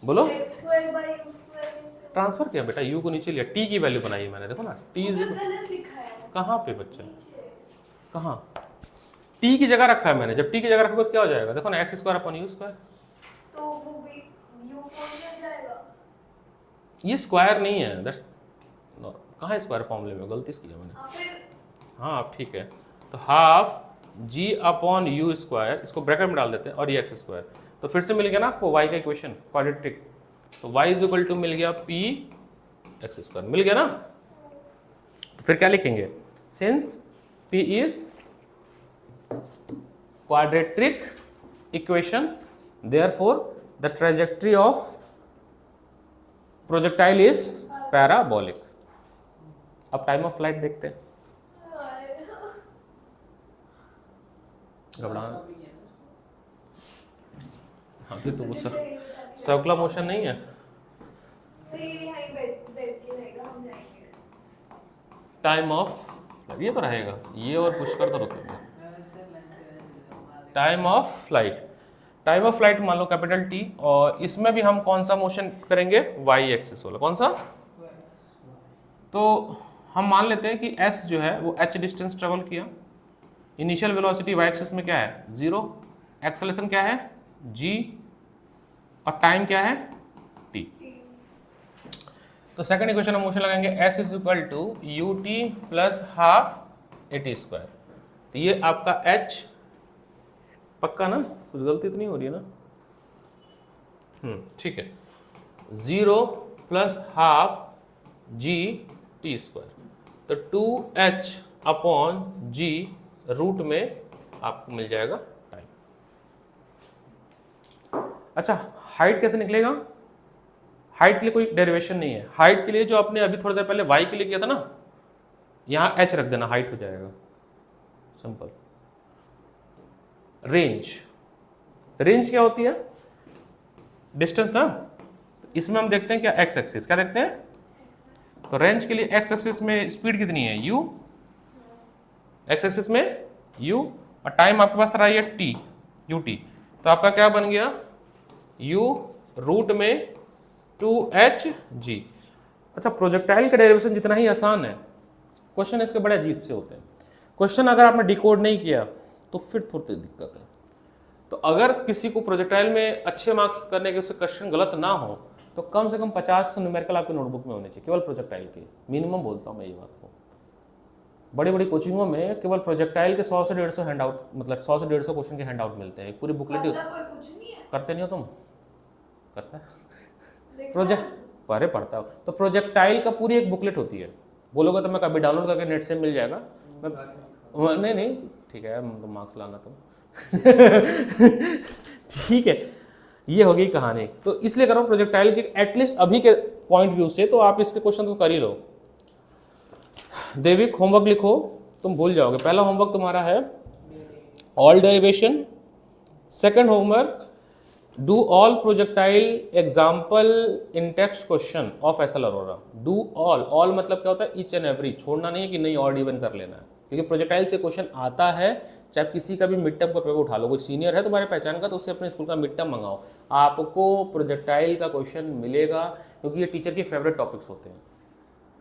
बोलो। x square by u square कैसे? ट्रांसफर किया बेटा, u को नीचे लिया, t की वैल्यू बनाई है मैंने, देखो ना t इज उधर गलत लिखा है कहाँ पे बच्चा, नीचे। कहाँ t की जगह रखा है मैंने, जब t की जगह रखोगे तो क्या हो जाएगा, देखो ना x square upon u square. तो वो भी u फॉर्म में जाएगा। ये स्क्वायर नहीं है, दैट्स कहाँ स्क्वायर फॉर्मूले में गलती किया मैंने। फिर हाँ अब ठीक है, तो half g upon u square, इसको ब्रैकेट में डाल देते हैं, और ये x स्क्वायर। तो फिर से मिल गया ना आपको y का इक्वेशन क्वाड्रेटिक, तो y इज इक्वल टू मिल गया p x स्क्वायर, मिल गया ना। तो फिर क्या लिखेंगे, since p is quadratic equation therefore the trajectory of projectile is parabolic. अब टाइम ऑफ फ्लाइट देखते हैं। घबरा, हाँ फिर तो वो सर्कुलर मोशन नहीं है। यहीं बैठ के रहेगा, हम जाएंगे। टाइम ऑफ, ये तो रहेगा, ये और पुश कर तो रुकेंगे। Time of flight, time of flight मान लो कैपिटल T, और इसमें भी हम कौन सा मोशन करेंगे, वाई एक्सिस वाला, कौन सा। तो हम मान लेते हैं कि s जो है वो h डिस्टेंस ट्रेवल किया, इनिशियल वेलोसिटी वाई एक्सिस में क्या है 0, एक्सेलरेशन क्या है g, और टाइम क्या है t। तो सेकंड इक्वेशन में मोशन लगाएंगे, s is equal to ut plus half at square. तो ये आपका h पक्का ना, कुछ गलती तो नहीं हो रही है ना, ठीक है, 0 plus half g t square. तो 2h अपॉन g रूट में आपको मिल जाएगा टाइम। अच्छा हाइट कैसे निकलेगा, हाइट के लिए कोई डेरिवेशन नहीं है, हाइट के लिए जो आपने अभी थोड़ी देर पहले y के लिए किया था ना, यहाँ h रख देना, हाइट हो जाएगा, सिंपल। रेंज, रेंज क्या होती है, डिस्टेंस ना, इसमें हम देखते हैं क्या x एक्सिस, क्या देखते हैं, तो रेंज के लिए x एक्सिस में स्पीड कितनी है u, x एक्सिस में u, और टाइम आपके पास रहा है t ut, तो आपका क्या बन गया u रूट में 2hg। अच्छा प्रोजेक्टाइल का डेरिवेशन जितना ही आसान है, क्वेश्चन इसके बड़े अजीब से होते हैं। क्वेश्चन अगर आपने डिकोड नहीं किया तो फिर थोड़ी दिक्कत है। तो अगर किसी को प्रोजेक्टाइल में अच्छे मार्क्स करने के उससे क्वेश्चन गलत ना हो तो कम से कम 50 न्यूमेरिकल आपके नोटबुक में होने चाहिए, केवल प्रोजेक्टाइल के, मिनिमम बोलता हूँ मैं ये बात को। बड़ी बड़ी कोचिंगों में केवल प्रोजेक्टाइल के 100 से 150 हैंड आउट, मतलब 100 से 150 क्वेश्चन के हैंड आउट मिलते हैं, पूरी बुकलेट करता कोई कुछ नहीं है, करते नहीं हो तुम, करता है देखना प्रोजेक्ट पढ़े पढ़ता हो। तो प्रोजेक्टाइल का पूरी एक बुकलेट होती है, बोलोगे तो मैं कभी डाउनलोड करके नेट से मिल जाएगा, मैं नहीं ठीक है तो मार्क्स लाना तुम ठीक है, ये होगी कहानी। तो इसलिए करो प्रोजेक्टाइल के एटलीस्ट अभी के पॉइंट व्यू से तो आप इसके क्वेश्चन तो कर ही लो। देविक होमवर्क लिखो, तुम भूल जाओगे। पहला होमवर्क तुम्हारा है all derivation, second homework do all projectile example in text question of SL Arora. Do all, all मतलब क्या होता है ईच एंड एवरी, छोड़ना नहीं है कि नहीं ऑड इवन कर लेना है, क्योंकि प्रोजेक्टाइल से क्वेश्चन आता है, चाहे किसी का भी मिड टर्म का पेपर उठा लो, कोई सीनियर है तुम्हारे पहचान का तो उससे अपने स्कूल का मिड टर्म मंगाओ, आपको प्रोजेक्टाइल का क्वेश्चन मिलेगा, क्योंकि ये टीचर की फेवरेट टॉपिक्स होते हैं।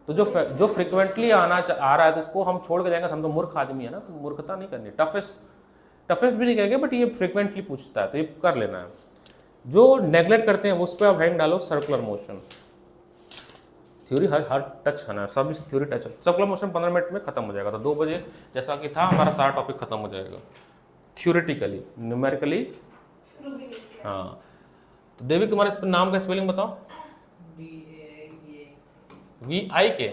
तो जो फ्रिक्वेंटली आ रहा है तो उसको हम छोड़ के जाएंगे, हम तो मूर्ख आदमी है ना, तो मूर्खता नहीं करनी, टफेस्ट भी नहीं कहेंगे बट ये फ्रिक्वेंटली पूछता है तो ये कर लेना है। जो नेग्लेक्ट करते हैं उस पर आप हैंग डालो, सर्कुलर मोशन थ्योरी हर टच करना है, सब थ्योरी टच है। सर्कुलर मोशन 15 मिनट में खत्म हो जाएगा, तो 2 बजे जैसा कि था हमारा सारा टॉपिक खत्म हो जाएगा थ्योरेटिकली, न्यूमेरिकली। शुरू भी नहीं किया। हाँ तो देविक तुम्हारे नाम का स्पेलिंग बताओ। VIK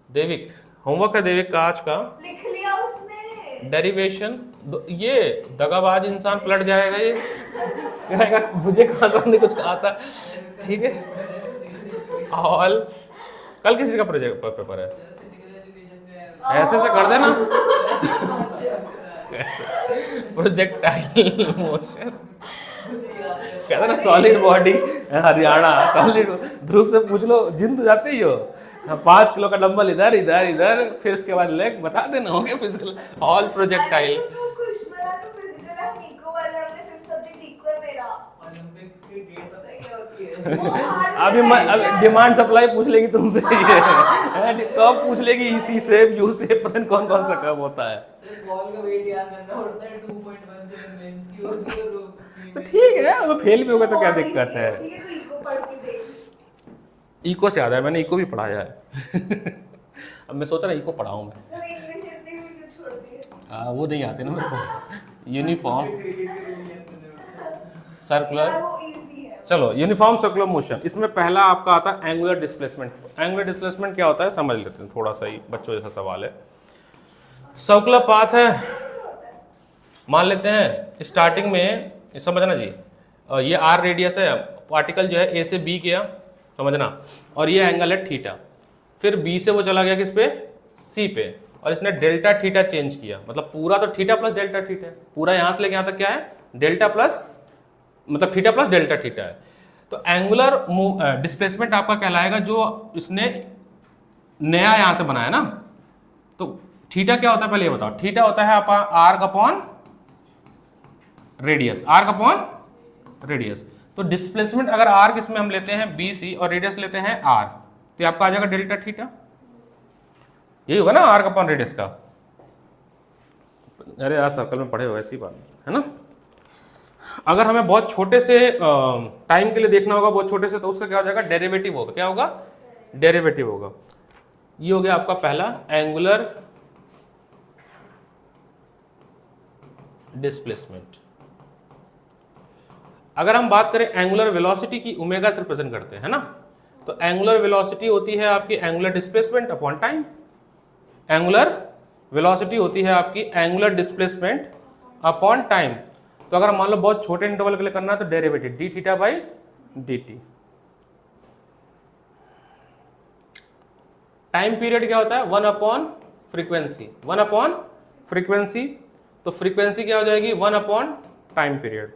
देविक, होमवर्क है देविक का आज का। लिख लिया उसने। डेरिवेशन, ये दगाबाज इंसान पलट जाएगा, ये कहेगा मुझे कहाँ सामने कुछ कहा था। ठीक है, ऑल कल किसी का प्रोजेक्ट पेपर है, फिजिकल एजुकेशन का ऐसे से कर देना। प्रोजेक्टाइल मोशन, कहता ना सॉलिड बॉडी, हरियाणा सॉलिड। ध्रुव से पूछ लो, जिम तो जाते ही हो, 5 किलो का डंबल इधर इधर इधर, फिर उसके बाद लेग बता देना, हो गया फिजिकल। All projectile. ओलंपिक की डेट पता है क्या होती है? अभी डिमांड सप्लाई पूछ लेगी तुमसे, कब पूछ लेगी, इसी शेप यू शेप, पता नहीं कौन कौन सा कब होता है। सिर्फ बॉल का वेट याद करना होता है, 2.17 मेंस की होती है तो ठीक है, वो फेल भी होगा तो क्या दिक्कत है। इको से याद है, मैंने इको भी पढ़ाया है। अब मैं सोच रहा इको पढ़ाऊँ मैं। वो नहीं आते ना मेरे को। यूनिफॉर्म सर्कुलर, चलो यूनिफॉर्म सर्कुलर मोशन, इसमें पहला आपका आता है एंगुलर डिस्प्लेसमेंट। एंगुलर डिस्प्लेसमेंट क्या होता है समझ लेते हैं, थोड़ा सा ही बच्चों जैसा सवाल है। सर्कुलर पाथ है, मान लेते हैं स्टार्टिंग में, समझना जी, ये r रेडियस है, पार्टिकल जो है a से b गया, समझना, और ये एंगल है थीटा। फिर b से वो चला गया किस पे, c पे, और इसने डेल्टा थीटा चेंज किया, मतलब पूरा तो थीटा प्लस डेल्टा थीटा है, पूरा यहाँ से लेके यहाँ तक क्या है, डेल्टा प्लस, मतलब थीटा प्लस डेल्टा थीटा है। तो एंगुलर डिस्प्लेसमेंट आपका कहलाएगा जो इसने नया यहाँ से बनाया ना। तो थीटा क्या होता है पहले ये बताओ, थीटा होता है आपका arc upon radius, arc upon radius. तो डिस्प्लेसमेंट अगर आर्क इसमें हम लेते हैं BC और रेडियस लेते हैं R, तो आपका आ जाएगा डेल्टा थीटा, यही होगा ना आर्क अपॉन रेडियस का। अरे यार सर्कल में पढ़े हो, ऐसी बात है ना। अगर हमें बहुत छोटे से टाइम के लिए देखना होगा, बहुत छोटे से, तो उसका क्या हो जाएगा, डेरिवेटिव होगा। क्या होगा, डेरिवेटिव होगा। ये हो गया आपका पहला एंगुलर डिस्प्लेसमेंट। अगर हम बात करें एंगुलर वेलोसिटी की, ओमेगा से रिप्रेजेंट करते हैं ना, तो एंगुलर वेलोसिटी होती है आपकी angular displacement upon time. Angular velocity होती है आपकी एंगुलर डिस्प्लेसमेंट अपॉन टाइम। तो अगर मान लो बहुत छोटे इंटरवल के लिए करना है तो derivative D theta by D T. Time period क्या होता है, 1 अपॉन फ्रीक्वेंसी, 1 अपॉन फ्रीक्वेंसी। तो फ्रीक्वेंसी क्या हो जाएगी, 1 अपॉन टाइम पीरियड।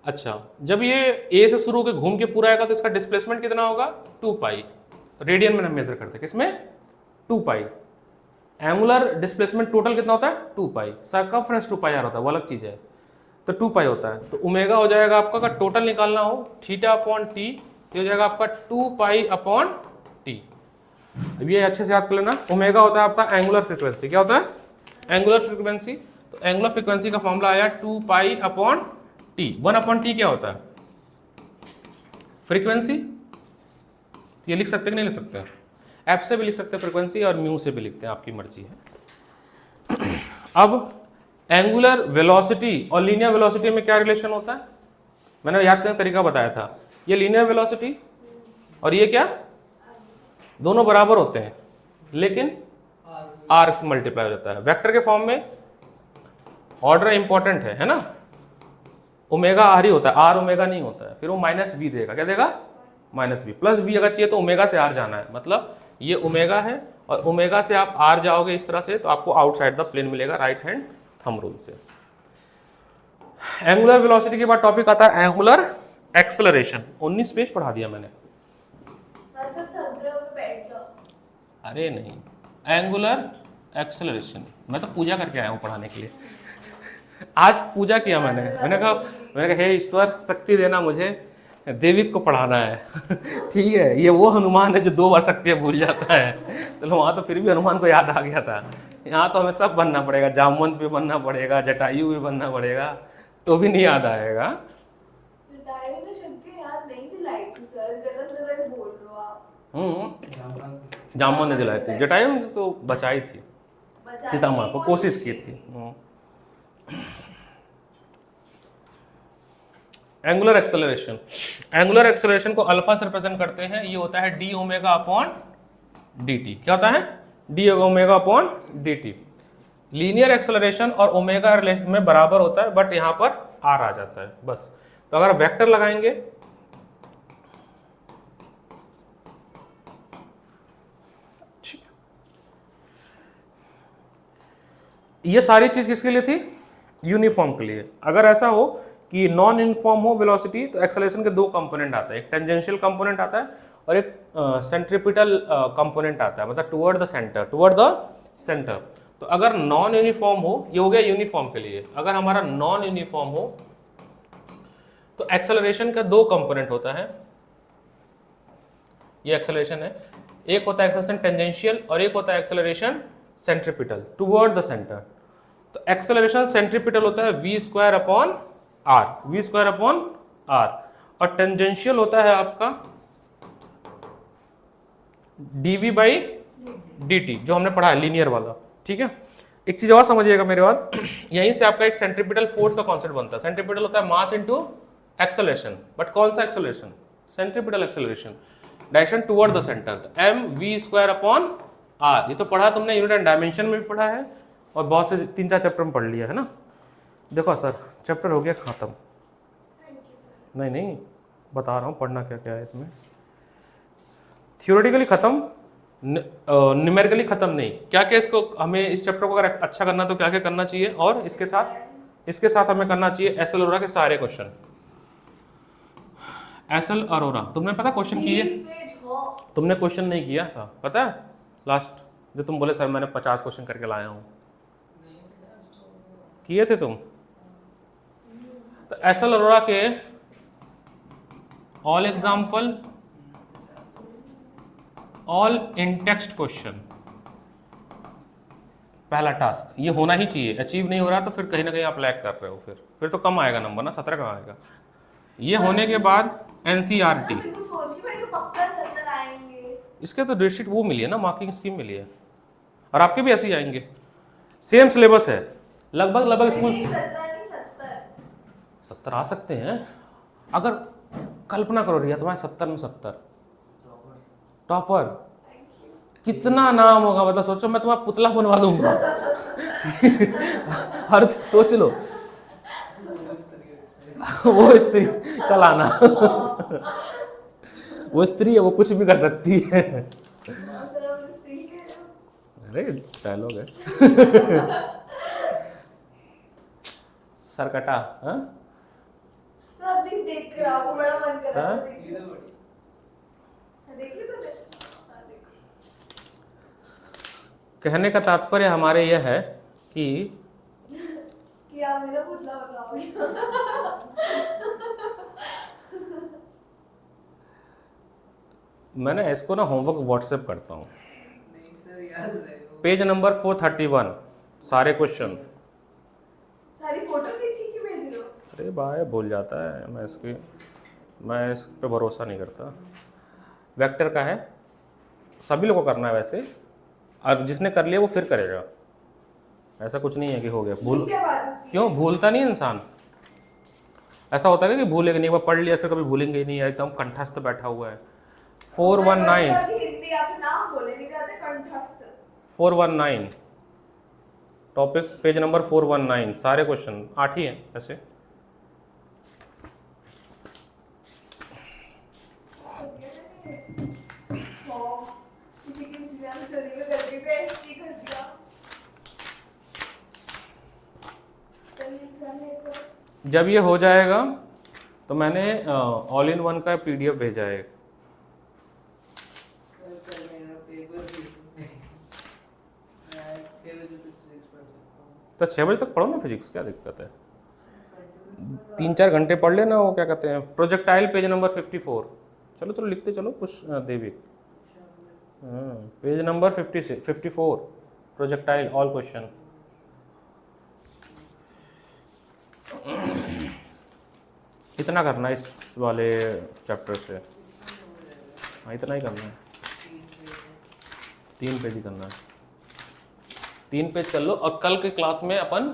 अच्छा, जब ये ए से शुरू होकर घूम के पूरा आएगा तो इसका डिस्प्लेसमेंट कितना होगा, 2 पाई। रेडियन में हम मेजर करते हैं, किसमें, 2 पाई। एंगुलर डिस्प्लेसमेंट टोटल कितना होता है, 2 पाई। सर्कमफ्रेंस 2 पाई आर होता है, वो अलग चीज है, तो 2 पाई होता है। तो ओमेगा हो जाएगा आपका, अगर टोटल निकालना हो थीटा अपॉन टी, ये हो जाएगा आपका 2 पाई अपॉन टी। अब ये अच्छे से याद कर लेना, ओमेगा होता है आपका एंगुलर फ्रीक्वेंसी। क्या होता है, एंगुलर फ्रीक्वेंसी। तो एंगुलर फ्रीक्वेंसी का फॉर्मूला आया 2 pi upon T. 1 upon T क्या होता है, फ्रीक्वेंसी। ये लिख सकते कि नहीं लिख सकते, एफ से भी लिख सकते हैं फ्रीक्वेंसी, और म्यू से भी लिखते हैं, आपकी मर्जी है। अब एंगुलर वेलोसिटी और लीनियर वेलोसिटी में क्या रिलेशन होता है, मैंने याद करने का तरीका बताया था। ये लीनियर वेलोसिटी और ये क्या, दोनों बराबर होते हैं, लेकिन आर से मल्टीप्लाई हो जाता है। वेक्टर के फॉर्म में ऑर्डर इंपॉर्टेंट है ना, ओमेगा आर ही होता है, आर ओमेगा नहीं होता है। फिर वो माइनस बी देगा, क्या देगा, माइनस बी। प्लस बी अगर चाहिए तो ओमेगा से आर जाना है, मतलब ये ओमेगा है और ओमेगा से आप आर जाओगे इस तरह से, तो आपको आउटसाइड द प्लेन मिलेगा राइट हैंड थंब रूल से। एंगुलर वेलोसिटी के बाद टॉपिक आता है एंगुलर एक्सेलरेशन। 19 पेज पढ़ा दिया मैंने। अरे नहीं, एंगुलर एक्सेलरेशन मैं तो पूजा करके आया हूँ पढ़ाने के लिए। आज पूजा किया मैंने कहा हे ईश्वर शक्ति देना, मुझे देविक को पढ़ाना है। ठीक है, ये वो हनुमान है जो 2 बार शक्ति भूल जाता है। चलो वहाँ तो फिर भी हनुमान को याद आ गया था, यहाँ तो हमें सब बनना पड़ेगा, जामवंत भी बनना पड़ेगा, जटायु भी बनना पड़ेगा, तो भी नहीं याद आएगा। जामवंत ने दिलाई थी, जटायु ने तो बचाई थी, सीता माँ को कोशिश की थी। एंगुलर एक्सेलरेशन, एंगुलर एक्सेलरेशन को अल्फा से रिप्रेजेंट करते हैं, ये होता है D omega upon D T. क्या होता है? D omega upon D T. Linear acceleration और ओमेगा रिलेशन में बराबर होता है, बट यहां पर आर आ जाता है बस। तो अगर वेक्टर लगाएंगे ये सारी चीज किसके लिए थी? यूनिफॉर्म के लिए। अगर ऐसा हो कि नॉन यूनिफॉर्म हो वेलोसिटी, तो एक्सेलरेशन के दो कंपोनेंट आता है, एक टेंजेंशियल कंपोनेंट आता है और एक सेंट्रीपिटल कंपोनेंट आता है, मतलब टुवर्ड द सेंटर। तो अगर नॉन यूनिफॉर्म हो, ये हो गया यूनिफॉर्म के लिए। अगर हमारा नॉन यूनिफॉर्म हो तो एक्सेलरेशन का दो कंपोनेंट होता है, ये एक्सेलरेशन है, एक होता है एक्सेलरेशन टेंजेंशियल और एक होता है acceleration centripetal toward the centre. तो एक्सेलरेशन सेंट्रीपिटल होता है v स्क्वायर अपॉन आर, और टेंजेंशियल होता है आपका dv बाई dt, जो हमने पढ़ा है लीनियर वाला। ठीक है, एक चीज और समझिएगा मेरे बाद, यहीं से आपका एक सेंट्रीपिटल फोर्स का कॉन्सेप्ट बनता है। सेंट्रीपिटल होता है मास इनटू एक्सेलरेशन, बट कौन सा acceleration? Centripetal acceleration, direction toward the centre, m v square upon r. ये तो पढ़ा तुमने, यूनिट एंड डायमेंशन में भी पढ़ा है और बहुत से 3-4 चैप्टर में पढ़ लिया है ना। देखो सर, चैप्टर हो गया खत्म। नहीं बता रहा हूँ पढ़ना क्या क्या है इसमें। थियोरेटिकली खत्म, न्यूमेरिकली खत्म नहीं। क्या क्या इसको हमें इस चैप्टर को अगर अच्छा करना तो क्या क्या करना चाहिए, और इसके साथ हमें करना चाहिए एसएल अरोरा के सारे क्वेश्चन। एसएल अरोरा तुमने पता क्वेश्चन किए? तुमने क्वेश्चन नहीं किया था पता है, लास्ट जो तुम बोले सर मैंने 50 क्वेश्चन करके लाया हूँ, किए थे तुम? तो एसएल अरोरा के all example, all in text question, पहला टास्क ये होना ही चाहिए। अचीव नहीं हो रहा तो फिर कहीं ना कहीं आप लैग कर रहे हो, फिर तो कम आएगा नंबर ना, 17 कम आएगा। ये होने के बाद एनसीईआरटी, इसके तो डेट शीट वो मिली है ना, मार्किंग स्कीम मिली है, और आपके भी ऐसे ही आएंगे, सेम सिलेबस है लगभग स्कूल। 70 आ सकते हैं। अगर कल्पना करो रिया, तुम्हारे 70 में 70 टॉपर, कितना नाम होगा, मतलब सोचो मैं तुम्हारा पुतला बनवा दूंगा। हर सोच लो, वो स्त्री कल आना, वो स्त्री है, वो कुछ भी कर सकती है। अरे डायलॉग है। सरकटा, हाँ प्लीज देख कर आओ, बड़ा मन कर रहा है। कहने का तात्पर्य हमारे यह है कि आप मेरा पुतला बनाओगे। मैंने इसको ना होमवर्क व्हाट्सएप करता हूँ। पेज नंबर 431 सारे क्वेश्चन, सारी फोटो खींच के भेज दो। अरे भाई भूल जाता है, मैं इस पे भरोसा नहीं करता। वेक्टर का है, सभी लोगों को करना है वैसे, अब जिसने कर लिया वो फिर करेगा, ऐसा कुछ नहीं है कि हो गया भूल। क्यों भूलता नहीं इंसान? ऐसा होता है कि भूलेगा नहीं, एक बार पढ़ लिया फिर कभी भूलेंगे ही नहीं, एकदम कंठस्थ बैठा हुआ है। 419 टॉपिक पेज नंबर 419 सारे क्वेश्चन 8 ही हैं ऐसे। जब ये हो जाएगा तो मैंने ऑल इन वन का पीडीएफ भेजा है। तो 6 बजे तक पढ़ो ना फिजिक्स, क्या दिक्कत है? 3-4 घंटे पढ़ लेना, वो क्या कहते हैं प्रोजेक्टाइल पेज नंबर 54। चलो लिखते चलो कुछ Devi, page number 54 projectile all question. इतना करना इस वाले चैप्टर से, हाँ इतना ही करना है, 3 पेज ही करना है, 3 पेज कर लो। और कल के क्लास में अपन,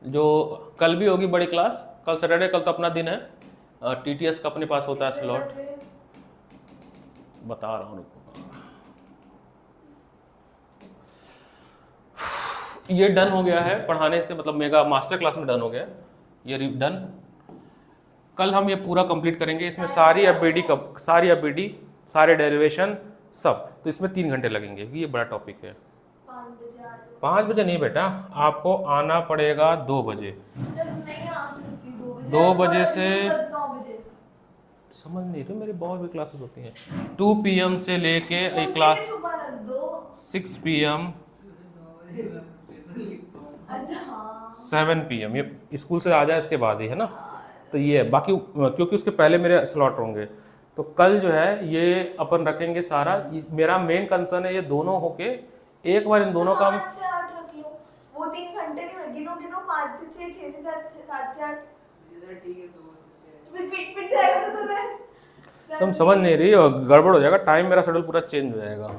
जो कल भी होगी बड़ी क्लास, कल सैटरडे, कल तो अपना दिन है, TTS का अपने पास होता है स्लॉट, बता रहा हूँ। ये डन हो गया है पढ़ाने से, मतलब मेगा मास्टर क्लास में डन हो गया है ये डन। कल हम ये पूरा कंप्लीट करेंगे, इसमें सारी एफबीडी सारे डेरिवेशन सब, तो इसमें 3 घंटे लगेंगे, ये बड़ा टॉपिक है। 5 बजे आ जाओ। 5 बजे नहीं बेटा, आपको आना पड़ेगा 2 बजे। जब नहीं आ सकती 2 बजे, 2 बजे से 9 बजे। समझ नहीं रहे, मेरी बहुत भी क्लासेस होती हैं 2 PM से लेके एक क्लास सुबह रख दो। 6 PM, अच्छा हाँ। 7 PM, ये स्कूल से आ जाए इसके बाद ही है ना, तो ये है। बाकी क्योंकि उसके पहले मेरे स्लॉट होंगे, तो कल जो है ये अपन रखेंगे सारा। मेरा मेन कंसर्न है ये दोनों होके एक बार इन दोनों का 5 से 8 रख लो, वो 3 घंटे नहीं होगी, गिनो 5 से 6, 6 से 7, 7 से 8। ठीक है, 2 से 6 फिर पिट जाएगा तो तुम्हें। तुम समझ नहीं रही हो, गड़बड़ हो जाएगा, टाइम मेरा शेड्यूल पूरा चेंज हो जाएगा।